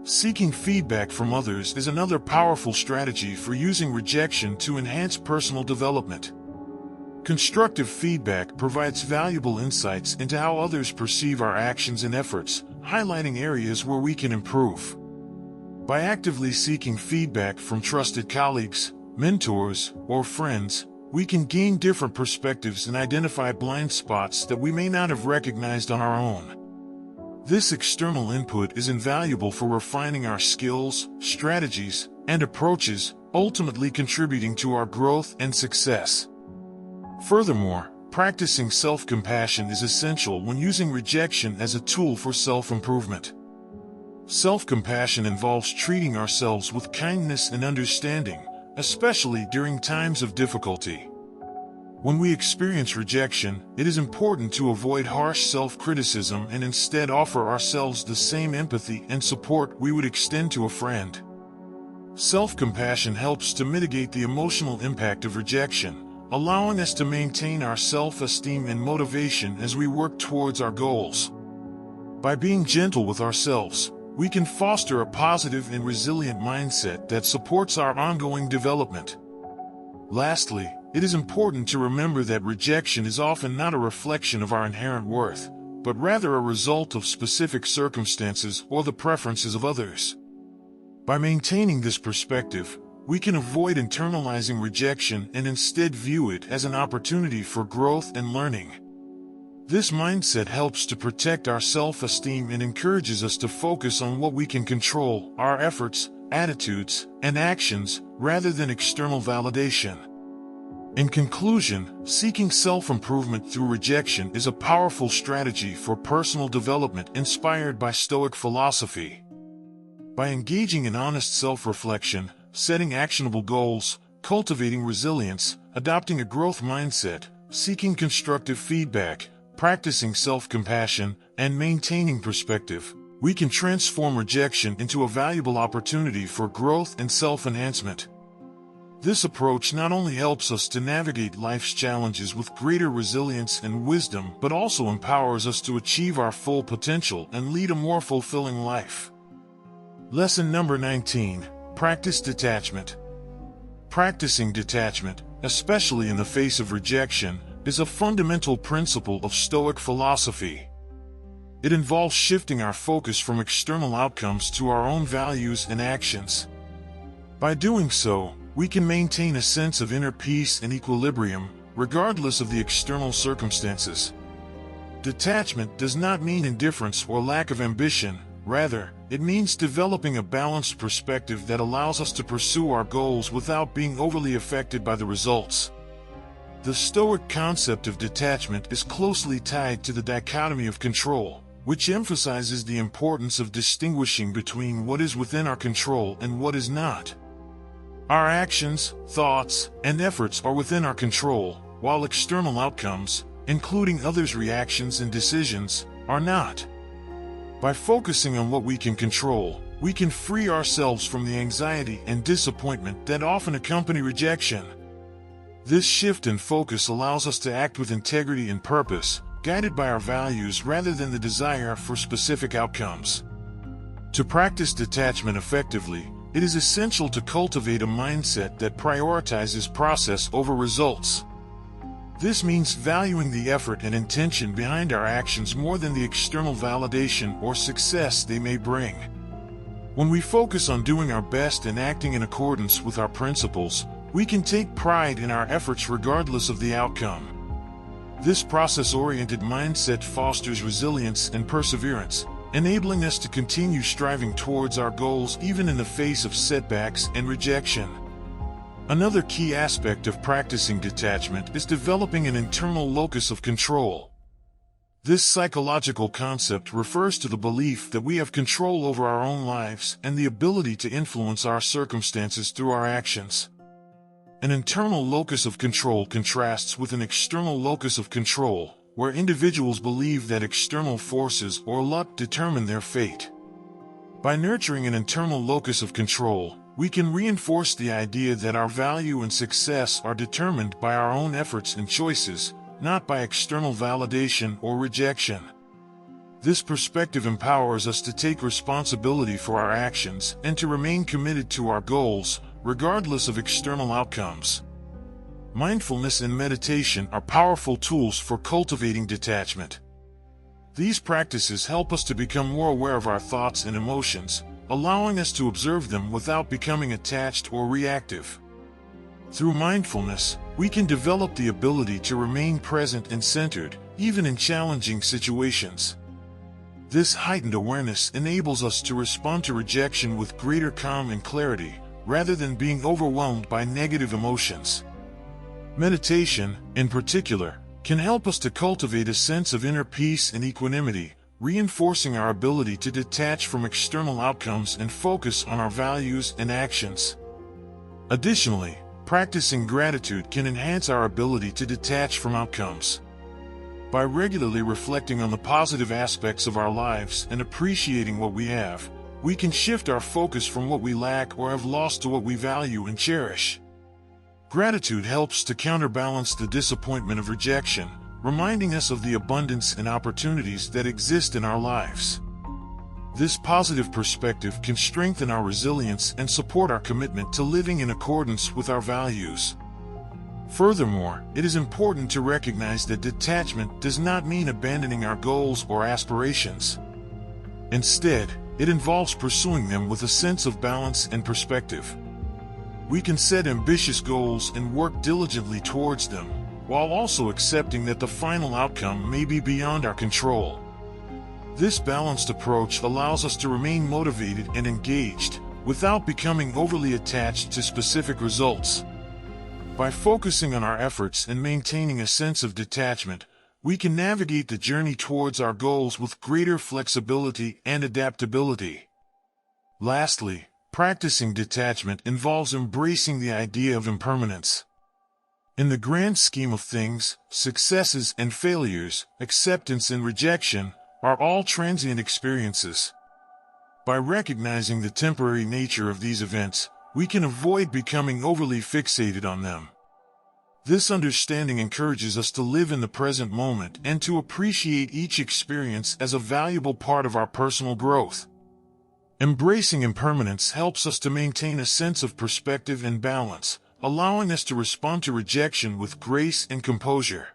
Seeking feedback from others is another powerful strategy for using rejection to enhance personal development. Constructive feedback provides valuable insights into how others perceive our actions and efforts, highlighting areas where we can improve. By actively seeking feedback from trusted colleagues, mentors, or friends, we can gain different perspectives and identify blind spots that we may not have recognized on our own. This external input is invaluable for refining our skills, strategies, and approaches, ultimately contributing to our growth and success. Furthermore, practicing self-compassion is essential when using rejection as a tool for self-improvement. Self-compassion involves treating ourselves with kindness and understanding, especially during times of difficulty. When we experience rejection, it is important to avoid harsh self-criticism and instead offer ourselves the same empathy and support we would extend to a friend. Self-compassion helps to mitigate the emotional impact of rejection, allowing us to maintain our self-esteem and motivation as we work towards our goals. By being gentle with ourselves, we can foster a positive and resilient mindset that supports our ongoing development. Lastly, it is important to remember that rejection is often not a reflection of our inherent worth, but rather a result of specific circumstances or the preferences of others. By maintaining this perspective, we can avoid internalizing rejection and instead view it as an opportunity for growth and learning. This mindset helps to protect our self-esteem and encourages us to focus on what we can control, our efforts, attitudes, and actions, rather than external validation. In conclusion, seeking self-improvement through rejection is a powerful strategy for personal development inspired by Stoic philosophy. By engaging in honest self-reflection, setting actionable goals, cultivating resilience, adopting a growth mindset, seeking constructive feedback, practicing self-compassion, and maintaining perspective, we can transform rejection into a valuable opportunity for growth and self-enhancement. This approach not only helps us to navigate life's challenges with greater resilience and wisdom, but also empowers us to achieve our full potential and lead a more fulfilling life. Lesson number 19. Practice detachment. Practicing detachment, especially in the face of rejection, is a fundamental principle of Stoic philosophy. It involves shifting our focus from external outcomes to our own values and actions. By doing so, we can maintain a sense of inner peace and equilibrium, regardless of the external circumstances. Detachment does not mean indifference or lack of ambition. Rather, it means developing a balanced perspective that allows us to pursue our goals without being overly affected by the results. The Stoic concept of detachment is closely tied to the dichotomy of control, which emphasizes the importance of distinguishing between what is within our control and what is not. Our actions, thoughts, and efforts are within our control, while external outcomes, including others' reactions and decisions, are not. By focusing on what we can control, we can free ourselves from the anxiety and disappointment that often accompany rejection. This shift in focus allows us to act with integrity and purpose, guided by our values rather than the desire for specific outcomes. To practice detachment effectively, it is essential to cultivate a mindset that prioritizes process over results. This means valuing the effort and intention behind our actions more than the external validation or success they may bring. When we focus on doing our best and acting in accordance with our principles, we can take pride in our efforts regardless of the outcome. This process-oriented mindset fosters resilience and perseverance, enabling us to continue striving towards our goals even in the face of setbacks and rejection. Another key aspect of practicing detachment is developing an internal locus of control. This psychological concept refers to the belief that we have control over our own lives and the ability to influence our circumstances through our actions. An internal locus of control contrasts with an external locus of control, where individuals believe that external forces or luck determine their fate. By nurturing an internal locus of control, we can reinforce the idea that our value and success are determined by our own efforts and choices, not by external validation or rejection. This perspective empowers us to take responsibility for our actions and to remain committed to our goals, regardless of external outcomes. Mindfulness and meditation are powerful tools for cultivating detachment. These practices help us to become more aware of our thoughts and emotions, allowing us to observe them without becoming attached or reactive. Through mindfulness, we can develop the ability to remain present and centered, even in challenging situations. This heightened awareness enables us to respond to rejection with greater calm and clarity, rather than being overwhelmed by negative emotions. Meditation, in particular, can help us to cultivate a sense of inner peace and equanimity, reinforcing our ability to detach from external outcomes and focus on our values and actions. Additionally, practicing gratitude can enhance our ability to detach from outcomes. By regularly reflecting on the positive aspects of our lives and appreciating what we have, we can shift our focus from what we lack or have lost to what we value and cherish. Gratitude helps to counterbalance the disappointment of rejection, reminding us of the abundance and opportunities that exist in our lives. This positive perspective can strengthen our resilience and support our commitment to living in accordance with our values. Furthermore, it is important to recognize that detachment does not mean abandoning our goals or aspirations. Instead, it involves pursuing them with a sense of balance and perspective. We can set ambitious goals and work diligently towards them, while also accepting that the final outcome may be beyond our control. This balanced approach allows us to remain motivated and engaged, without becoming overly attached to specific results. By focusing on our efforts and maintaining a sense of detachment, we can navigate the journey towards our goals with greater flexibility and adaptability. Lastly, practicing detachment involves embracing the idea of impermanence. In the grand scheme of things, successes and failures, acceptance and rejection, are all transient experiences. By recognizing the temporary nature of these events, we can avoid becoming overly fixated on them. This understanding encourages us to live in the present moment and to appreciate each experience as a valuable part of our personal growth. Embracing impermanence helps us to maintain a sense of perspective and balance, allowing us to respond to rejection with grace and composure.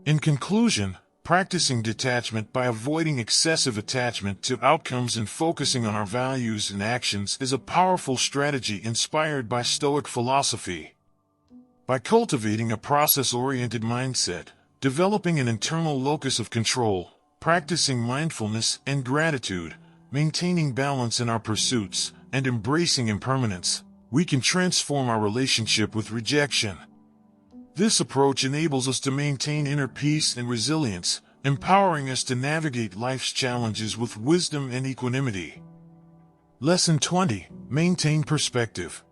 In conclusion, practicing detachment by avoiding excessive attachment to outcomes and focusing on our values and actions is a powerful strategy inspired by Stoic philosophy. By cultivating a process-oriented mindset, developing an internal locus of control, practicing mindfulness and gratitude, maintaining balance in our pursuits, and embracing impermanence, we can transform our relationship with rejection. This approach enables us to maintain inner peace and resilience, empowering us to navigate life's challenges with wisdom and equanimity. Lesson 20. Maintain perspective.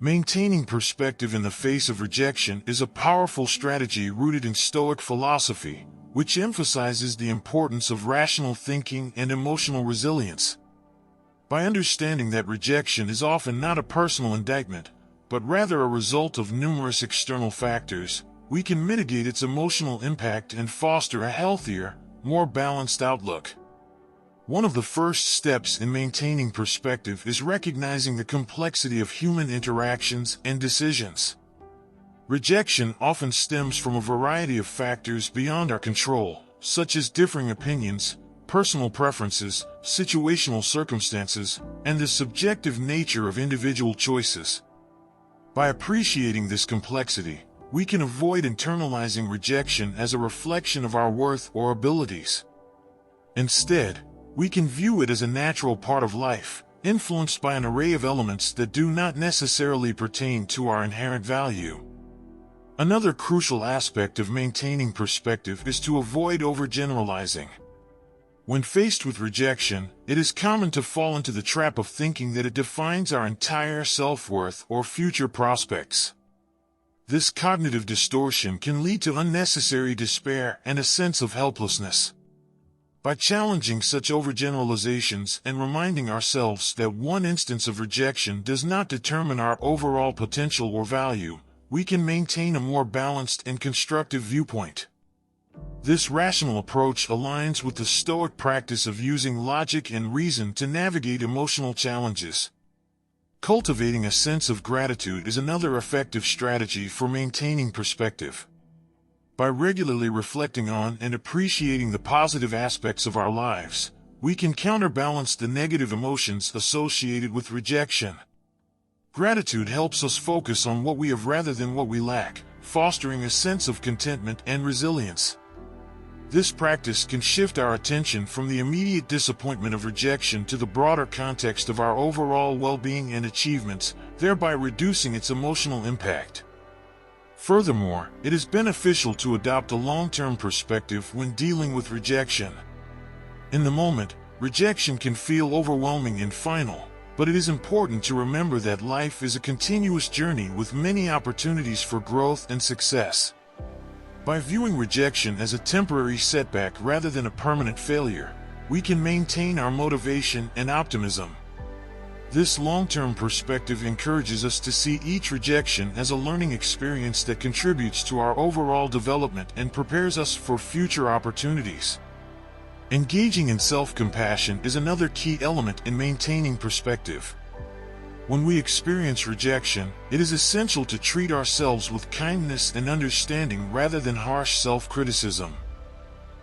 Maintaining perspective in the face of rejection is a powerful strategy rooted in Stoic philosophy, which emphasizes the importance of rational thinking and emotional resilience. By understanding that rejection is often not a personal indictment, but rather a result of numerous external factors, we can mitigate its emotional impact and foster a healthier, more balanced outlook. One of the first steps in maintaining perspective is recognizing the complexity of human interactions and decisions. Rejection often stems from a variety of factors beyond our control, such as differing opinions, personal preferences, situational circumstances, and the subjective nature of individual choices. By appreciating this complexity, we can avoid internalizing rejection as a reflection of our worth or abilities. Instead, we can view it as a natural part of life, influenced by an array of elements that do not necessarily pertain to our inherent value. Another crucial aspect of maintaining perspective is to avoid overgeneralizing. When faced with rejection, it is common to fall into the trap of thinking that it defines our entire self-worth or future prospects. This cognitive distortion can lead to unnecessary despair and a sense of helplessness. By challenging such overgeneralizations and reminding ourselves that one instance of rejection does not determine our overall potential or value, we can maintain a more balanced and constructive viewpoint. This rational approach aligns with the Stoic practice of using logic and reason to navigate emotional challenges. Cultivating a sense of gratitude is another effective strategy for maintaining perspective. By regularly reflecting on and appreciating the positive aspects of our lives, we can counterbalance the negative emotions associated with rejection. Gratitude helps us focus on what we have rather than what we lack, fostering a sense of contentment and resilience. This practice can shift our attention from the immediate disappointment of rejection to the broader context of our overall well-being and achievements, thereby reducing its emotional impact. Furthermore, it is beneficial to adopt a long-term perspective when dealing with rejection. In the moment, rejection can feel overwhelming and final, But it is important to remember that life is a continuous journey with many opportunities for growth and success. By viewing rejection as a temporary setback rather than a permanent failure, we can maintain our motivation and optimism. This long-term perspective encourages us to see each rejection as a learning experience that contributes to our overall development and prepares us for future opportunities. Engaging in self-compassion is another key element in maintaining perspective. When we experience rejection, it is essential to treat ourselves with kindness and understanding rather than harsh self-criticism.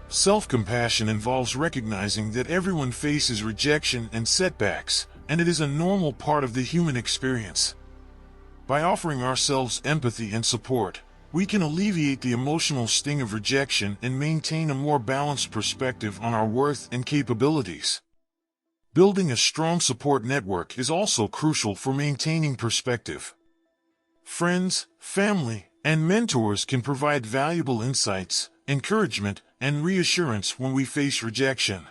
Self-compassion involves recognizing that everyone faces rejection and setbacks, and it is a normal part of the human experience. By offering ourselves empathy and support, we can alleviate the emotional sting of rejection and maintain a more balanced perspective on our worth and capabilities. Building a strong support network is also crucial for maintaining perspective. Friends, family, and mentors can provide valuable insights, encouragement, and reassurance when we face rejection.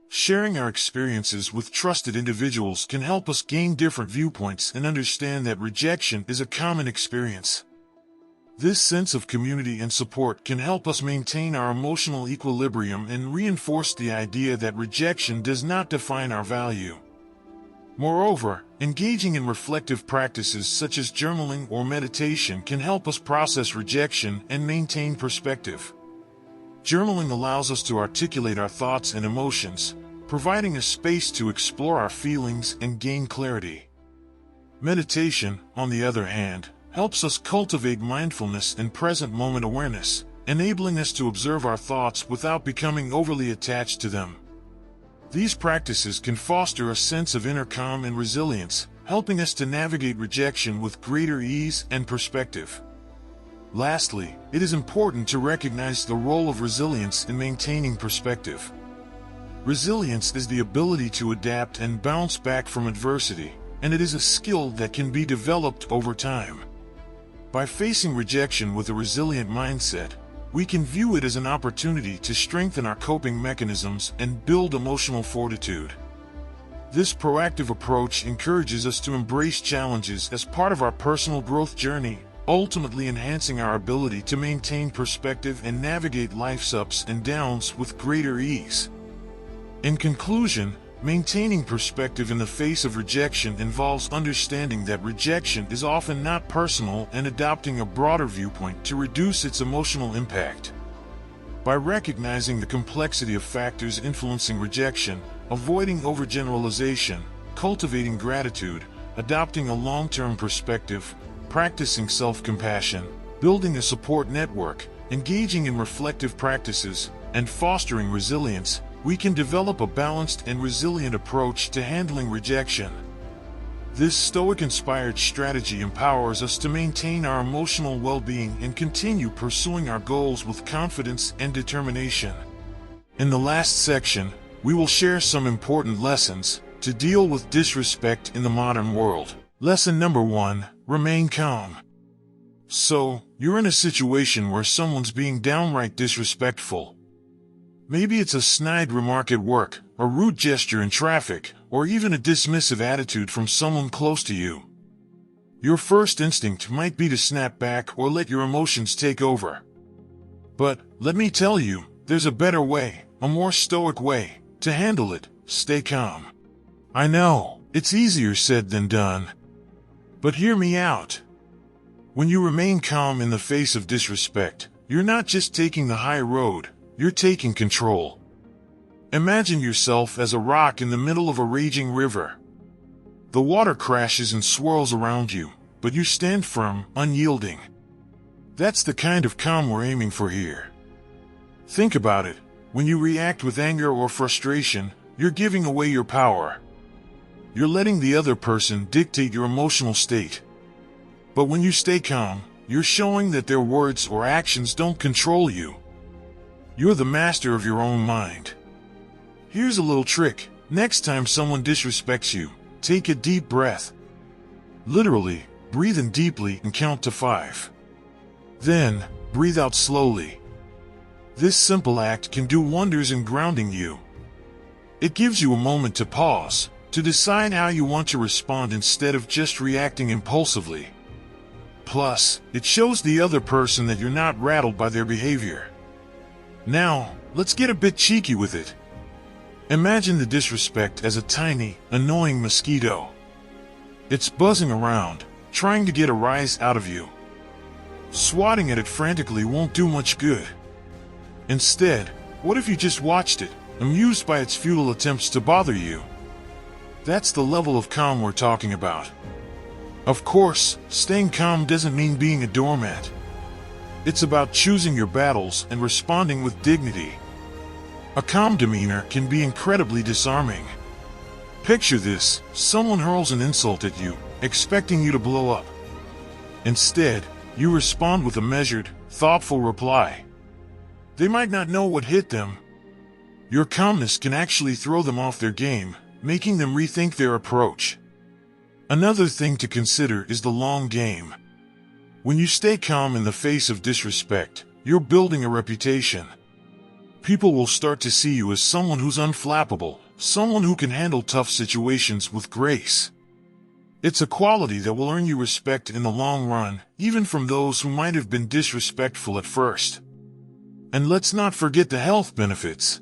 Sharing our experiences with trusted individuals can help us gain different viewpoints and understand that rejection is a common experience. This sense of community and support can help us maintain our emotional equilibrium and reinforce the idea that rejection does not define our value. Moreover, engaging in reflective practices such as journaling or meditation can help us process rejection and maintain perspective. Journaling allows us to articulate our thoughts and emotions, providing a space to explore our feelings and gain clarity. Meditation, on the other hand, helps us cultivate mindfulness and present moment awareness, enabling us to observe our thoughts without becoming overly attached to them. These practices can foster a sense of inner calm and resilience, helping us to navigate rejection with greater ease and perspective. Lastly, it is important to recognize the role of resilience in maintaining perspective. Resilience is the ability to adapt and bounce back from adversity, and it is a skill that can be developed over time. By facing rejection with a resilient mindset, we can view it as an opportunity to strengthen our coping mechanisms and build emotional fortitude. This proactive approach encourages us to embrace challenges as part of our personal growth journey, ultimately enhancing our ability to maintain perspective and navigate life's ups and downs with greater ease. In conclusion, maintaining perspective in the face of rejection involves understanding that rejection is often not personal and adopting a broader viewpoint to reduce its emotional impact. By recognizing the complexity of factors influencing rejection, avoiding overgeneralization, cultivating gratitude, adopting a long-term perspective, practicing self-compassion, building a support network, engaging in reflective practices, and fostering resilience, we can develop a balanced and resilient approach to handling rejection. This Stoic-inspired strategy empowers us to maintain our emotional well-being and continue pursuing our goals with confidence and determination. In the last section, we will share some important lessons to deal with disrespect in the modern world. Lesson number 1, remain calm. So, you're in a situation where someone's being downright disrespectful. Maybe it's a snide remark at work, a rude gesture in traffic, or even a dismissive attitude from someone close to you. Your first instinct might be to snap back or let your emotions take over. But, let me tell you, there's a better way, a more stoic way, to handle it. Stay calm. I know, it's easier said than done. But hear me out. When you remain calm in the face of disrespect, you're not just taking the high road, you're taking control. Imagine yourself as a rock in the middle of a raging river. The water crashes and swirls around you, but you stand firm, unyielding. That's the kind of calm we're aiming for here. Think about it. When you react with anger or frustration, you're giving away your power. You're letting the other person dictate your emotional state. But when you stay calm, you're showing that their words or actions don't control you. You're the master of your own mind. Here's a little trick. Next time someone disrespects you, take a deep breath. Literally, breathe in deeply and count to 5. Then, breathe out slowly. This simple act can do wonders in grounding you. It gives you a moment to pause, to decide how you want to respond instead of just reacting impulsively. Plus, it shows the other person that you're not rattled by their behavior. Now, let's get a bit cheeky with it. Imagine the disrespect as a tiny, annoying mosquito. It's buzzing around, trying to get a rise out of you. Swatting at it frantically won't do much good. Instead, what if you just watched it, amused by its futile attempts to bother you? That's the level of calm we're talking about. Of course, staying calm doesn't mean being a doormat. It's about choosing your battles and responding with dignity. A calm demeanor can be incredibly disarming. Picture this: someone hurls an insult at you, expecting you to blow up. Instead, you respond with a measured, thoughtful reply. They might not know what hit them. Your calmness can actually throw them off their game, making them rethink their approach. Another thing to consider is the long game. When you stay calm in the face of disrespect, you're building a reputation. People will start to see you as someone who's unflappable, someone who can handle tough situations with grace. It's a quality that will earn you respect in the long run, even from those who might have been disrespectful at first. And let's not forget the health benefits.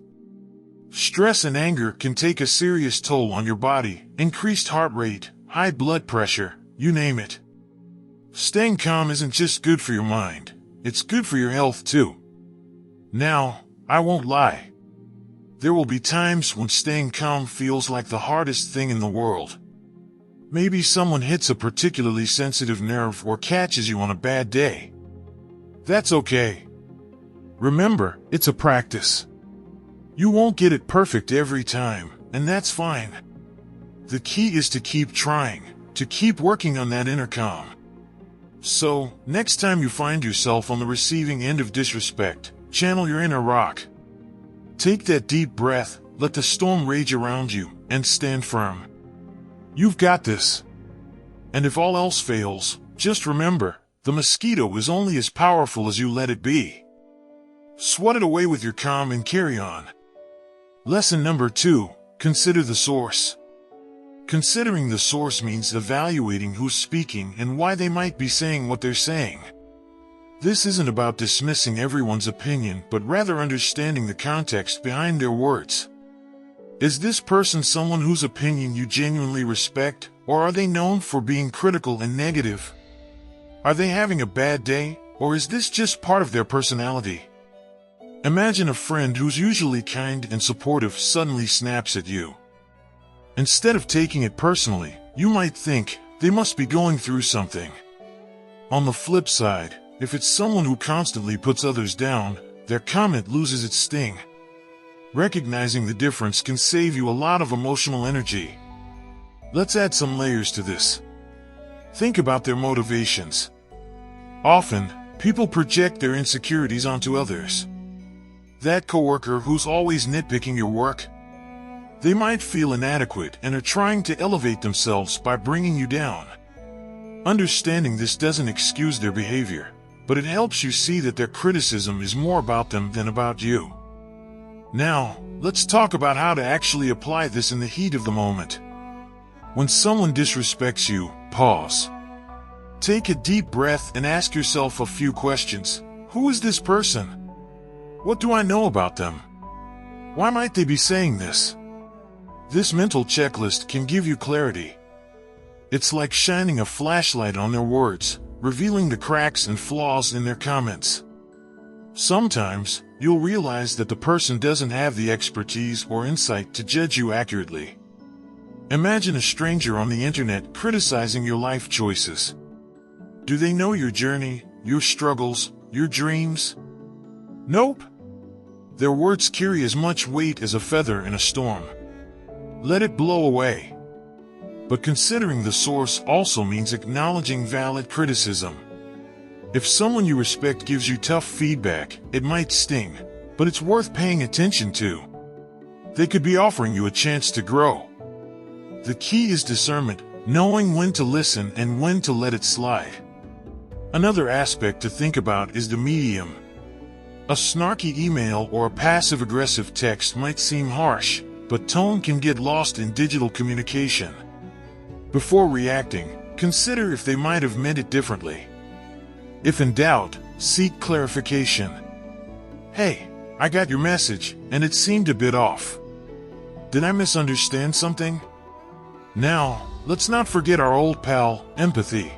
Stress and anger can take a serious toll on your body: increased heart rate, high blood pressure, you name it. Staying calm isn't just good for your mind, it's good for your health too. Now, I won't lie. There will be times when staying calm feels like the hardest thing in the world. Maybe someone hits a particularly sensitive nerve or catches you on a bad day. That's okay. Remember, it's a practice. You won't get it perfect every time, and that's fine. The key is to keep trying, to keep working on that inner calm. So, next time you find yourself on the receiving end of disrespect, channel your inner rock. Take that deep breath, let the storm rage around you, and stand firm. You've got this. And if all else fails, just remember, the mosquito is only as powerful as you let it be. Swat it away with your calm and carry on. Lesson number 2, consider the source. Considering the source means evaluating who's speaking and why they might be saying what they're saying. This isn't about dismissing everyone's opinion, but rather understanding the context behind their words. Is this person someone whose opinion you genuinely respect, or are they known for being critical and negative? Are they having a bad day, or is this just part of their personality? Imagine a friend who's usually kind and supportive suddenly snaps at you. Instead of taking it personally, you might think, they must be going through something. On the flip side, if it's someone who constantly puts others down, their comment loses its sting. Recognizing the difference can save you a lot of emotional energy. Let's add some layers to this. Think about their motivations. Often, people project their insecurities onto others. That coworker who's always nitpicking your work? They might feel inadequate and are trying to elevate themselves by bringing you down. Understanding this doesn't excuse their behavior, but it helps you see that their criticism is more about them than about you. Now, let's talk about how to actually apply this in the heat of the moment. When someone disrespects you, pause. Take a deep breath and ask yourself a few questions. Who is this person? What do I know about them? Why might they be saying this? This mental checklist can give you clarity. It's like shining a flashlight on their words, revealing the cracks and flaws in their comments. Sometimes, you'll realize that the person doesn't have the expertise or insight to judge you accurately. Imagine a stranger on the internet criticizing your life choices. Do they know your journey, your struggles, your dreams? Nope. Their words carry as much weight as a feather in a storm. Let it blow away. But considering the source also means acknowledging valid criticism. If someone you respect gives you tough feedback, it might sting, but it's worth paying attention to. They could be offering you a chance to grow. The key is discernment, knowing when to listen and when to let it slide. Another aspect to think about is the medium. A snarky email or a passive-aggressive text might seem harsh, but tone can get lost in digital communication. Before reacting, consider if they might have meant it differently. If in doubt, seek clarification. Hey, I got your message, and it seemed a bit off. Did I misunderstand something? Now, let's not forget our old pal, empathy.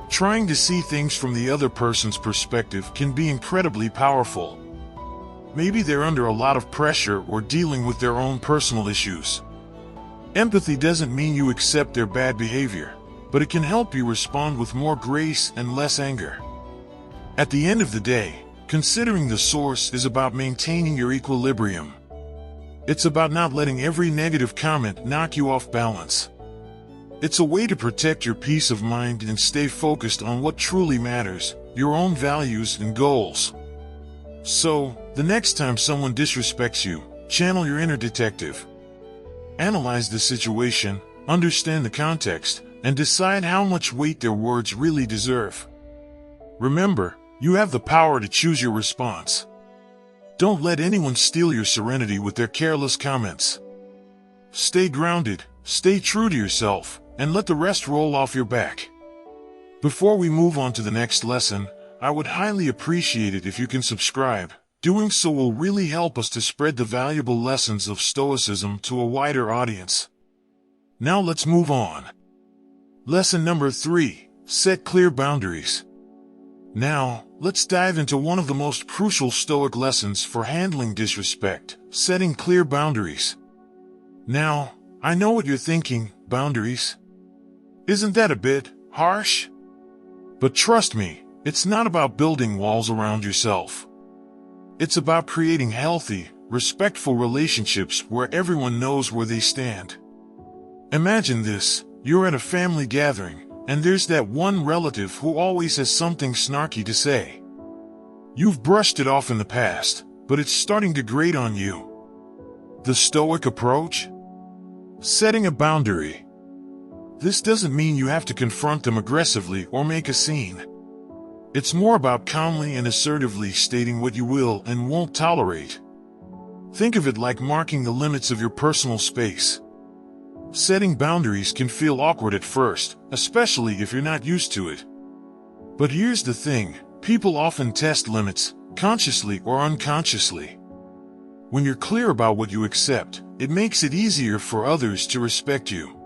Trying to see things from the other person's perspective can be incredibly powerful. Maybe they're under a lot of pressure or dealing with their own personal issues. Empathy doesn't mean you accept their bad behavior, but it can help you respond with more grace and less anger. At the end of the day, considering the source is about maintaining your equilibrium. It's about not letting every negative comment knock you off balance. It's a way to protect your peace of mind and stay focused on what truly matters, your own values and goals. So, the next time someone disrespects you, channel your inner detective. Analyze the situation, understand the context, and decide how much weight their words really deserve. Remember, you have the power to choose your response. Don't let anyone steal your serenity with their careless comments. Stay grounded, stay true to yourself, and let the rest roll off your back. Before we move on to the next lesson, I would highly appreciate it if you can subscribe. Doing so will really help us to spread the valuable lessons of Stoicism to a wider audience. Now let's move on. Lesson number 3, set clear boundaries. Now, let's dive into one of the most crucial Stoic lessons for handling disrespect, setting clear boundaries. Now, I know what you're thinking, boundaries? Isn't that a bit harsh? But trust me, it's not about building walls around yourself. It's about creating healthy, respectful relationships where everyone knows where they stand. Imagine this, you're at a family gathering, and there's that one relative who always has something snarky to say. You've brushed it off in the past, but it's starting to grate on you. The Stoic approach? Setting a boundary. This doesn't mean you have to confront them aggressively or make a scene. It's more about calmly and assertively stating what you will and won't tolerate. Think of it like marking the limits of your personal space. Setting boundaries can feel awkward at first, especially if you're not used to it. But here's the thing, people often test limits, consciously or unconsciously. When you're clear about what you accept, it makes it easier for others to respect you.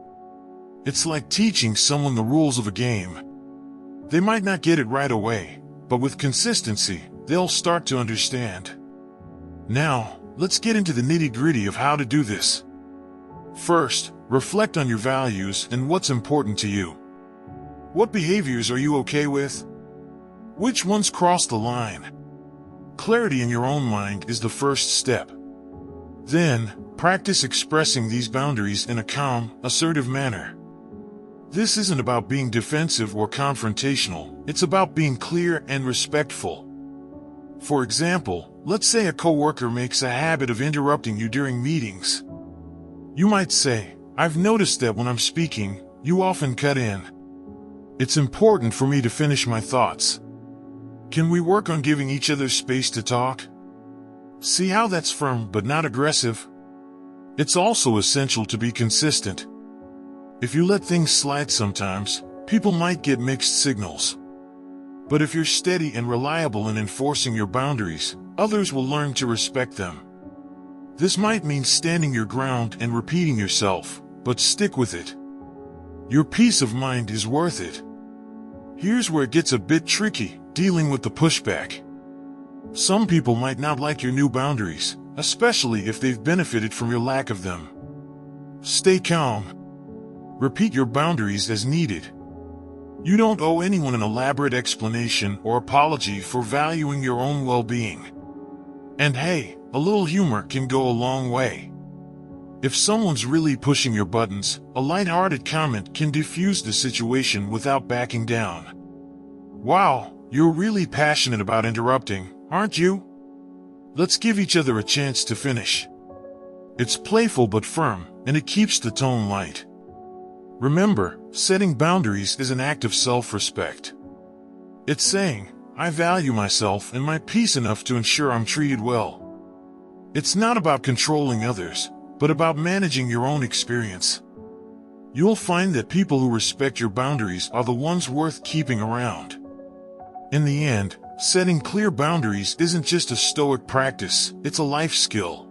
It's like teaching someone the rules of a game. They might not get it right away, but with consistency, they'll start to understand. Now, let's get into the nitty-gritty of how to do this. First, reflect on your values and what's important to you. What behaviors are you okay with? Which ones cross the line? Clarity in your own mind is the first step. Then, practice expressing these boundaries in a calm, assertive manner. This isn't about being defensive or confrontational, it's about being clear and respectful. For example, let's say a coworker makes a habit of interrupting you during meetings. You might say, "I've noticed that when I'm speaking, you often cut in. It's important for me to finish my thoughts. Can we work on giving each other space to talk?" See how that's firm but not aggressive? It's also essential to be consistent. If you let things slide sometimes, people might get mixed signals. But if you're steady and reliable in enforcing your boundaries, others will learn to respect them. This might mean standing your ground and repeating yourself, but stick with it. Your peace of mind is worth it. Here's where it gets a bit tricky, dealing with the pushback. Some people might not like your new boundaries, especially if they've benefited from your lack of them. Stay calm. Repeat your boundaries as needed. You don't owe anyone an elaborate explanation or apology for valuing your own well-being. And hey, a little humor can go a long way. If someone's really pushing your buttons, a lighthearted comment can diffuse the situation without backing down. "Wow, you're really passionate about interrupting, aren't you? Let's give each other a chance to finish." It's playful but firm, and it keeps the tone light. Remember, setting boundaries is an act of self-respect. It's saying, "I value myself and my peace enough to ensure I'm treated well." It's not about controlling others, but about managing your own experience. You'll find that people who respect your boundaries are the ones worth keeping around. In the end, setting clear boundaries isn't just a Stoic practice, it's a life skill.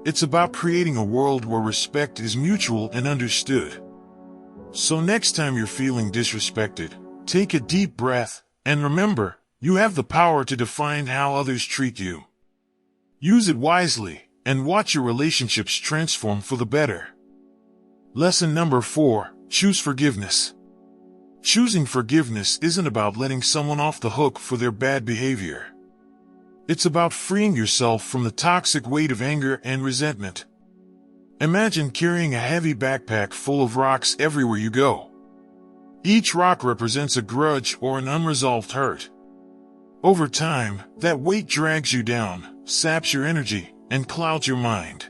It's about creating a world where respect is mutual and understood. So next time you're feeling disrespected, take a deep breath, and remember, you have the power to define how others treat you. Use it wisely, and watch your relationships transform for the better. Lesson number 4, choose forgiveness. Choosing forgiveness isn't about letting someone off the hook for their bad behavior. It's about freeing yourself from the toxic weight of anger and resentment. Imagine carrying a heavy backpack full of rocks everywhere you go. Each rock represents a grudge or an unresolved hurt. Over time, that weight drags you down, saps your energy, and clouds your mind.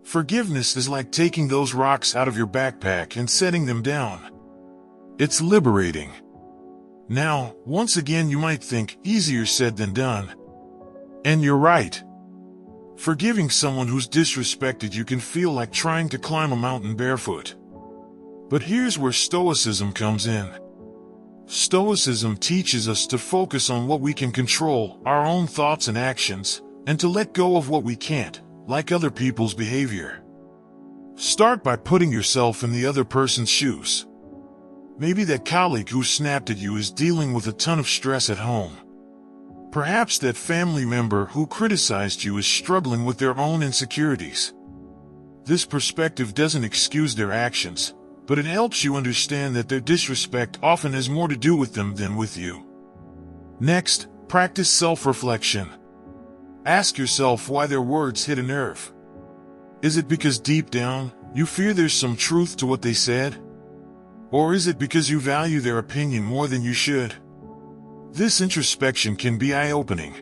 Forgiveness is like taking those rocks out of your backpack and setting them down. It's liberating. Now, once again you might think, easier said than done. And you're right. Forgiving someone who's disrespected you can feel like trying to climb a mountain barefoot. But here's where Stoicism comes in. Stoicism teaches us to focus on what we can control, our own thoughts and actions, and to let go of what we can't, like other people's behavior. Start by putting yourself in the other person's shoes. Maybe that colleague who snapped at you is dealing with a ton of stress at home. Perhaps that family member who criticized you is struggling with their own insecurities. This perspective doesn't excuse their actions, but it helps you understand that their disrespect often has more to do with them than with you. Next, practice self-reflection. Ask yourself why their words hit a nerve. Is it because deep down, you fear there's some truth to what they said? Or is it because you value their opinion more than you should? This introspection can be eye-opening.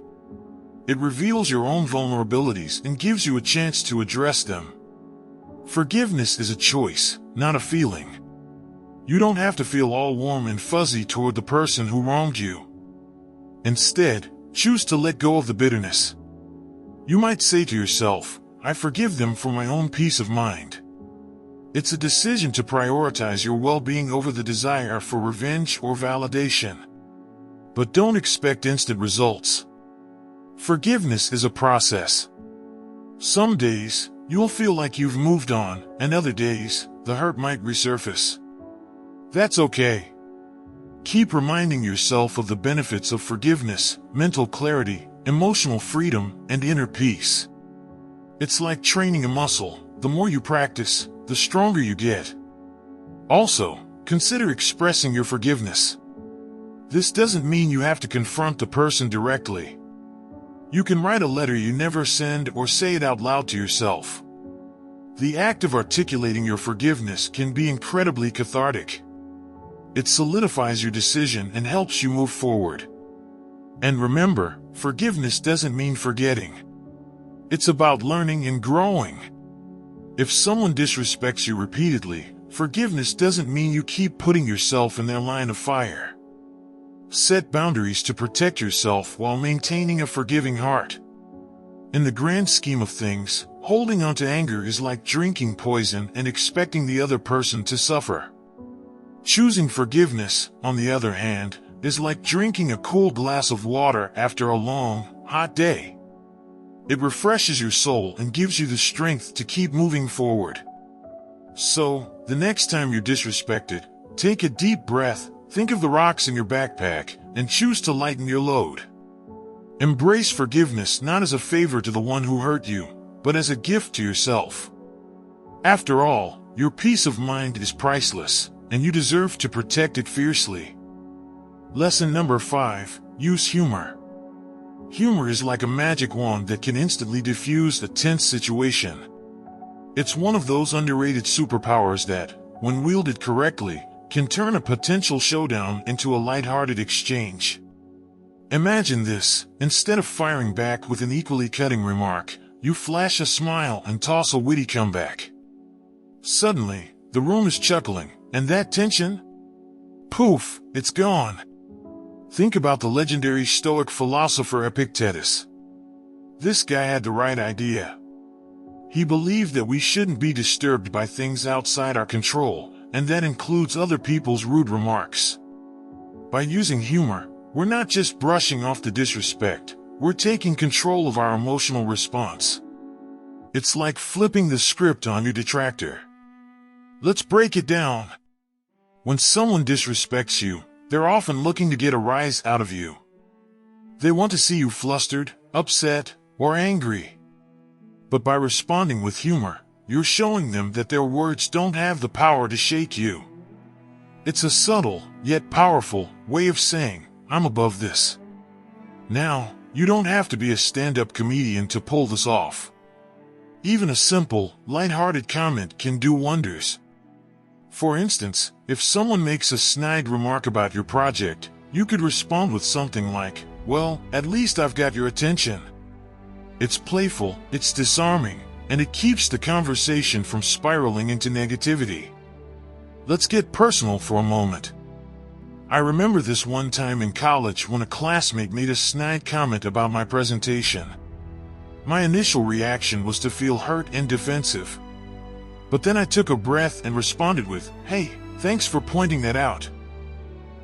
It reveals your own vulnerabilities and gives you a chance to address them. Forgiveness is a choice, not a feeling. You don't have to feel all warm and fuzzy toward the person who wronged you. Instead, choose to let go of the bitterness. You might say to yourself, I forgive them for my own peace of mind. It's a decision to prioritize your well-being over the desire for revenge or validation. But don't expect instant results. Forgiveness is a process. Some days, you'll feel like you've moved on, and other days, the hurt might resurface. That's okay. Keep reminding yourself of the benefits of forgiveness, mental clarity, emotional freedom, and inner peace. It's like training a muscle. The more you practice, the stronger you get. Also, consider expressing your forgiveness. This doesn't mean you have to confront the person directly. You can write a letter you never send or say it out loud to yourself. The act of articulating your forgiveness can be incredibly cathartic. It solidifies your decision and helps you move forward. And remember, forgiveness doesn't mean forgetting. It's about learning and growing. If someone disrespects you repeatedly, forgiveness doesn't mean you keep putting yourself in their line of fire. Set boundaries to protect yourself while maintaining a forgiving heart. In the grand scheme of things, holding on to anger is like drinking poison and expecting the other person to suffer. Choosing forgiveness, on the other hand, is like drinking a cool glass of water after a long, hot day. It refreshes your soul and gives you the strength to keep moving forward. So, the next time you're disrespected, take a deep breath, think of the rocks in your backpack, and choose to lighten your load. Embrace forgiveness not as a favor to the one who hurt you, but as a gift to yourself. After all, your peace of mind is priceless, and you deserve to protect it fiercely. Lesson number 5, use humor. Humor is like a magic wand that can instantly diffuse a tense situation. It's one of those underrated superpowers that, when wielded correctly, can turn a potential showdown into a lighthearted exchange. Imagine this: instead of firing back with an equally cutting remark, you flash a smile and toss a witty comeback. Suddenly, the room is chuckling, and that tension? Poof, it's gone. Think about the legendary Stoic philosopher Epictetus. This guy had the right idea. He believed that we shouldn't be disturbed by things outside our control, and that includes other people's rude remarks. By using humor, we're not just brushing off the disrespect, we're taking control of our emotional response. It's like flipping the script on your detractor. Let's break it down. When someone disrespects you, they're often looking to get a rise out of you. They want to see you flustered, upset, or angry. But by responding with humor, you're showing them that their words don't have the power to shake you. It's a subtle, yet powerful, way of saying, I'm above this. Now, you don't have to be a stand-up comedian to pull this off. Even a simple, light-hearted comment can do wonders. For instance, if someone makes a snide remark about your project, you could respond with something like, well, at least I've got your attention. It's playful, it's disarming, and it keeps the conversation from spiraling into negativity. Let's get personal for a moment. I remember this one time in college when a classmate made a snide comment about my presentation. My initial reaction was to feel hurt and defensive. But then I took a breath and responded with, hey, thanks for pointing that out.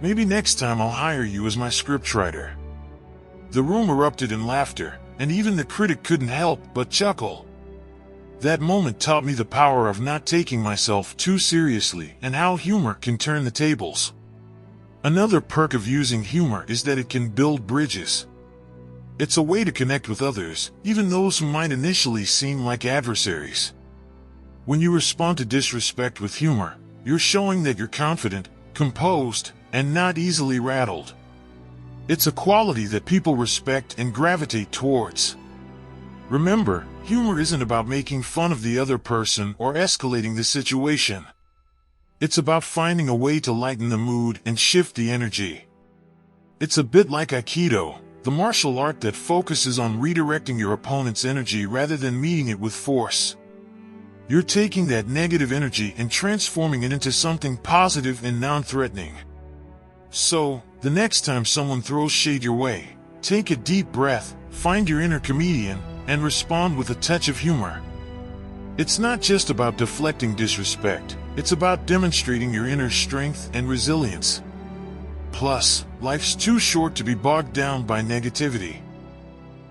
Maybe next time I'll hire you as my scriptwriter. The room erupted in laughter, and even the critic couldn't help but chuckle. That moment taught me the power of not taking myself too seriously and how humor can turn the tables. Another perk of using humor is that it can build bridges. It's a way to connect with others, even those who might initially seem like adversaries. When you respond to disrespect with humor, you're showing that you're confident, composed, and not easily rattled. It's a quality that people respect and gravitate towards. Remember, humor isn't about making fun of the other person or escalating the situation. It's about finding a way to lighten the mood and shift the energy. It's a bit like Aikido, the martial art that focuses on redirecting your opponent's energy rather than meeting it with force. You're taking that negative energy and transforming it into something positive and non-threatening. So, the next time someone throws shade your way, take a deep breath, find your inner comedian, and respond with a touch of humor. It's not just about deflecting disrespect, it's about demonstrating your inner strength and resilience. Plus, life's too short to be bogged down by negativity.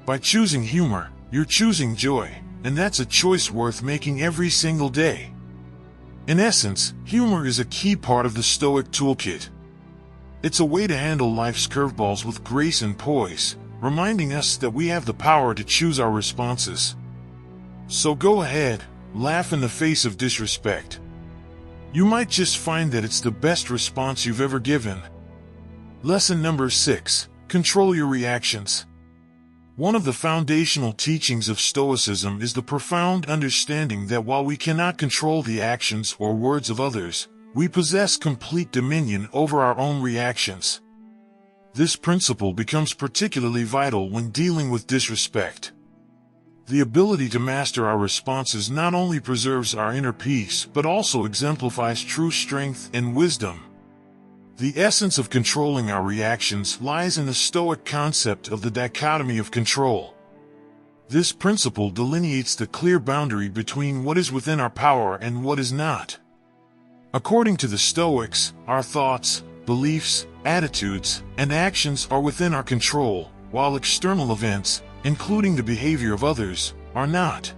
By choosing humor, you're choosing joy, and that's a choice worth making every single day. In essence, humor is a key part of the Stoic toolkit. It's a way to handle life's curveballs with grace and poise, reminding us that we have the power to choose our responses. So go ahead, laugh in the face of disrespect. You might just find that it's the best response you've ever given. Lesson number 6. Control your reactions. One of the foundational teachings of Stoicism is the profound understanding that while we cannot control the actions or words of others, we possess complete dominion over our own reactions. This principle becomes particularly vital when dealing with disrespect. The ability to master our responses not only preserves our inner peace but also exemplifies true strength and wisdom. The essence of controlling our reactions lies in the Stoic concept of the dichotomy of control. This principle delineates the clear boundary between what is within our power and what is not. According to the Stoics, our thoughts, beliefs, attitudes, and actions are within our control, while external events, including the behavior of others, are not.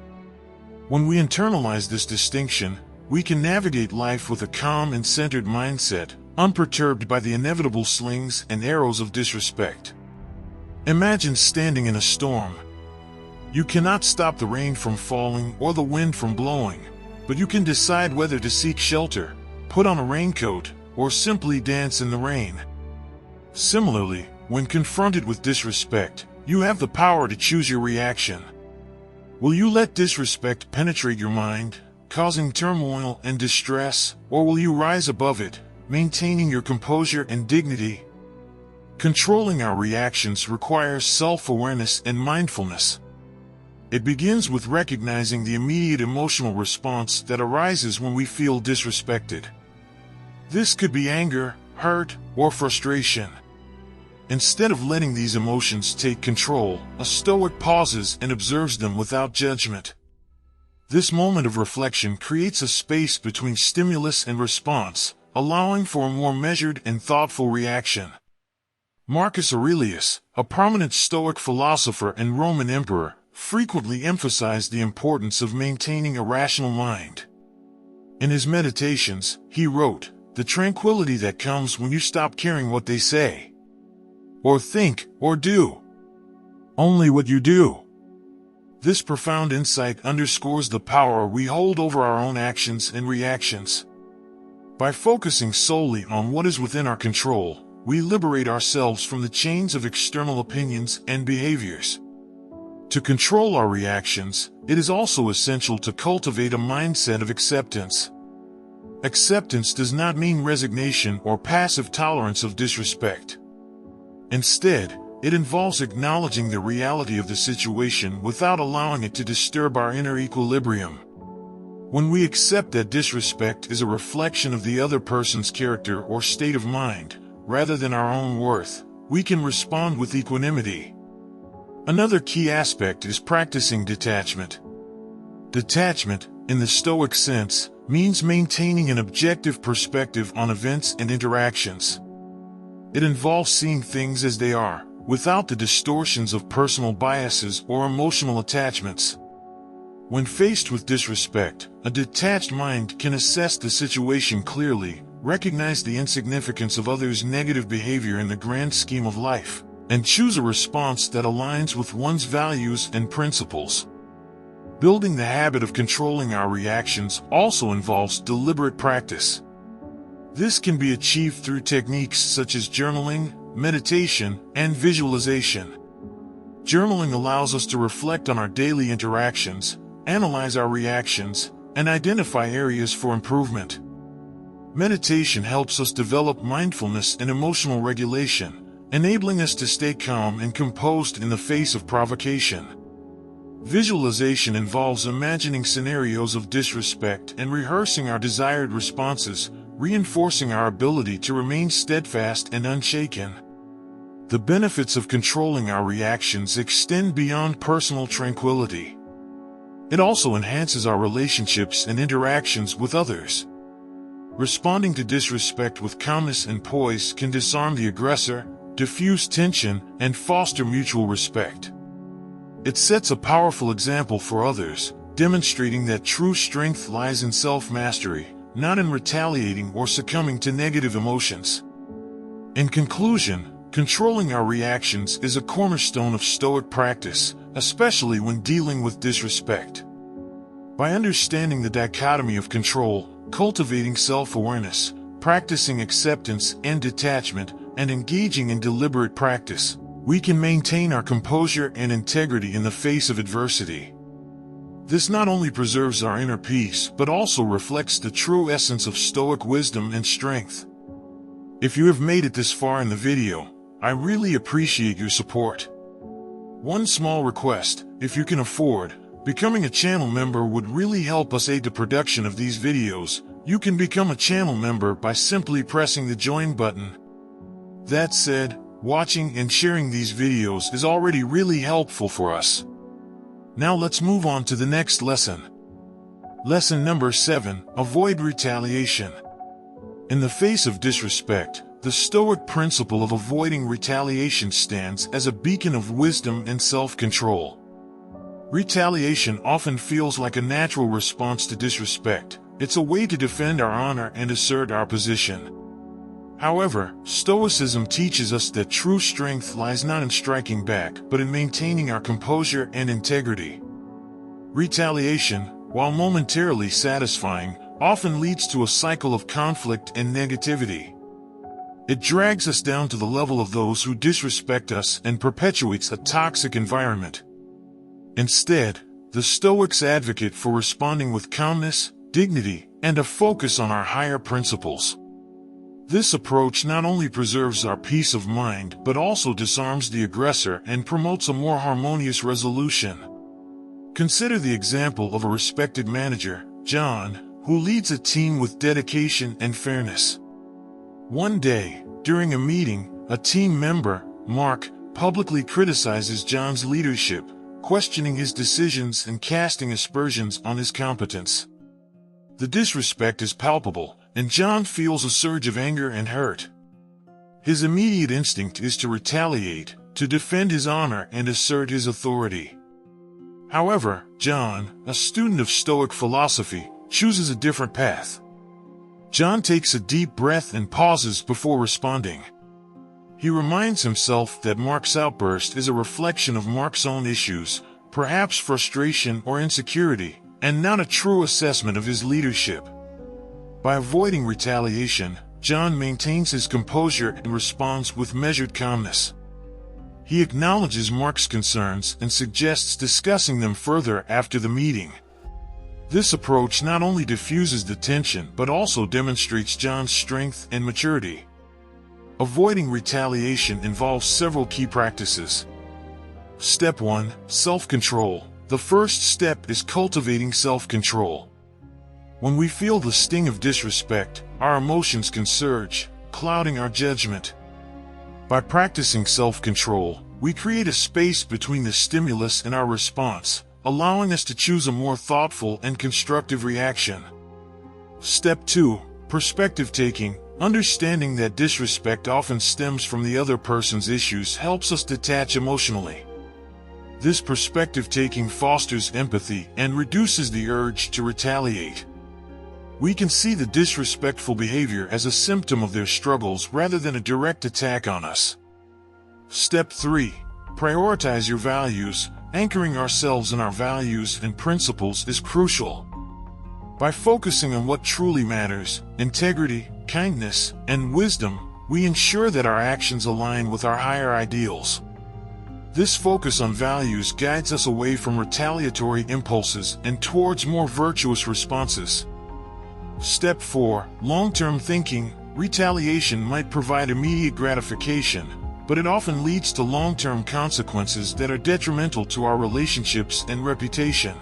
When we internalize this distinction, we can navigate life with a calm and centered mindset, unperturbed by the inevitable slings and arrows of disrespect. Imagine standing in a storm. You cannot stop the rain from falling or the wind from blowing, but you can decide whether to seek shelter, put on a raincoat, or simply dance in the rain. Similarly, when confronted with disrespect, you have the power to choose your reaction. Will you let disrespect penetrate your mind, causing turmoil and distress, or will you rise above it, maintaining your composure and dignity? Controlling our reactions requires self-awareness and mindfulness. It begins with recognizing the immediate emotional response that arises when we feel disrespected. This could be anger, hurt, or frustration. Instead of letting these emotions take control, a Stoic pauses and observes them without judgment. This moment of reflection creates a space between stimulus and response, allowing for a more measured and thoughtful reaction. Marcus Aurelius, a prominent Stoic philosopher and Roman emperor, frequently emphasized the importance of maintaining a rational mind. In his Meditations, he wrote, "The tranquility that comes when you stop caring what they say, or think, or do. Only what you do." This profound insight underscores the power we hold over our own actions and reactions. By focusing solely on what is within our control, we liberate ourselves from the chains of external opinions and behaviors. To control our reactions, it is also essential to cultivate a mindset of acceptance. Acceptance does not mean resignation or passive tolerance of disrespect. Instead, it involves acknowledging the reality of the situation without allowing it to disturb our inner equilibrium. When we accept that disrespect is a reflection of the other person's character or state of mind, rather than our own worth, we can respond with equanimity. Another key aspect is practicing detachment. Detachment, in the Stoic sense, means maintaining an objective perspective on events and interactions. It involves seeing things as they are, without the distortions of personal biases or emotional attachments. When faced with disrespect, a detached mind can assess the situation clearly, recognize the insignificance of others' negative behavior in the grand scheme of life, and choose a response that aligns with one's values and principles. Building the habit of controlling our reactions also involves deliberate practice. This can be achieved through techniques such as journaling, meditation, and visualization. Journaling allows us to reflect on our daily interactions, analyze our reactions, and identify areas for improvement. Meditation helps us develop mindfulness and emotional regulation, enabling us to stay calm and composed in the face of provocation. Visualization involves imagining scenarios of disrespect and rehearsing our desired responses, reinforcing our ability to remain steadfast and unshaken. The benefits of controlling our reactions extend beyond personal tranquility. It also enhances our relationships and interactions with others. Responding to disrespect with calmness and poise can disarm the aggressor, diffuse tension, and foster mutual respect. It sets a powerful example for others, demonstrating that true strength lies in self-mastery, not in retaliating or succumbing to negative emotions. In conclusion, controlling our reactions is a cornerstone of Stoic practice, especially when dealing with disrespect. By understanding the dichotomy of control, cultivating self-awareness, practicing acceptance and detachment, and engaging in deliberate practice, we can maintain our composure and integrity in the face of adversity. This not only preserves our inner peace, but also reflects the true essence of Stoic wisdom and strength. If you have made it this far in the video, I really appreciate your support. One small request, if you can afford, becoming a channel member would really help us aid the production of these videos. You can become a channel member by simply pressing the join button. That said, watching and sharing these videos is already really helpful for us. Now let's move on to the next lesson. Lesson number 7, avoid retaliation. In the face of disrespect, the Stoic principle of avoiding retaliation stands as a beacon of wisdom and self-control. Retaliation often feels like a natural response to disrespect. It's a way to defend our honor and assert our position. However, Stoicism teaches us that true strength lies not in striking back, but in maintaining our composure and integrity. Retaliation, while momentarily satisfying, often leads to a cycle of conflict and negativity. It drags us down to the level of those who disrespect us and perpetuates a toxic environment. Instead, the Stoics advocate for responding with calmness, dignity, and a focus on our higher principles. This approach not only preserves our peace of mind but also disarms the aggressor and promotes a more harmonious resolution. Consider the example of a respected manager, John, who leads a team with dedication and fairness. One day, during a meeting, a team member, Mark, publicly criticizes John's leadership, questioning his decisions and casting aspersions on his competence. The disrespect is palpable, and John feels a surge of anger and hurt. His immediate instinct is to retaliate, to defend his honor and assert his authority. However, John, a student of Stoic philosophy, chooses a different path. John takes a deep breath and pauses before responding. He reminds himself that Mark's outburst is a reflection of Mark's own issues, perhaps frustration or insecurity, and not a true assessment of his leadership. By avoiding retaliation, John maintains his composure and responds with measured calmness. He acknowledges Mark's concerns and suggests discussing them further after the meeting. This approach not only diffuses the tension but also demonstrates John's strength and maturity. Avoiding retaliation involves several key practices. Step 1. Self-control. The first step is cultivating self-control. When we feel the sting of disrespect, our emotions can surge, clouding our judgment. By practicing self-control, we create a space between the stimulus and our response, allowing us to choose a more thoughtful and constructive reaction. Step 2. Perspective taking. Understanding that disrespect often stems from the other person's issues helps us detach emotionally. This perspective taking fosters empathy and reduces the urge to retaliate. We can see the disrespectful behavior as a symptom of their struggles rather than a direct attack on us. Step 3. Prioritize your values. Anchoring ourselves in our values and principles is crucial. By focusing on what truly matters, integrity, kindness, and wisdom, we ensure that our actions align with our higher ideals. This focus on values guides us away from retaliatory impulses and towards more virtuous responses. Step 4. Long-term thinking. Retaliation might provide immediate gratification, but it often leads to long-term consequences that are detrimental to our relationships and reputation.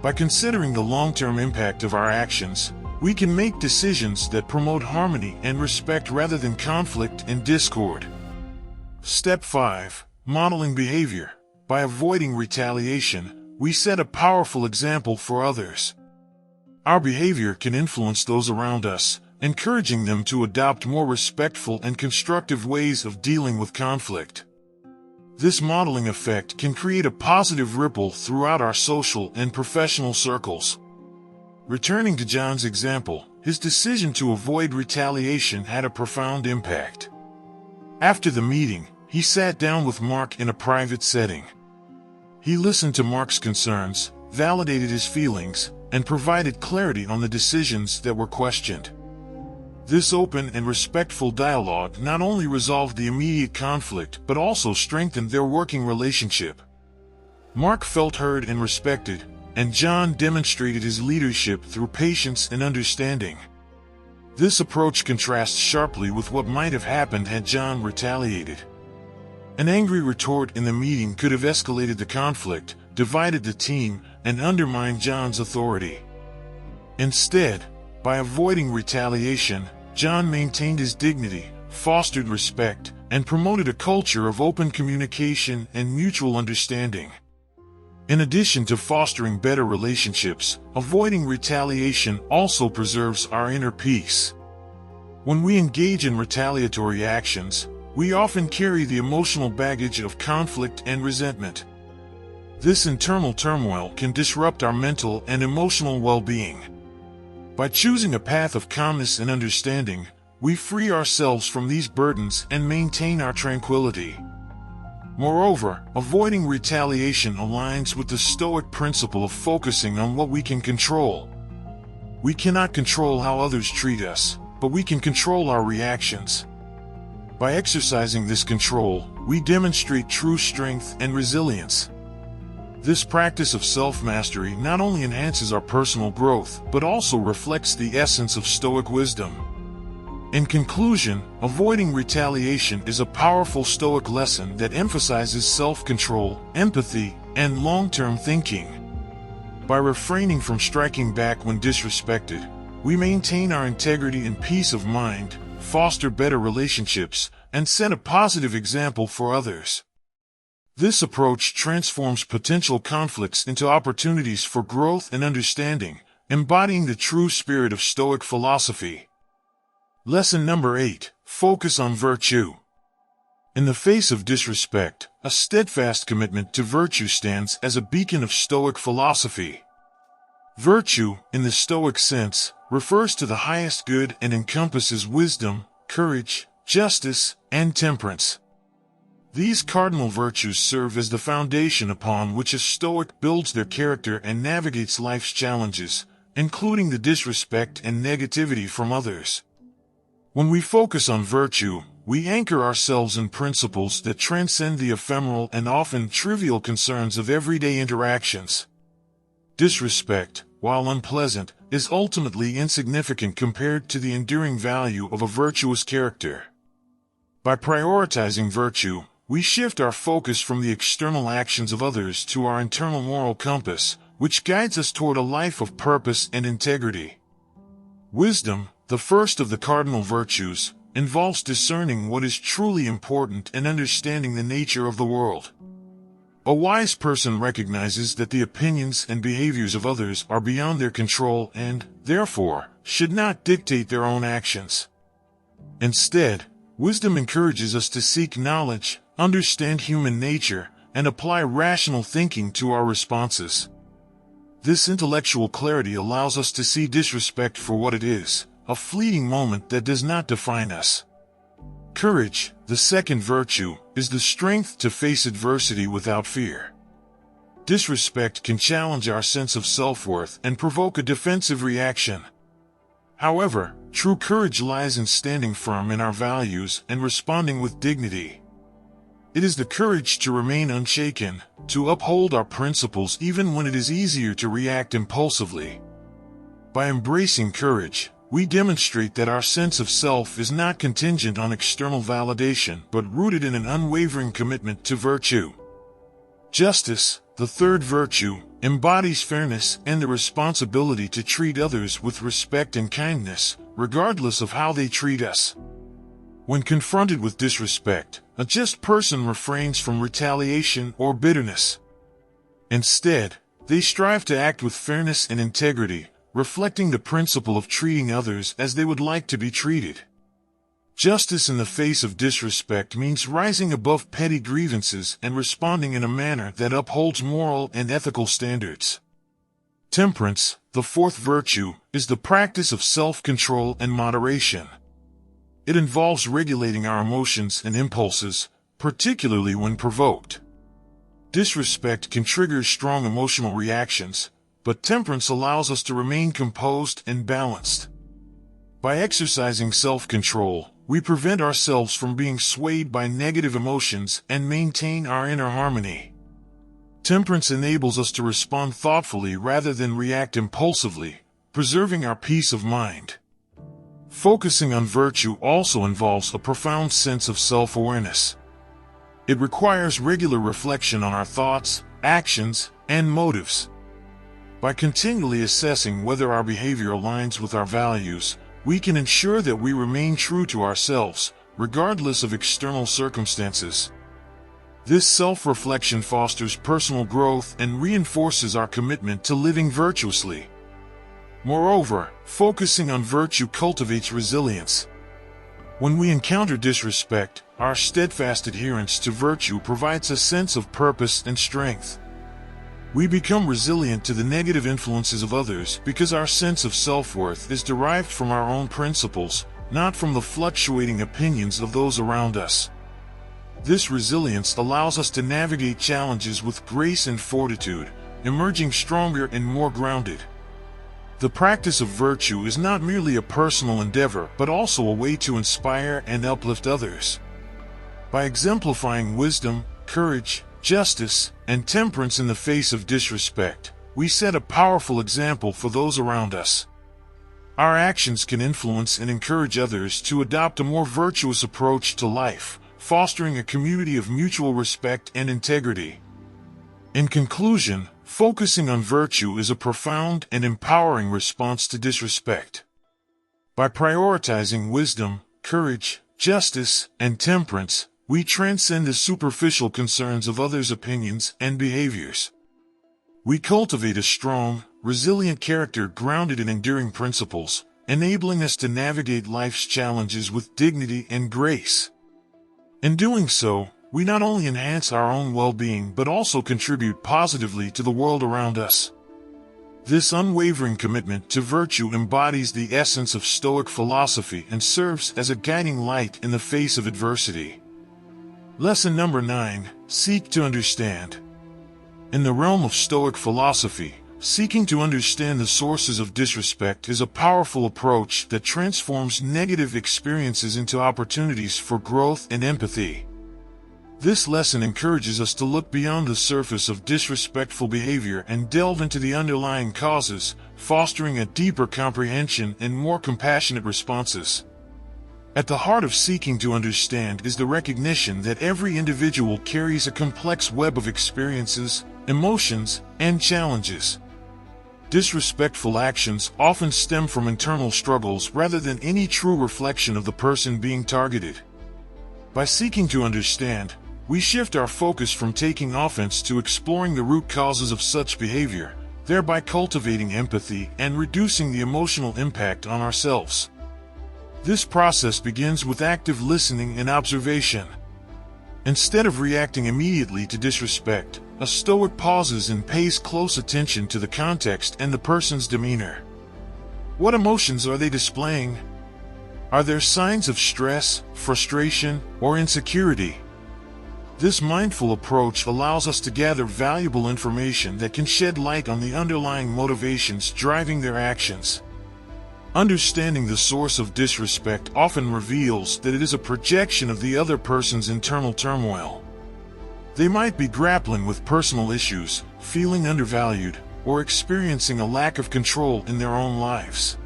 By considering the long-term impact of our actions, we can make decisions that promote harmony and respect rather than conflict and discord. Step 5. Modeling behavior. By avoiding retaliation, we set a powerful example for others. Our behavior can influence those around us, encouraging them to adopt more respectful and constructive ways of dealing with conflict. This modeling effect can create a positive ripple throughout our social and professional circles. Returning to John's example, his decision to avoid retaliation had a profound impact. After the meeting, he sat down with Mark in a private setting. He listened to Mark's concerns, validated his feelings, and provided clarity on the decisions that were questioned. This open and respectful dialogue not only resolved the immediate conflict but also strengthened their working relationship. Mark felt heard and respected, and John demonstrated his leadership through patience and understanding. This approach contrasts sharply with what might have happened had John retaliated. An angry retort in the meeting could have escalated the conflict, divided the team, and undermined John's authority. Instead, by avoiding retaliation, John maintained his dignity, fostered respect, and promoted a culture of open communication and mutual understanding. In addition to fostering better relationships, avoiding retaliation also preserves our inner peace. When we engage in retaliatory actions, we often carry the emotional baggage of conflict and resentment. This internal turmoil can disrupt our mental and emotional well-being. By choosing a path of calmness and understanding, we free ourselves from these burdens and maintain our tranquility. Moreover, avoiding retaliation aligns with the Stoic principle of focusing on what we can control. We cannot control how others treat us, but we can control our reactions. By exercising this control, we demonstrate true strength and resilience. This practice of self-mastery not only enhances our personal growth, but also reflects the essence of Stoic wisdom. In conclusion, avoiding retaliation is a powerful Stoic lesson that emphasizes self-control, empathy, and long-term thinking. By refraining from striking back when disrespected, we maintain our integrity and peace of mind, foster better relationships, and set a positive example for others. This approach transforms potential conflicts into opportunities for growth and understanding, embodying the true spirit of Stoic philosophy. Lesson number 8. Focus on virtue. In the face of disrespect, a steadfast commitment to virtue stands as a beacon of Stoic philosophy. Virtue, in the Stoic sense, refers to the highest good and encompasses wisdom, courage, justice, and temperance. These cardinal virtues serve as the foundation upon which a Stoic builds their character and navigates life's challenges, including the disrespect and negativity from others. When we focus on virtue, we anchor ourselves in principles that transcend the ephemeral and often trivial concerns of everyday interactions. Disrespect, while unpleasant, is ultimately insignificant compared to the enduring value of a virtuous character. By prioritizing virtue, we shift our focus from the external actions of others to our internal moral compass, which guides us toward a life of purpose and integrity. Wisdom, the first of the cardinal virtues, involves discerning what is truly important and understanding the nature of the world. A wise person recognizes that the opinions and behaviors of others are beyond their control and, therefore, should not dictate their own actions. Instead, wisdom encourages us to seek knowledge, understand human nature, and apply rational thinking to our responses. This intellectual clarity allows us to see disrespect for what it is, a fleeting moment that does not define us. Courage, the second virtue, is the strength to face adversity without fear. Disrespect can challenge our sense of self-worth and provoke a defensive reaction. However, true courage lies in standing firm in our values and responding with dignity. It is the courage to remain unshaken, to uphold our principles even when it is easier to react impulsively. By embracing courage, we demonstrate that our sense of self is not contingent on external validation but rooted in an unwavering commitment to virtue. Justice, the third virtue, embodies fairness and the responsibility to treat others with respect and kindness, regardless of how they treat us. When confronted with disrespect, a just person refrains from retaliation or bitterness. Instead, they strive to act with fairness and integrity, reflecting the principle of treating others as they would like to be treated. Justice in the face of disrespect means rising above petty grievances and responding in a manner that upholds moral and ethical standards. Temperance, the fourth virtue, is the practice of self-control and moderation. It involves regulating our emotions and impulses, particularly when provoked. Disrespect can trigger strong emotional reactions, but temperance allows us to remain composed and balanced. By exercising self-control, we prevent ourselves from being swayed by negative emotions and maintain our inner harmony. Temperance enables us to respond thoughtfully rather than react impulsively, preserving our peace of mind. Focusing on virtue also involves a profound sense of self-awareness. It requires regular reflection on our thoughts, actions, and motives. By continually assessing whether our behavior aligns with our values, we can ensure that we remain true to ourselves, regardless of external circumstances. This self-reflection fosters personal growth and reinforces our commitment to living virtuously. Moreover, focusing on virtue cultivates resilience. When we encounter disrespect, our steadfast adherence to virtue provides a sense of purpose and strength. We become resilient to the negative influences of others because our sense of self-worth is derived from our own principles, not from the fluctuating opinions of those around us. This resilience allows us to navigate challenges with grace and fortitude, emerging stronger and more grounded. The practice of virtue is not merely a personal endeavor but also a way to inspire and uplift others. By exemplifying wisdom, courage, justice, and temperance in the face of disrespect, we set a powerful example for those around us. Our actions can influence and encourage others to adopt a more virtuous approach to life, fostering a community of mutual respect and integrity. In conclusion, focusing on virtue is a profound and empowering response to disrespect. By prioritizing wisdom, courage, justice, and temperance, we transcend the superficial concerns of others' opinions and behaviors. We cultivate a strong, resilient character grounded in enduring principles, enabling us to navigate life's challenges with dignity and grace. In doing so, we not only enhance our own well-being but also contribute positively to the world around us. This unwavering commitment to virtue embodies the essence of Stoic philosophy and serves as a guiding light in the face of adversity. Lesson number 9: Seek to understand. In the realm of Stoic philosophy, seeking to understand the sources of disrespect is a powerful approach that transforms negative experiences into opportunities for growth and empathy. This lesson encourages us to look beyond the surface of disrespectful behavior and delve into the underlying causes, fostering a deeper comprehension and more compassionate responses. At the heart of seeking to understand is the recognition that every individual carries a complex web of experiences, emotions, and challenges. Disrespectful actions often stem from internal struggles rather than any true reflection of the person being targeted. By seeking to understand, we shift our focus from taking offense to exploring the root causes of such behavior, thereby cultivating empathy and reducing the emotional impact on ourselves. This process begins with active listening and observation. Instead of reacting immediately to disrespect, a Stoic pauses and pays close attention to the context and the person's demeanor. What emotions are they displaying? Are there signs of stress, frustration, or insecurity? This mindful approach allows us to gather valuable information that can shed light on the underlying motivations driving their actions. Understanding the source of disrespect often reveals that it is a projection of the other person's internal turmoil. They might be grappling with personal issues, feeling undervalued, or experiencing a lack of control in their own lives.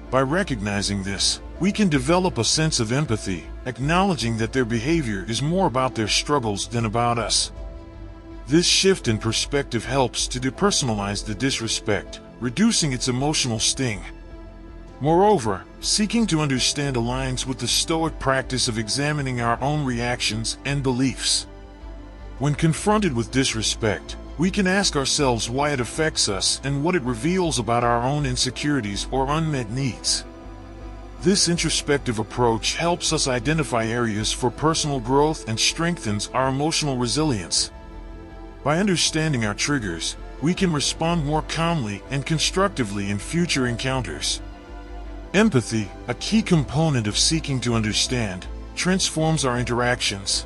By recognizing this, we can develop a sense of empathy, acknowledging that their behavior is more about their struggles than about us. This shift in perspective helps to depersonalize the disrespect, reducing its emotional sting. Moreover, seeking to understand aligns with the Stoic practice of examining our own reactions and beliefs. When confronted with disrespect, we can ask ourselves why it affects us and what it reveals about our own insecurities or unmet needs. This introspective approach helps us identify areas for personal growth and strengthens our emotional resilience. By understanding our triggers, we can respond more calmly and constructively in future encounters. Empathy, a key component of seeking to understand, transforms our interactions.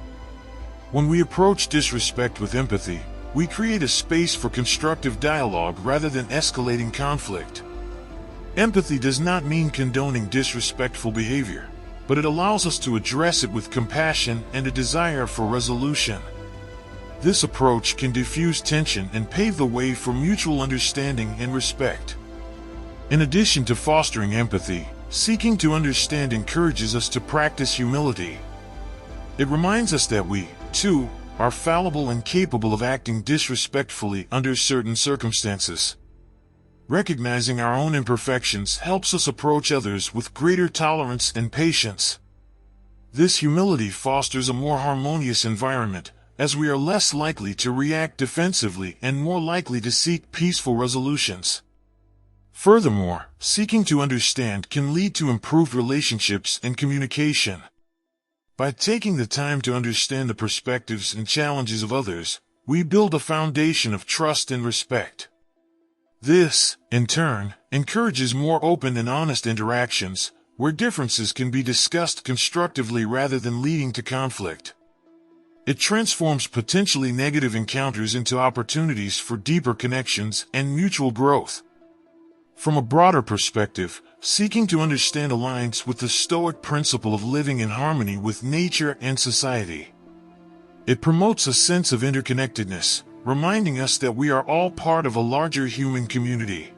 When we approach disrespect with empathy, we create a space for constructive dialogue rather than escalating conflict. Empathy does not mean condoning disrespectful behavior, but it allows us to address it with compassion and a desire for resolution. This approach can diffuse tension and pave the way for mutual understanding and respect. In addition to fostering empathy, seeking to understand encourages us to practice humility. It reminds us that we, too, are fallible and capable of acting disrespectfully under certain circumstances. Recognizing our own imperfections helps us approach others with greater tolerance and patience. This humility fosters a more harmonious environment, as we are less likely to react defensively and more likely to seek peaceful resolutions. Furthermore, seeking to understand can lead to improved relationships and communication. By taking the time to understand the perspectives and challenges of others, we build a foundation of trust and respect. This, in turn, encourages more open and honest interactions, where differences can be discussed constructively rather than leading to conflict. It transforms potentially negative encounters into opportunities for deeper connections and mutual growth. From a broader perspective, seeking to understand aligns with the Stoic principle of living in harmony with nature and society. It promotes a sense of interconnectedness, reminding us that we are all part of a larger human community.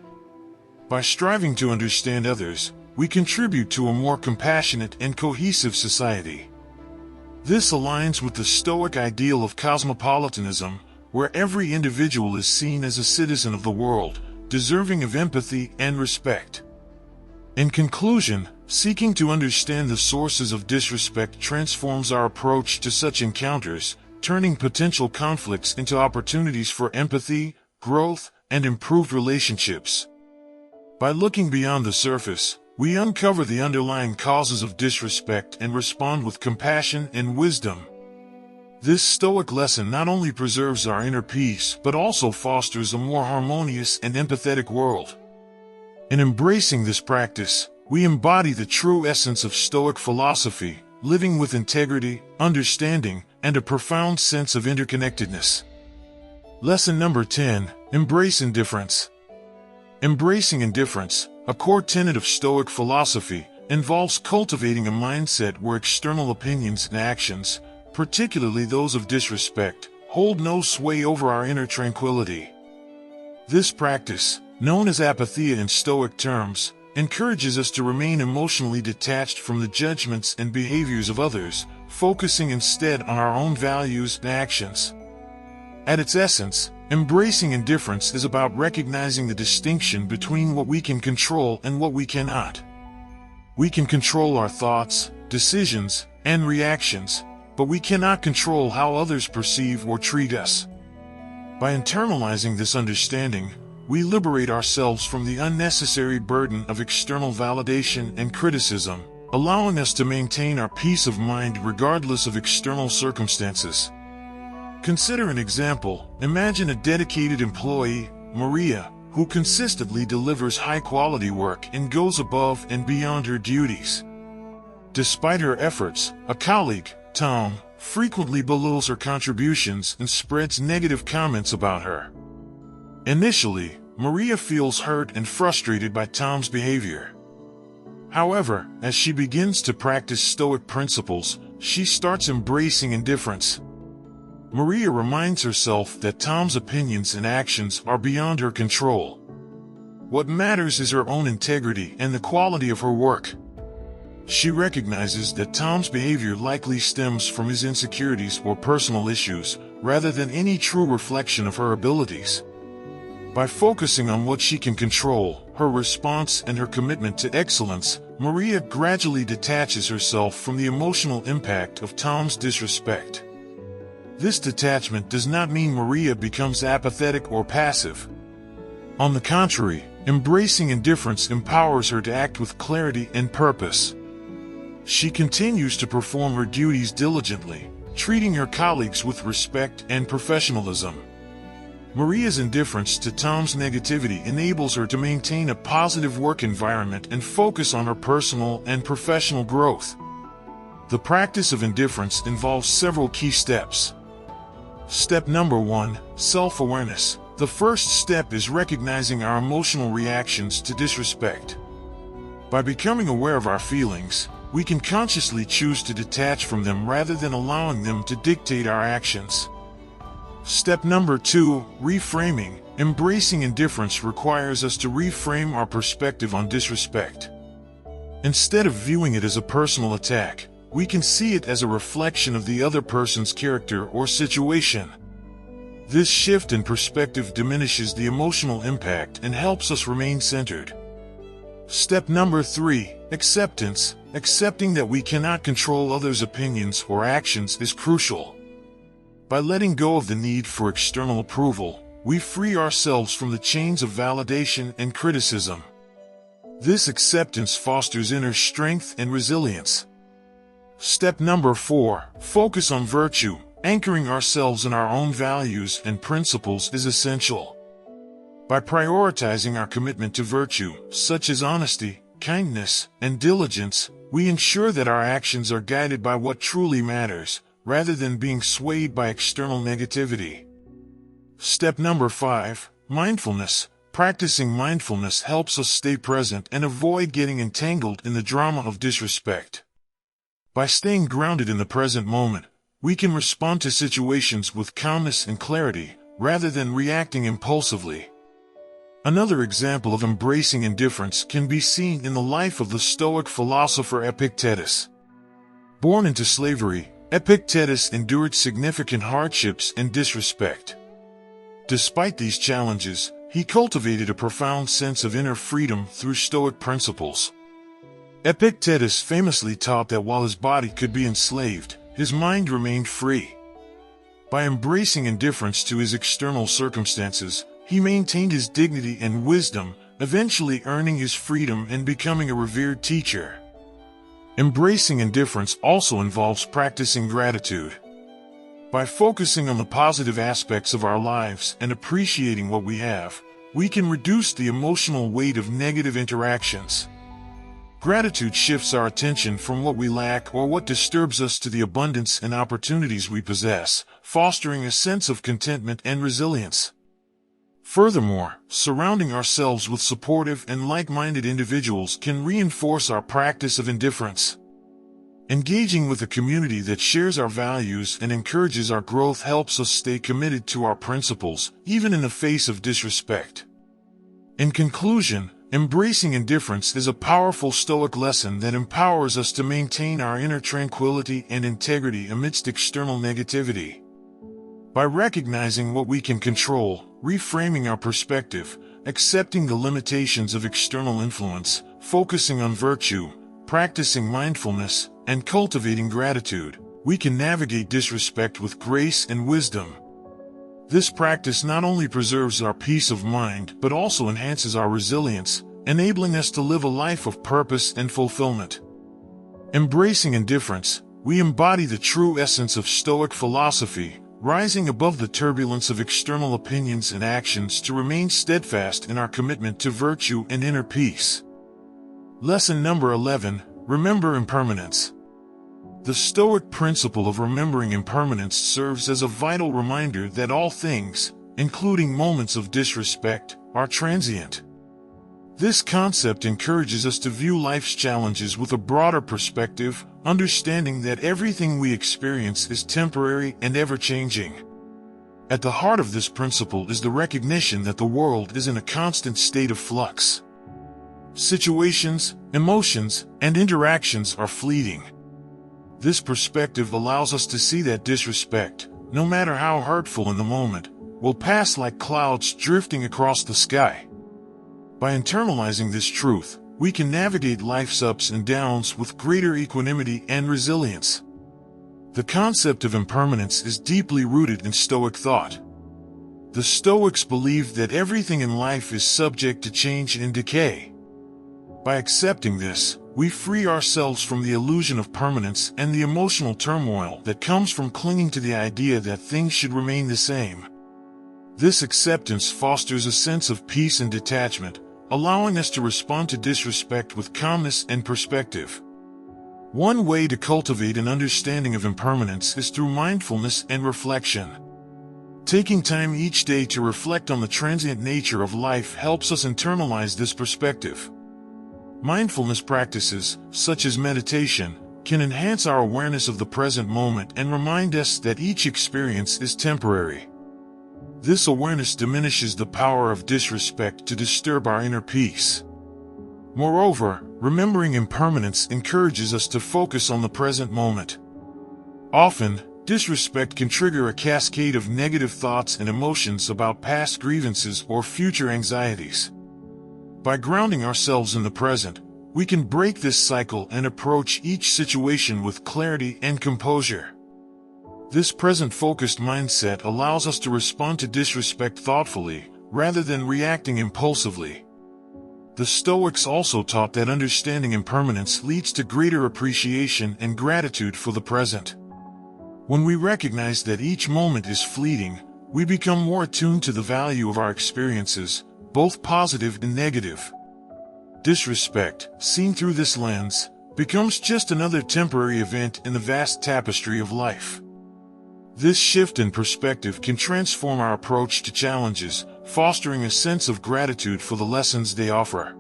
By striving to understand others, we contribute to a more compassionate and cohesive society. This aligns with the Stoic ideal of cosmopolitanism, where every individual is seen as a citizen of the world, deserving of empathy and respect. In conclusion, Seeking to understand the sources of disrespect transforms our approach to such encounters, turning potential conflicts into opportunities for empathy, growth, and improved relationships. By looking beyond the surface, we uncover the underlying causes of disrespect and respond with compassion and wisdom. This Stoic lesson not only preserves our inner peace but also fosters a more harmonious and empathetic world. In embracing this practice, we embody the true essence of Stoic philosophy, living with integrity, understanding, and a profound sense of interconnectedness. Lesson number 10. Embrace indifference. Embracing indifference, a core tenet of Stoic philosophy, involves cultivating a mindset where external opinions and actions, particularly those of disrespect, hold no sway over our inner tranquility. This practice, known as apatheia in Stoic terms, encourages us to remain emotionally detached from the judgments and behaviors of others, focusing instead on our own values and actions. At its essence, embracing indifference is about recognizing the distinction between what we can control and what we cannot. We can control our thoughts, decisions, and reactions, but we cannot control how others perceive or treat us. By internalizing this understanding, we liberate ourselves from the unnecessary burden of external validation and criticism, allowing us to maintain our peace of mind regardless of external circumstances. Consider an example. Imagine a dedicated employee, Maria, who consistently delivers high-quality work and goes above and beyond her duties. Despite her efforts, a colleague, Tom, frequently belittles her contributions and spreads negative comments about her. Initially, Maria feels hurt and frustrated by Tom's behavior. However, as she begins to practice Stoic principles, she starts embracing indifference. Maria reminds herself that Tom's opinions and actions are beyond her control. What matters is her own integrity and the quality of her work. She recognizes that Tom's behavior likely stems from his insecurities or personal issues, rather than any true reflection of her abilities. By focusing on what she can control, her response and her commitment to excellence, Maria gradually detaches herself from the emotional impact of Tom's disrespect. This detachment does not mean Maria becomes apathetic or passive. On the contrary, embracing indifference empowers her to act with clarity and purpose. She continues to perform her duties diligently, treating her colleagues with respect and professionalism. Maria's indifference to Tom's negativity enables her to maintain a positive work environment and focus on her personal and professional growth. The practice of indifference involves several key steps. Step number 1, self-awareness. The first step is recognizing our emotional reactions to disrespect. By becoming aware of our feelings, we can consciously choose to detach from them rather than allowing them to dictate our actions. Step number 2, reframing. Embracing indifference requires us to reframe our perspective on disrespect. Instead of viewing it as a personal attack, we can see it as a reflection of the other person's character or situation. This shift in perspective diminishes the emotional impact and helps us remain centered. Step number 3, acceptance. Accepting that we cannot control others' opinions or actions is crucial. By letting go of the need for external approval, we free ourselves from the chains of validation and criticism. This acceptance fosters inner strength and resilience. Step number 4, focus on virtue. Anchoring ourselves in our own values and principles is essential. By prioritizing our commitment to virtue, such as honesty, kindness, and diligence, we ensure that our actions are guided by what truly matters, rather than being swayed by external negativity. Step number 5, mindfulness. Practicing mindfulness helps us stay present and avoid getting entangled in the drama of disrespect. By staying grounded in the present moment, we can respond to situations with calmness and clarity, rather than reacting impulsively. Another example of embracing indifference can be seen in the life of the Stoic philosopher Epictetus. Born into slavery, Epictetus endured significant hardships and disrespect. Despite these challenges, he cultivated a profound sense of inner freedom through Stoic principles. Epictetus famously taught that while his body could be enslaved, his mind remained free. By embracing indifference to his external circumstances, he maintained his dignity and wisdom, eventually earning his freedom and becoming a revered teacher. Embracing indifference also involves practicing gratitude. By focusing on the positive aspects of our lives and appreciating what we have, we can reduce the emotional weight of negative interactions. Gratitude shifts our attention from what we lack or what disturbs us to the abundance and opportunities we possess, fostering a sense of contentment and resilience. Furthermore, surrounding ourselves with supportive and like-minded individuals can reinforce our practice of indifference. Engaging with a community that shares our values and encourages our growth helps us stay committed to our principles, even in the face of disrespect. In conclusion, embracing indifference is a powerful Stoic lesson that empowers us to maintain our inner tranquility and integrity amidst external negativity. By recognizing what we can control, reframing our perspective, accepting the limitations of external influence, focusing on virtue, practicing mindfulness, and cultivating gratitude, we can navigate disrespect with grace and wisdom. This practice not only preserves our peace of mind but also enhances our resilience, enabling us to live a life of purpose and fulfillment. Embracing indifference, we embody the true essence of Stoic philosophy, rising above the turbulence of external opinions and actions to remain steadfast in our commitment to virtue and inner peace. Lesson number 11, remember impermanence. The Stoic principle of remembering impermanence serves as a vital reminder that all things, including moments of disrespect, are transient. This concept encourages us to view life's challenges with a broader perspective, understanding that everything we experience is temporary and ever-changing. At the heart of this principle is the recognition that the world is in a constant state of flux. Situations, emotions, and interactions are fleeting. This perspective allows us to see that disrespect, no matter how hurtful in the moment, will pass like clouds drifting across the sky. By internalizing this truth, we can navigate life's ups and downs with greater equanimity and resilience. The concept of impermanence is deeply rooted in Stoic thought. The Stoics believed that everything in life is subject to change and decay. By accepting this, we free ourselves from the illusion of permanence and the emotional turmoil that comes from clinging to the idea that things should remain the same. This acceptance fosters a sense of peace and detachment, allowing us to respond to disrespect with calmness and perspective. One way to cultivate an understanding of impermanence is through mindfulness and reflection. Taking time each day to reflect on the transient nature of life helps us internalize this perspective. Mindfulness practices, such as meditation, can enhance our awareness of the present moment and remind us that each experience is temporary. This awareness diminishes the power of disrespect to disturb our inner peace. Moreover, remembering impermanence encourages us to focus on the present moment. Often, disrespect can trigger a cascade of negative thoughts and emotions about past grievances or future anxieties. By grounding ourselves in the present, we can break this cycle and approach each situation with clarity and composure. This present-focused mindset allows us to respond to disrespect thoughtfully, rather than reacting impulsively. The Stoics also taught that understanding impermanence leads to greater appreciation and gratitude for the present. When we recognize that each moment is fleeting, we become more attuned to the value of our experiences, both positive and negative. Disrespect, seen through this lens, becomes just another temporary event in the vast tapestry of life. This shift in perspective can transform our approach to challenges, fostering a sense of gratitude for the lessons they offer.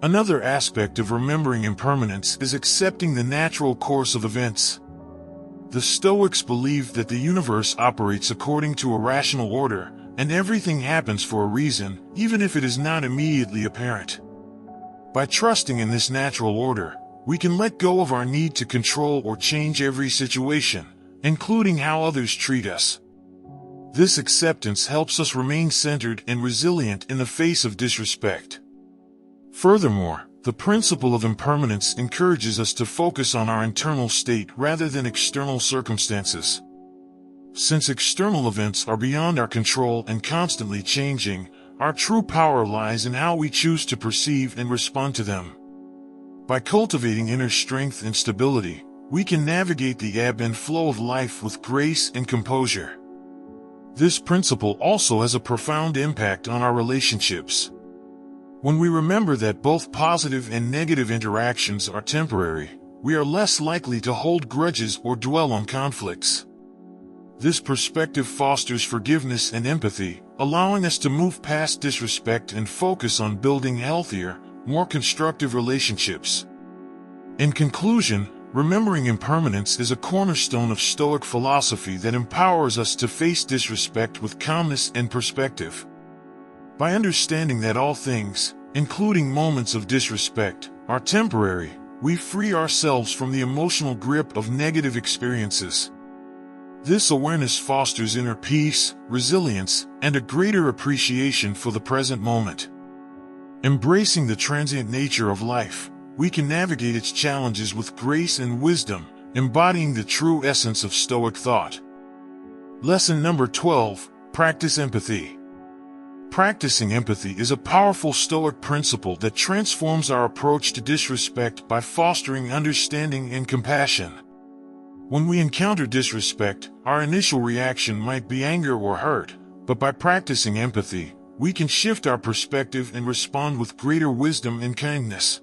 Another aspect of remembering impermanence is accepting the natural course of events. The Stoics believed that the universe operates according to a rational order, and everything happens for a reason, even if it is not immediately apparent. By trusting in this natural order, we can let go of our need to control or change every situation, including how others treat us. This acceptance helps us remain centered and resilient in the face of disrespect. Furthermore, The principle of impermanence encourages us to focus on our internal state rather than external circumstances. Since external events are beyond our control and constantly changing, our true power lies in how we choose to perceive and respond to them. By cultivating inner strength and stability, we can navigate the ebb and flow of life with grace and composure. This principle also has a profound impact on our relationships. When we remember that both positive and negative interactions are temporary, we are less likely to hold grudges or dwell on conflicts. This perspective fosters forgiveness and empathy, allowing us to move past disrespect and focus on building healthier, more constructive relationships. In conclusion, remembering impermanence is a cornerstone of Stoic philosophy that empowers us to face disrespect with calmness and perspective. By understanding that all things, including moments of disrespect, are temporary, we free ourselves from the emotional grip of negative experiences. This awareness fosters inner peace, resilience, and a greater appreciation for the present moment. Embracing the transient nature of life, we can navigate its challenges with grace and wisdom, embodying the true essence of Stoic thought. Lesson number 12, practice empathy. Practicing empathy is a powerful Stoic principle that transforms our approach to disrespect by fostering understanding and compassion. When we encounter disrespect, our initial reaction might be anger or hurt, but by practicing empathy, we can shift our perspective and respond with greater wisdom and kindness.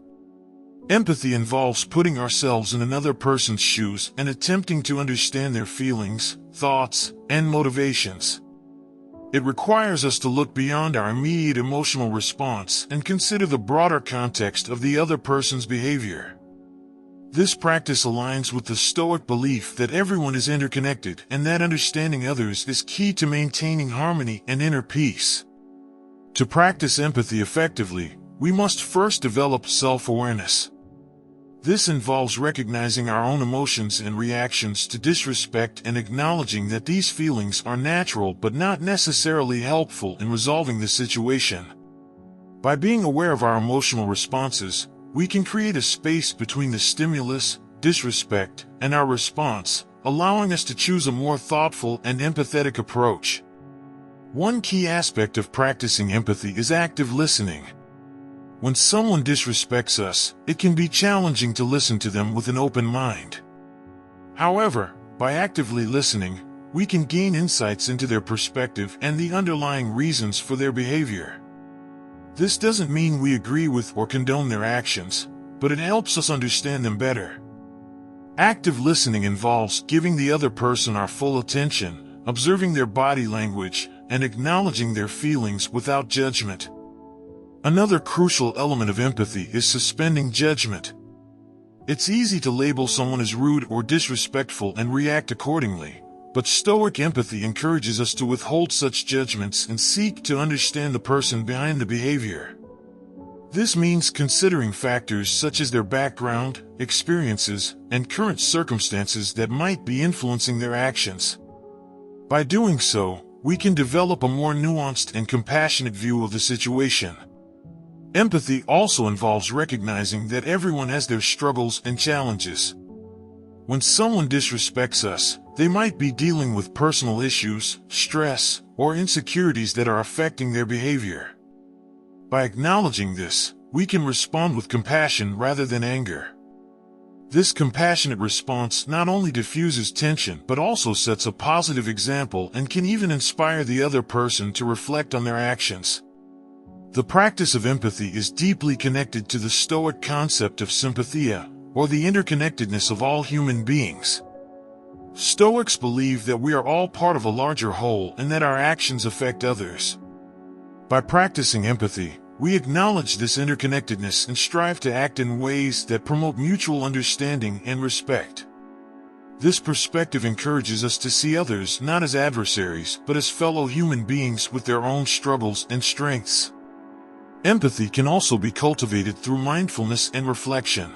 Empathy involves putting ourselves in another person's shoes and attempting to understand their feelings, thoughts, and motivations. It requires us to look beyond our immediate emotional response and consider the broader context of the other person's behavior. This practice aligns with the Stoic belief that everyone is interconnected and that understanding others is key to maintaining harmony and inner peace. To practice empathy effectively, we must first develop self-awareness. This involves recognizing our own emotions and reactions to disrespect and acknowledging that these feelings are natural but not necessarily helpful in resolving the situation. By being aware of our emotional responses, we can create a space between the stimulus, disrespect, and our response, allowing us to choose a more thoughtful and empathetic approach. One key aspect of practicing empathy is active listening. When someone disrespects us, it can be challenging to listen to them with an open mind. However, by actively listening, we can gain insights into their perspective and the underlying reasons for their behavior. This doesn't mean we agree with or condone their actions, but it helps us understand them better. Active listening involves giving the other person our full attention, observing their body language, and acknowledging their feelings without judgment. Another crucial element of empathy is suspending judgment. It's easy to label someone as rude or disrespectful and react accordingly, but Stoic empathy encourages us to withhold such judgments and seek to understand the person behind the behavior. This means considering factors such as their background, experiences, and current circumstances that might be influencing their actions. By doing so, we can develop a more nuanced and compassionate view of the situation. Empathy also involves recognizing that everyone has their struggles and challenges. When someone disrespects us, they might be dealing with personal issues, stress, or insecurities that are affecting their behavior. By acknowledging this, we can respond with compassion rather than anger. This compassionate response not only diffuses tension but also sets a positive example and can even inspire the other person to reflect on their actions. The practice of empathy is deeply connected to the Stoic concept of sympathia, or the interconnectedness of all human beings. Stoics believe that we are all part of a larger whole and that our actions affect others. By practicing empathy, we acknowledge this interconnectedness and strive to act in ways that promote mutual understanding and respect. This perspective encourages us to see others not as adversaries but as fellow human beings with their own struggles and strengths. Empathy can also be cultivated through mindfulness and reflection.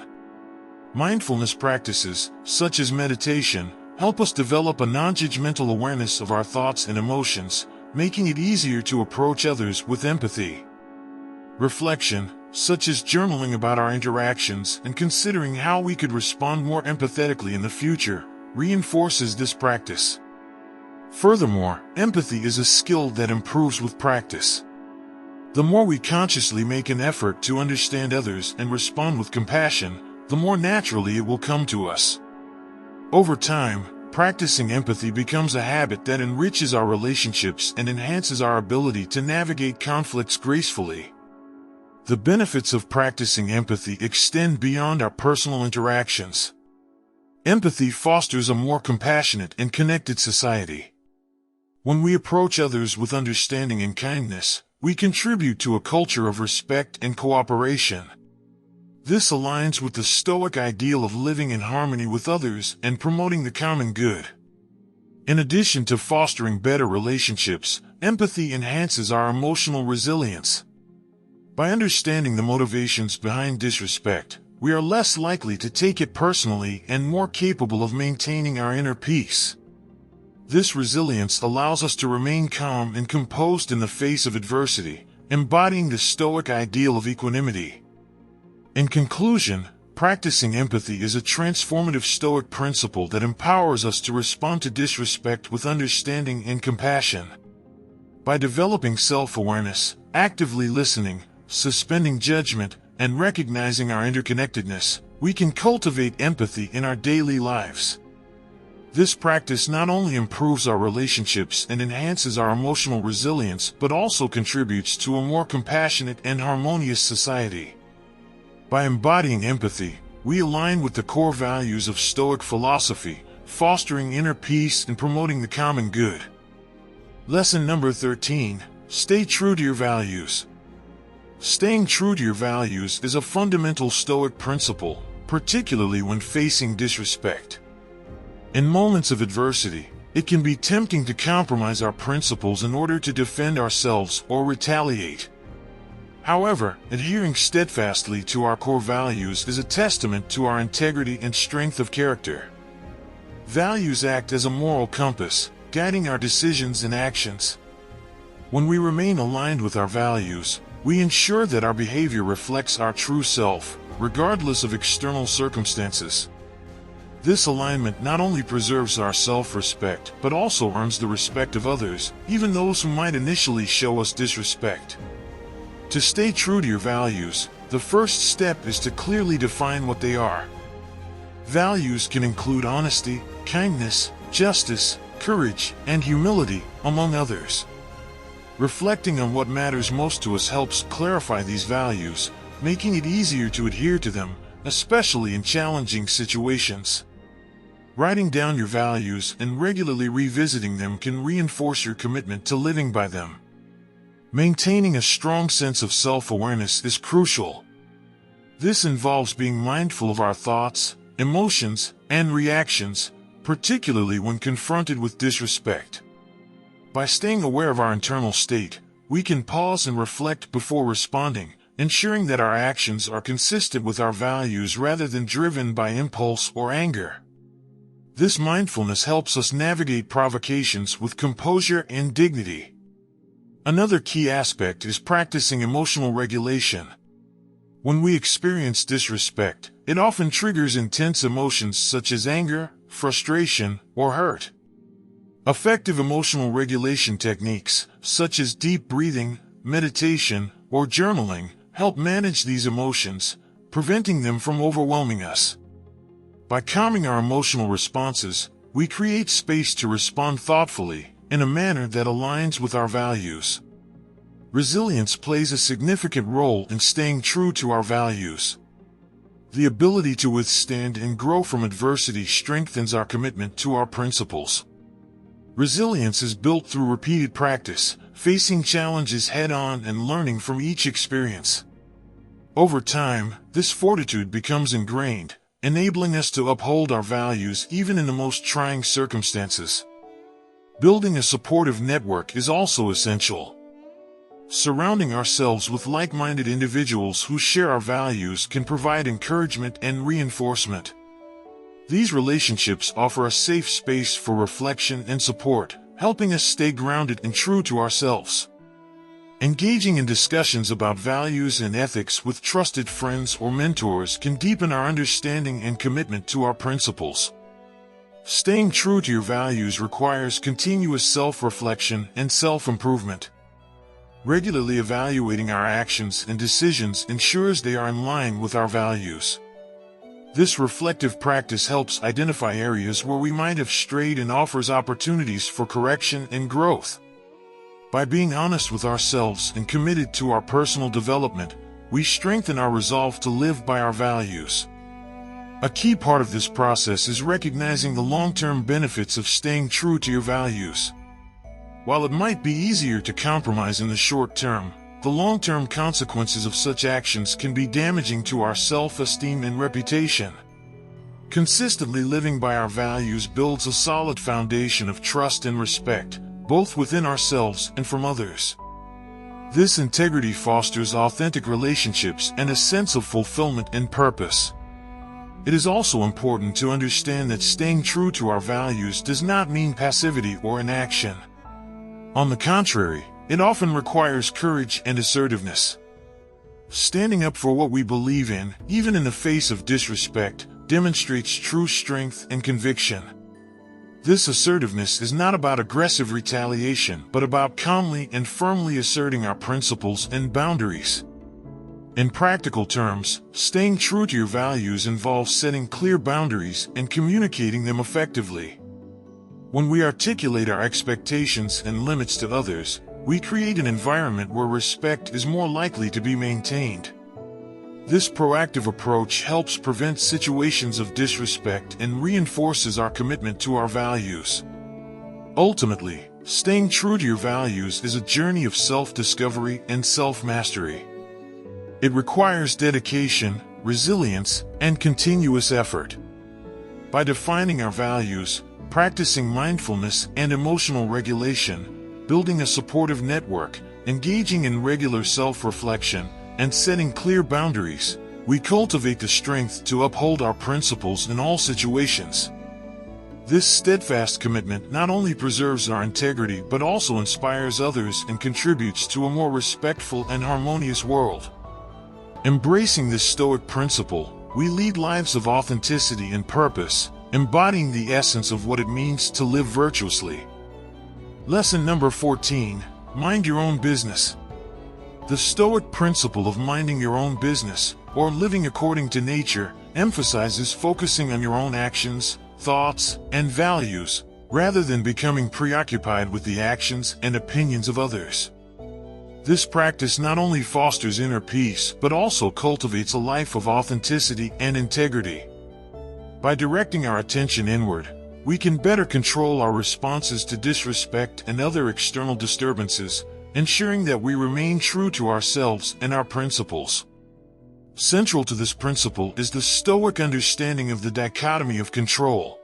Mindfulness practices, such as meditation, help us develop a non-judgmental awareness of our thoughts and emotions, making it easier to approach others with empathy. Reflection, such as journaling about our interactions and considering how we could respond more empathetically in the future, reinforces this practice. Furthermore, empathy is a skill that improves with practice. The more we consciously make an effort to understand others and respond with compassion, the more naturally it will come to us. Over time, practicing empathy becomes a habit that enriches our relationships and enhances our ability to navigate conflicts gracefully. The benefits of practicing empathy extend beyond our personal interactions. Empathy fosters a more compassionate and connected society. When we approach others with understanding and kindness, we contribute to a culture of respect and cooperation. This aligns with the Stoic ideal of living in harmony with others and promoting the common good. In addition to fostering better relationships, empathy enhances our emotional resilience. By understanding the motivations behind disrespect, we are less likely to take it personally and more capable of maintaining our inner peace. This resilience allows us to remain calm and composed in the face of adversity, embodying the Stoic ideal of equanimity. In conclusion, practicing empathy is a transformative Stoic principle that empowers us to respond to disrespect with understanding and compassion. By developing self-awareness, actively listening, suspending judgment, and recognizing our interconnectedness, we can cultivate empathy in our daily lives. This practice not only improves our relationships and enhances our emotional resilience, but also contributes to a more compassionate and harmonious society. By embodying empathy, we align with the core values of Stoic philosophy, fostering inner peace and promoting the common good. Lesson number 13: Stay true to your values. Staying true to your values is a fundamental Stoic principle, particularly when facing disrespect. In moments of adversity, it can be tempting to compromise our principles in order to defend ourselves or retaliate. However, adhering steadfastly to our core values is a testament to our integrity and strength of character. Values act as a moral compass, guiding our decisions and actions. When we remain aligned with our values, we ensure that our behavior reflects our true self, regardless of external circumstances. This alignment not only preserves our self-respect, but also earns the respect of others, even those who might initially show us disrespect. To stay true to your values, the first step is to clearly define what they are. Values can include honesty, kindness, justice, courage, and humility, among others. Reflecting on what matters most to us helps clarify these values, making it easier to adhere to them, especially in challenging situations. Writing down your values and regularly revisiting them can reinforce your commitment to living by them. Maintaining a strong sense of self-awareness is crucial. This involves being mindful of our thoughts, emotions, and reactions, particularly when confronted with disrespect. By staying aware of our internal state, we can pause and reflect before responding, ensuring that our actions are consistent with our values rather than driven by impulse or anger. This mindfulness helps us navigate provocations with composure and dignity. Another key aspect is practicing emotional regulation. When we experience disrespect, it often triggers intense emotions such as anger, frustration, or hurt. Effective emotional regulation techniques, such as deep breathing, meditation, or journaling, help manage these emotions, preventing them from overwhelming us. By calming our emotional responses, we create space to respond thoughtfully, in a manner that aligns with our values. Resilience plays a significant role in staying true to our values. The ability to withstand and grow from adversity strengthens our commitment to our principles. Resilience is built through repeated practice, facing challenges head-on and learning from each experience. Over time, this fortitude becomes ingrained, enabling us to uphold our values even in the most trying circumstances. Building a supportive network is also essential. Surrounding ourselves with like-minded individuals who share our values can provide encouragement and reinforcement. These relationships offer a safe space for reflection and support, helping us stay grounded and true to ourselves. Engaging in discussions about values and ethics with trusted friends or mentors can deepen our understanding and commitment to our principles. Staying true to your values requires continuous self-reflection and self-improvement. Regularly evaluating our actions and decisions ensures they are in line with our values. This reflective practice helps identify areas where we might have strayed and offers opportunities for correction and growth. By being honest with ourselves and committed to our personal development, we strengthen our resolve to live by our values. A key part of this process is recognizing the long-term benefits of staying true to your values. While it might be easier to compromise in the short term, the long-term consequences of such actions can be damaging to our self-esteem and reputation. Consistently living by our values builds a solid foundation of trust and respect, both within ourselves and from others. This integrity fosters authentic relationships and a sense of fulfillment and purpose. It is also important to understand that staying true to our values does not mean passivity or inaction. On the contrary, it often requires courage and assertiveness. Standing up for what we believe in, even in the face of disrespect, demonstrates true strength and conviction. This assertiveness is not about aggressive retaliation, but about calmly and firmly asserting our principles and boundaries. In practical terms, staying true to your values involves setting clear boundaries and communicating them effectively. When we articulate our expectations and limits to others, we create an environment where respect is more likely to be maintained. This proactive approach helps prevent situations of disrespect and reinforces our commitment to our values. Ultimately, staying true to your values is a journey of self-discovery and self-mastery. It requires dedication, resilience, and continuous effort. By defining our values, practicing mindfulness and emotional regulation, building a supportive network, engaging in regular self-reflection, and setting clear boundaries, we cultivate the strength to uphold our principles in all situations. This steadfast commitment not only preserves our integrity but also inspires others and contributes to a more respectful and harmonious world. Embracing this Stoic principle, we lead lives of authenticity and purpose, embodying the essence of what it means to live virtuously. Lesson number 14: Mind your own business. The Stoic principle of minding your own business, or living according to nature, emphasizes focusing on your own actions, thoughts, and values, rather than becoming preoccupied with the actions and opinions of others. This practice not only fosters inner peace but also cultivates a life of authenticity and integrity. By directing our attention inward, we can better control our responses to disrespect and other external disturbances, ensuring that we remain true to ourselves and our principles. Central to this principle is the Stoic understanding of the dichotomy of control.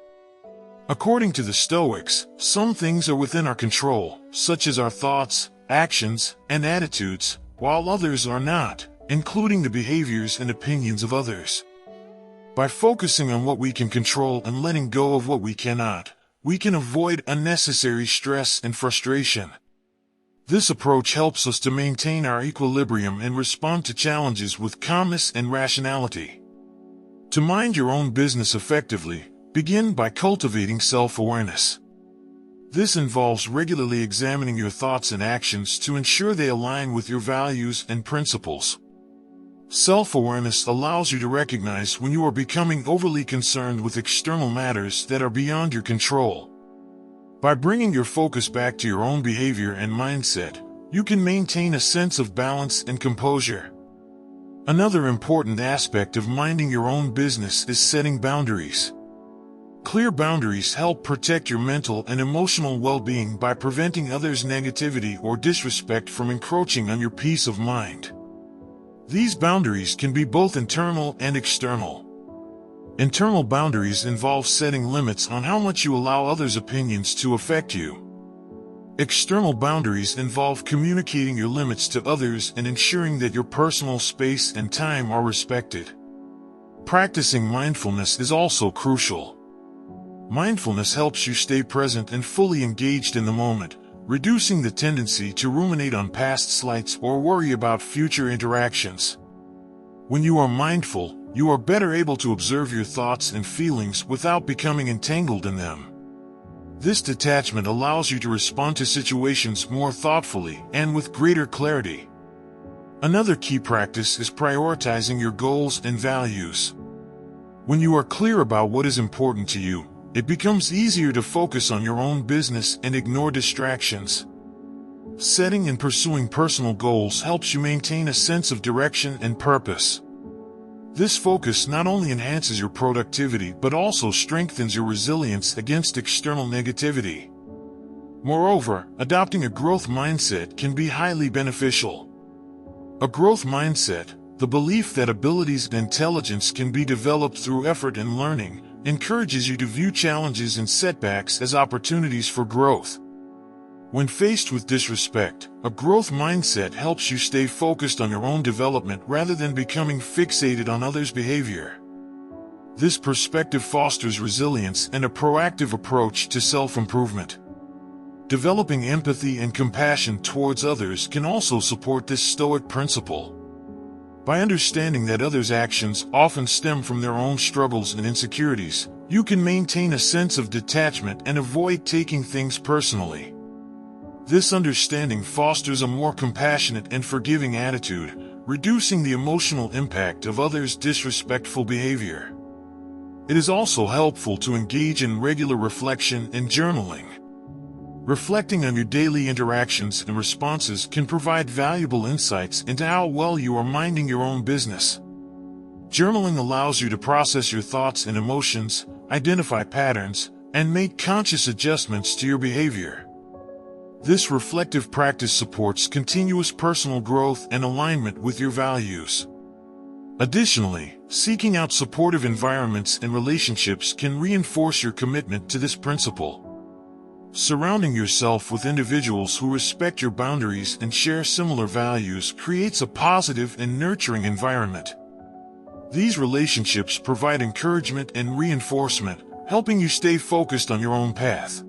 According to the Stoics, some things are within our control, such as our thoughts, actions, and attitudes, while others are not, including the behaviors and opinions of others. By focusing on what we can control and letting go of what we cannot, we can avoid unnecessary stress and frustration. This approach helps us to maintain our equilibrium and respond to challenges with calmness and rationality. To mind your own business effectively, begin by cultivating self-awareness. This involves regularly examining your thoughts and actions to ensure they align with your values and principles. Self-awareness allows you to recognize when you are becoming overly concerned with external matters that are beyond your control. By bringing your focus back to your own behavior and mindset, you can maintain a sense of balance and composure. Another important aspect of minding your own business is setting boundaries. Clear boundaries help protect your mental and emotional well-being by preventing others' negativity or disrespect from encroaching on your peace of mind. These boundaries can be both internal and external. Internal boundaries involve setting limits on how much you allow others' opinions to affect you. External boundaries involve communicating your limits to others and ensuring that your personal space and time are respected. Practicing mindfulness is also crucial. Mindfulness helps you stay present and fully engaged in the moment, reducing the tendency to ruminate on past slights or worry about future interactions. When you are mindful, you are better able to observe your thoughts and feelings without becoming entangled in them. This detachment allows you to respond to situations more thoughtfully and with greater clarity. Another key practice is prioritizing your goals and values. When you are clear about what is important to you, it becomes easier to focus on your own business and ignore distractions. Setting and pursuing personal goals helps you maintain a sense of direction and purpose. This focus not only enhances your productivity but also strengthens your resilience against external negativity. Moreover, adopting a growth mindset can be highly beneficial. A growth mindset, the belief that abilities and intelligence can be developed through effort and learning, encourages you to view challenges and setbacks as opportunities for growth. When faced with disrespect, a growth mindset helps you stay focused on your own development rather than becoming fixated on others' behavior. This perspective fosters resilience and a proactive approach to self-improvement. Developing empathy and compassion towards others can also support this Stoic principle. By understanding that others' actions often stem from their own struggles and insecurities, you can maintain a sense of detachment and avoid taking things personally. This understanding fosters a more compassionate and forgiving attitude, reducing the emotional impact of others' disrespectful behavior. It is also helpful to engage in regular reflection and journaling. Reflecting on your daily interactions and responses can provide valuable insights into how well you are minding your own business. Journaling allows you to process your thoughts and emotions, identify patterns, and make conscious adjustments to your behavior. This reflective practice supports continuous personal growth and alignment with your values. Additionally, seeking out supportive environments and relationships can reinforce your commitment to this principle. Surrounding yourself with individuals who respect your boundaries and share similar values creates a positive and nurturing environment. These relationships provide encouragement and reinforcement, helping you stay focused on your own path.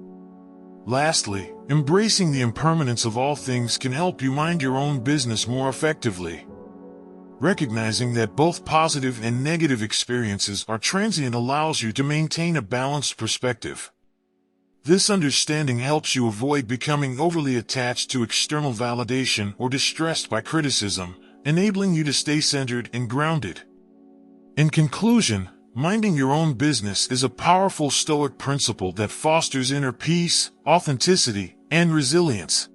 Lastly, embracing the impermanence of all things can help you mind your own business more effectively. Recognizing that both positive and negative experiences are transient allows you to maintain a balanced perspective. This understanding helps you avoid becoming overly attached to external validation or distressed by criticism, enabling you to stay centered and grounded. In conclusion, minding your own business is a powerful Stoic principle that fosters inner peace, authenticity, and resilience.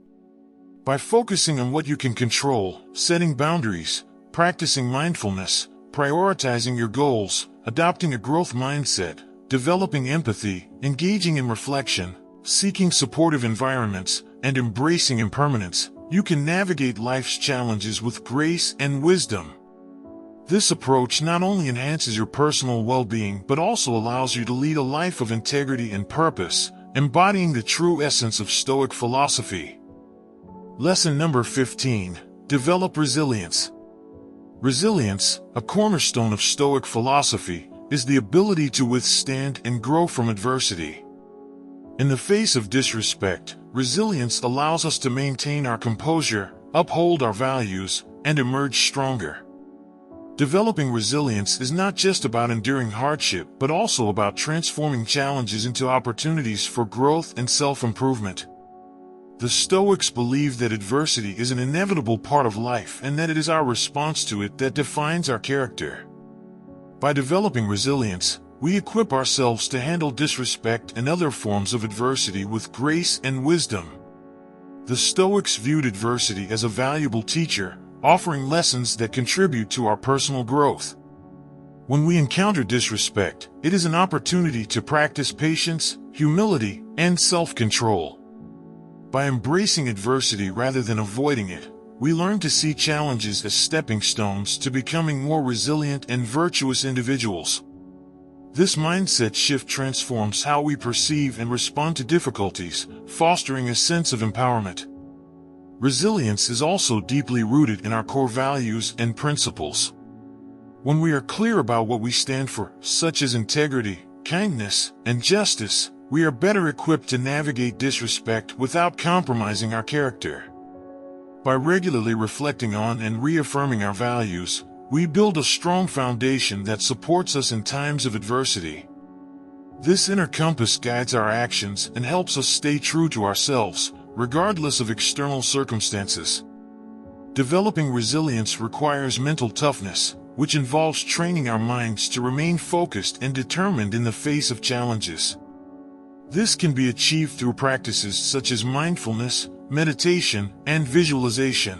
By focusing on what you can control, setting boundaries, practicing mindfulness, prioritizing your goals, adopting a growth mindset, developing empathy, engaging in reflection, seeking supportive environments, and embracing impermanence, you can navigate life's challenges with grace and wisdom. This approach not only enhances your personal well-being but also allows you to lead a life of integrity and purpose, embodying the true essence of Stoic philosophy. Lesson number 15. Develop resilience. Resilience, a cornerstone of Stoic philosophy, is the ability to withstand and grow from adversity. In the face of disrespect, resilience allows us to maintain our composure, uphold our values, and emerge stronger. Developing resilience is not just about enduring hardship but also about transforming challenges into opportunities for growth and self-improvement. The Stoics believe that adversity is an inevitable part of life and that it is our response to it that defines our character. By developing resilience, we equip ourselves to handle disrespect and other forms of adversity with grace and wisdom. The Stoics viewed adversity as a valuable teacher, offering lessons that contribute to our personal growth. When we encounter disrespect, it is an opportunity to practice patience, humility, and self-control. By embracing adversity rather than avoiding it, we learn to see challenges as stepping stones to becoming more resilient and virtuous individuals. This mindset shift transforms how we perceive and respond to difficulties, fostering a sense of empowerment. Resilience is also deeply rooted in our core values and principles. When we are clear about what we stand for, such as integrity, kindness, and justice, we are better equipped to navigate disrespect without compromising our character. By regularly reflecting on and reaffirming our values, we build a strong foundation that supports us in times of adversity. This inner compass guides our actions and helps us stay true to ourselves, regardless of external circumstances. Developing resilience requires mental toughness, which involves training our minds to remain focused and determined in the face of challenges. This can be achieved through practices such as mindfulness, meditation, and visualization.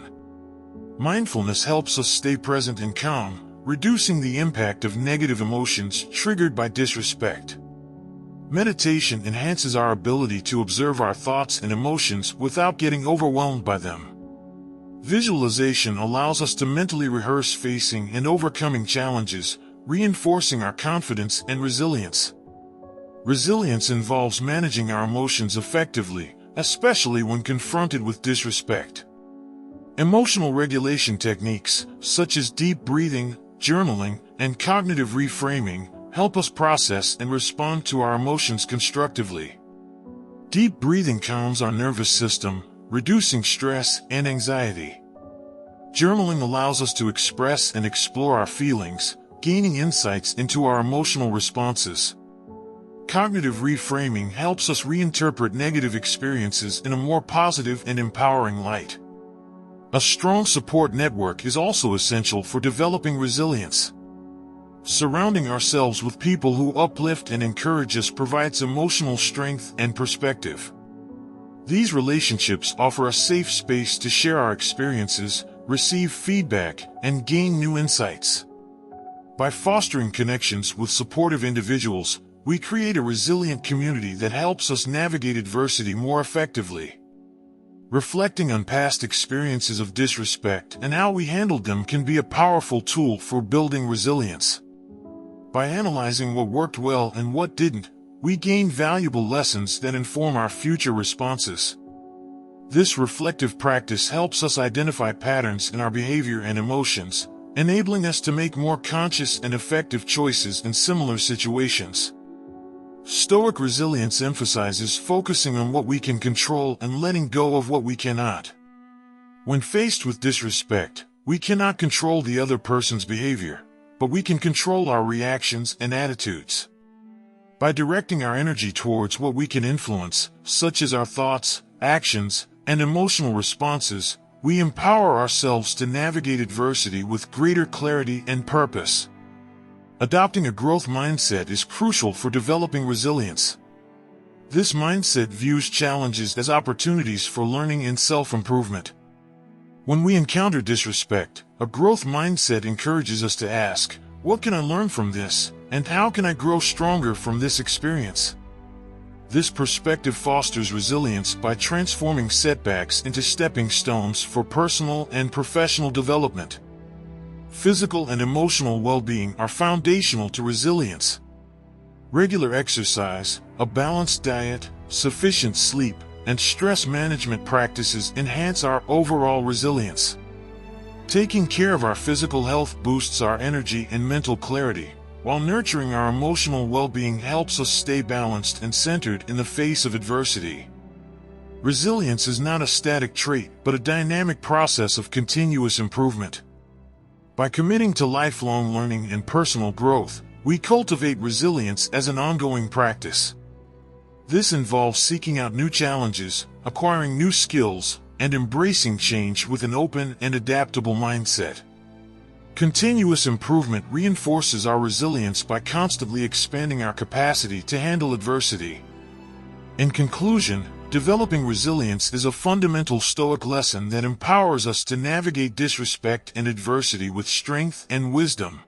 Mindfulness helps us stay present and calm, reducing the impact of negative emotions triggered by disrespect. Meditation enhances our ability to observe our thoughts and emotions without getting overwhelmed by them. Visualization allows us to mentally rehearse facing and overcoming challenges, reinforcing our confidence and resilience. Resilience involves managing our emotions effectively, especially when confronted with disrespect. Emotional regulation techniques, such as deep breathing, journaling, and cognitive reframing, help us process and respond to our emotions constructively. Deep breathing calms our nervous system, reducing stress and anxiety. Journaling allows us to express and explore our feelings, gaining insights into our emotional responses. Cognitive reframing helps us reinterpret negative experiences in a more positive and empowering light. A strong support network is also essential for developing resilience. Surrounding ourselves with people who uplift and encourage us provides emotional strength and perspective. These relationships offer a safe space to share our experiences, receive feedback, and gain new insights. By fostering connections with supportive individuals, we create a resilient community that helps us navigate adversity more effectively. Reflecting on past experiences of disrespect and how we handled them can be a powerful tool for building resilience. By analyzing what worked well and what didn't, we gain valuable lessons that inform our future responses. This reflective practice helps us identify patterns in our behavior and emotions, enabling us to make more conscious and effective choices in similar situations. Stoic resilience emphasizes focusing on what we can control and letting go of what we cannot. When faced with disrespect, we cannot control the other person's behavior, but we can control our reactions and attitudes. By directing our energy towards what we can influence, such as our thoughts, actions, and emotional responses, we empower ourselves to navigate adversity with greater clarity and purpose. Adopting a growth mindset is crucial for developing resilience. This mindset views challenges as opportunities for learning and self-improvement. When we encounter disrespect, a growth mindset encourages us to ask, "What can I learn from this, and how can I grow stronger from this experience?" This perspective fosters resilience by transforming setbacks into stepping stones for personal and professional development. Physical and emotional well-being are foundational to resilience. Regular exercise, a balanced diet, sufficient sleep, and stress management practices enhance our overall resilience. Taking care of our physical health boosts our energy and mental clarity, while nurturing our emotional well-being helps us stay balanced and centered in the face of adversity. Resilience is not a static trait, but a dynamic process of continuous improvement. By committing to lifelong learning and personal growth, we cultivate resilience as an ongoing practice. This involves seeking out new challenges, acquiring new skills, and embracing change with an open and adaptable mindset. Continuous improvement reinforces our resilience by constantly expanding our capacity to handle adversity. In conclusion, developing resilience is a fundamental Stoic lesson that empowers us to navigate disrespect and adversity with strength and wisdom.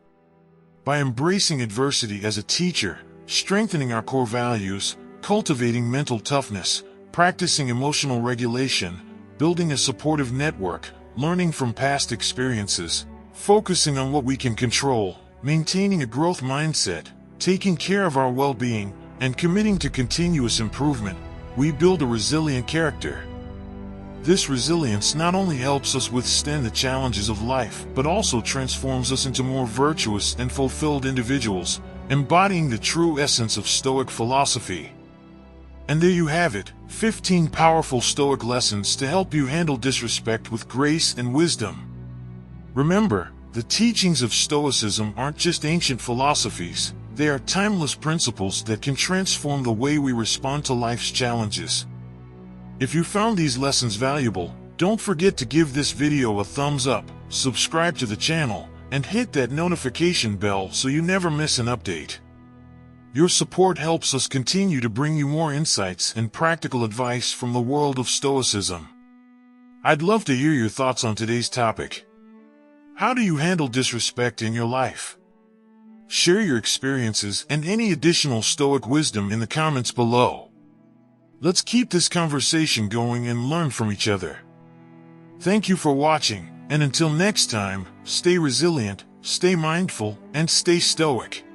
By embracing adversity as a teacher, strengthening our core values, cultivating mental toughness, practicing emotional regulation, building a supportive network, learning from past experiences, focusing on what we can control, maintaining a growth mindset, taking care of our well-being, and committing to continuous improvement, we build a resilient character. This resilience not only helps us withstand the challenges of life, but also transforms us into more virtuous and fulfilled individuals, embodying the true essence of Stoic philosophy. And there you have it, 15 powerful Stoic lessons to help you handle disrespect with grace and wisdom. Remember, the teachings of Stoicism aren't just ancient philosophies, they are timeless principles that can transform the way we respond to life's challenges. If you found these lessons valuable, don't forget to give this video a thumbs up, subscribe to the channel, and hit that notification bell so you never miss an update. Your support helps us continue to bring you more insights and practical advice from the world of Stoicism. I'd love to hear your thoughts on today's topic. How do you handle disrespect in your life? Share your experiences and any additional Stoic wisdom in the comments below. Let's keep this conversation going and learn from each other. Thank you for watching, and until next time, stay resilient, stay mindful, and stay stoic.